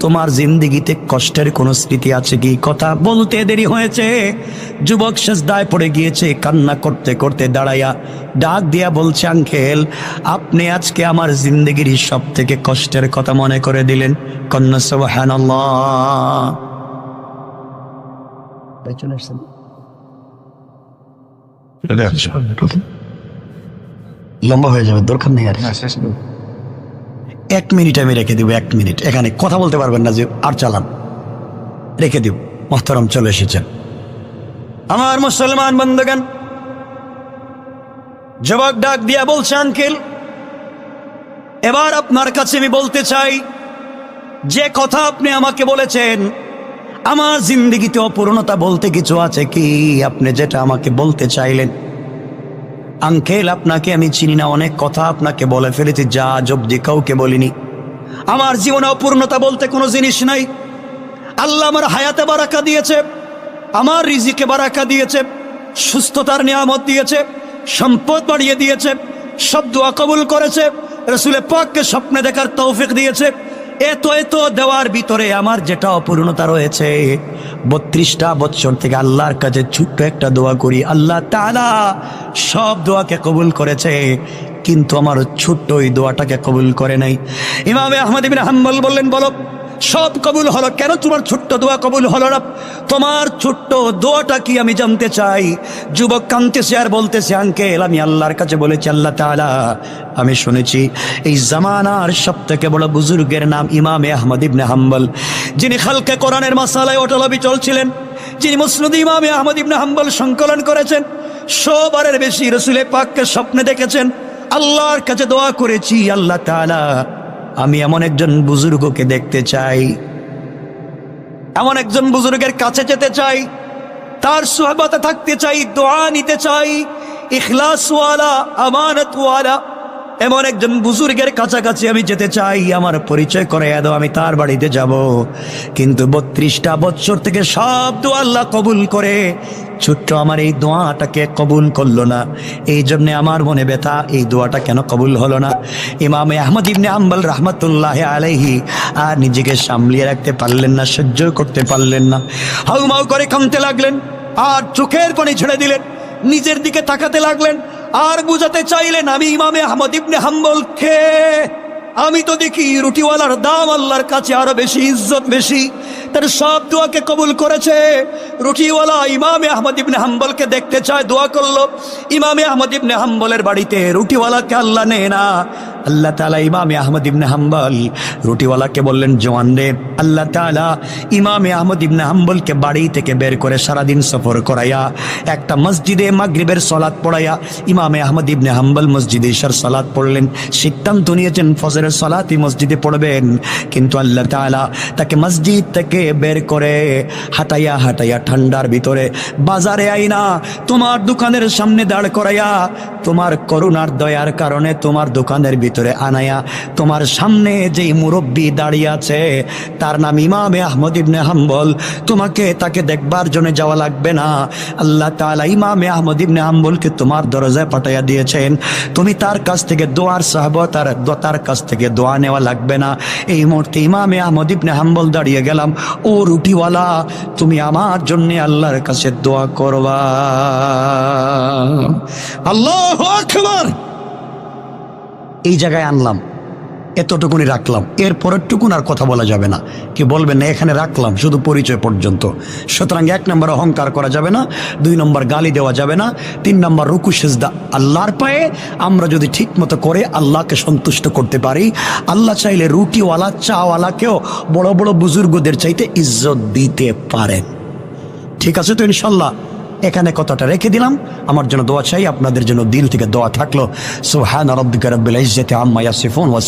তোমার জিন্দগিতে কষ্টের কোনো স্মৃতি আছে কি? কথা বলতে দেরি হয়েছে, যুবক সিজদায় পড়ে গিয়েছে, কান্না করতে করতে দাঁড়াইয়া ডাক দিয়া বলছে, আঙ্কেল, আপনি আজকে আমার জিন্দগির সব থেকে কষ্টের কথা মনে করে দিলেন। কন্যা সুবহানাল্লাহ। লম্বা হয়ে যাবে, দরকার নেই আর। 1 মিনিট আমি রেখে দিব, 1 মিনিট। এখানে কথা বলতে পারবেন না যে, আর চালান, রেখে দিব। মোহতারাম চলে এসেছেন। আমার মুসলমান বন্ধুগণ, যুবক ডাক দিয়া বলছে, আঙ্কেল, এবার আপনার কাছে আমি বলতে চাই, যে কথা আপনি আমাকে বলেছেন, আমার জিন্দগিতে অপূর্ণতা বলতে কিছু আছে কি? আপনি যেটা আমাকে বলতে চাইলেন, আঙ্কেল আপনাকে আমি চিনি না, অনেক কথা আপনাকে বলে ফেলেছি যা জব্দি কাউকে বলিনি। আমার জীবনে অপূর্ণতা বলতে কোনো জিনিস নাই। আল্লাহ আমার হায়াতে বারাকা দিয়েছে, আমার রিজিকে বারাকা দিয়েছে, সুস্থতার নিয়ামত দিয়েছে, সম্পদ বাড়িয়ে দিয়েছে, সব দোয়া কবুল করেছে, রাসূল পাককে স্বপ্নে দেখার তৌফিক দিয়েছে। এত এত দেওয়ার ভিতরে আমার যেটা অপূর্ণতা রয়েছে, 32টা বছর থেকে আল্লাহর কাছে ছোট্ট একটা দোয়া করি, আল্লাহ তাআলা সব দোয়াকে কবুল করেছে, কিন্তু আমার ছোট্ট ওই দোয়াটাকে কবুল করে নাই। ইমামে আহমদ ইবনে হাম্বল বললেন, বলো সব কবুল হলো, কেন তোমার ছোট্ট দোয়া কবুল হলো না? তোমার ছোট্ট দোয়াটা কি আমি জানতে চাই। যুবক কাঁদতেছে আর বলতেছে, আঙ্কেল আমি আল্লাহর কাছে বলেছি, আল্লাহ তাআলা আমি শুনেছি এই জামানার সব থেকে বড় বুজুর্গের নাম ইমামে আহমদ ইবনে হাম্বল, যিনি খালকে কোরআনের মাসালায় অটলবি চলছিলেন, যিনি মুসনাদ ইমামে আহমদ ইবনে হাম্বল সংকলন করেছেন, সবারের বেশি রাসূল পাককে স্বপ্নে দেখেছেন, আল্লাহর কাছে দোয়া করেছি, আল্লাহ তাআলা আমি এমন একজন বুজুর্গকে দেখতে চাই, এমন একজন বুজুর্গের কাছে যেতে চাই, তার সুহবতে থাকতে চাই, দোয়া নিতে চাই, ইখলাসওয়ালা আমানতওয়ালা এমন একজন বুজুর্গের কাছাকাছি আমি যেতে চাই, আমার পরিচয় করে দাও, আমি তার বাড়িতে যাব। কিন্তু 32টা বছর থেকে সব দোয়া আল্লাহ কবুল করে ছোট্ট আমার এই দোয়াটাকে কবুল করলো না। এই জন্যে আমার মনে ব্যথা, এই দোয়াটা কেন কবুল হলো না। ইমামে আহমদ ইবনে হাম্বল রাহমাতুল্লাহি আলাইহি আর নিজেকে সামলিয়ে রাখতে পারলেন না, সহ্য করতে পারলেন না, হাউমাউ করে কাঁদতে লাগলেন, আর চোখের পানি ছেড়ে দিলেন, নিজের দিকে তাকাতে লাগলেন, আর বুঝাতে চাইলেন আমি ইমামে আহমদ ইবনে হাম্বলকে, আমি তো দেখি রুটিওয়ালার দাম আল্লাহর কাছে আরো বেশি, ইজ্জত বেশি, তার সব দোয়াকে কবুল করেছে। রুটিওয়ালা ইমামে আহমদ ইবনে হাম্বলকে দেখতে চায়, দোয়া করলো, ইমামে আহমদ ইবনে হাম্বলের বাড়িতে রুটিওয়ালাকে আল্লাহ নেয় না। আল্লাহ তাআলা ইমামে আহমদ ইবনে হাম্বল রুটিওয়ালাকে বললেন, জওয়ান রে, আল্লাহ তাআলা ইমামে আহমদ ইবনে হাম্বলকে বাড়ি থেকে বের করে সারাদিন সফর করাইয়া একটা মসজিদে মাগরিবের সালাত পড়াইয়া ইমামে আহমদ ইবনে হাম্বল মসজিদে ইশার সালাত পড়লেন। সিদ্ধান্ত নিয়েছেন ফজরের সালাতই মসজিদে পড়বেন, কিন্তু আল্লাহ তাআলা তাকে মসজিদ থেকে বের করে হাঁটাইয়া হাঁটাইয়া ঠান্ডার ভিতরে বাজারে আইনা তোমার দোকানের সামনে দাঁড় করাইয়া, তোমার করুণার দয়ার কারণে তোমার দোকানের ভিতরে আনায়া, তোমার সামনে যেই মুরব্বী দাঁড়িয়ে আছে তার নাম ইমামে আহমদ ইবনে হাম্বল, তোমাকে তাকে দেখবার জন্য যাওয়া লাগবে না। আল্লাহ তাআলা ইমামে আহমদ ইবনে হাম্বলকে তোমার দরজায় পাঠাইয়া দিয়েছেন, তুমি তার কাছ থেকে দোয়ার সাহাবত আর তার কাছ থেকে দোয়া নেওয়া লাগবে না। এই মুহূর্তে ইমামে আহমদ ইবনে হাম্বল দাঁড়িয়ে গেলাম, ও রুটিওয়ালা তুমি আমার জন্য আল্লাহর কাছে দোয়া করবা। আল্লাহু আকবার। এই জায়গায় আনলাম, এতটুকুনি রাখলাম, এর পরের টুকুন আর কথা বলা যাবে না। কি বলবেন না, এখানে রাখলাম শুধু পরিচয় পর্যন্ত। সুতরাং 1 নম্বর অহংকার করা যাবে না, 2 নম্বর গালি দেওয়া যাবে না, 3 নম্বর রুকু সিজদা আল্লাহর পায়ে। আমরা যদি ঠিক মতো করে আল্লাহকে সন্তুষ্ট করতে পারি, আল্লাহ চাইলে রুটিওয়ালা চাওয়ালাকেও বড় বড় বুজুর্গদের চাইতে ইজ্জত দিতে পারেন। ঠিক আছে তো ইনশাল্লাহ। এখানে কথাটা রেখে দিলাম, আমার জন্য দোয়া চাই, আপনাদের জন্য দিল থেকে দোয়া থাকলো। সুবহান রাব্বিকা রাব্বিল ইজ্জাতি আম্মা ইয়াসিফুন ওয়া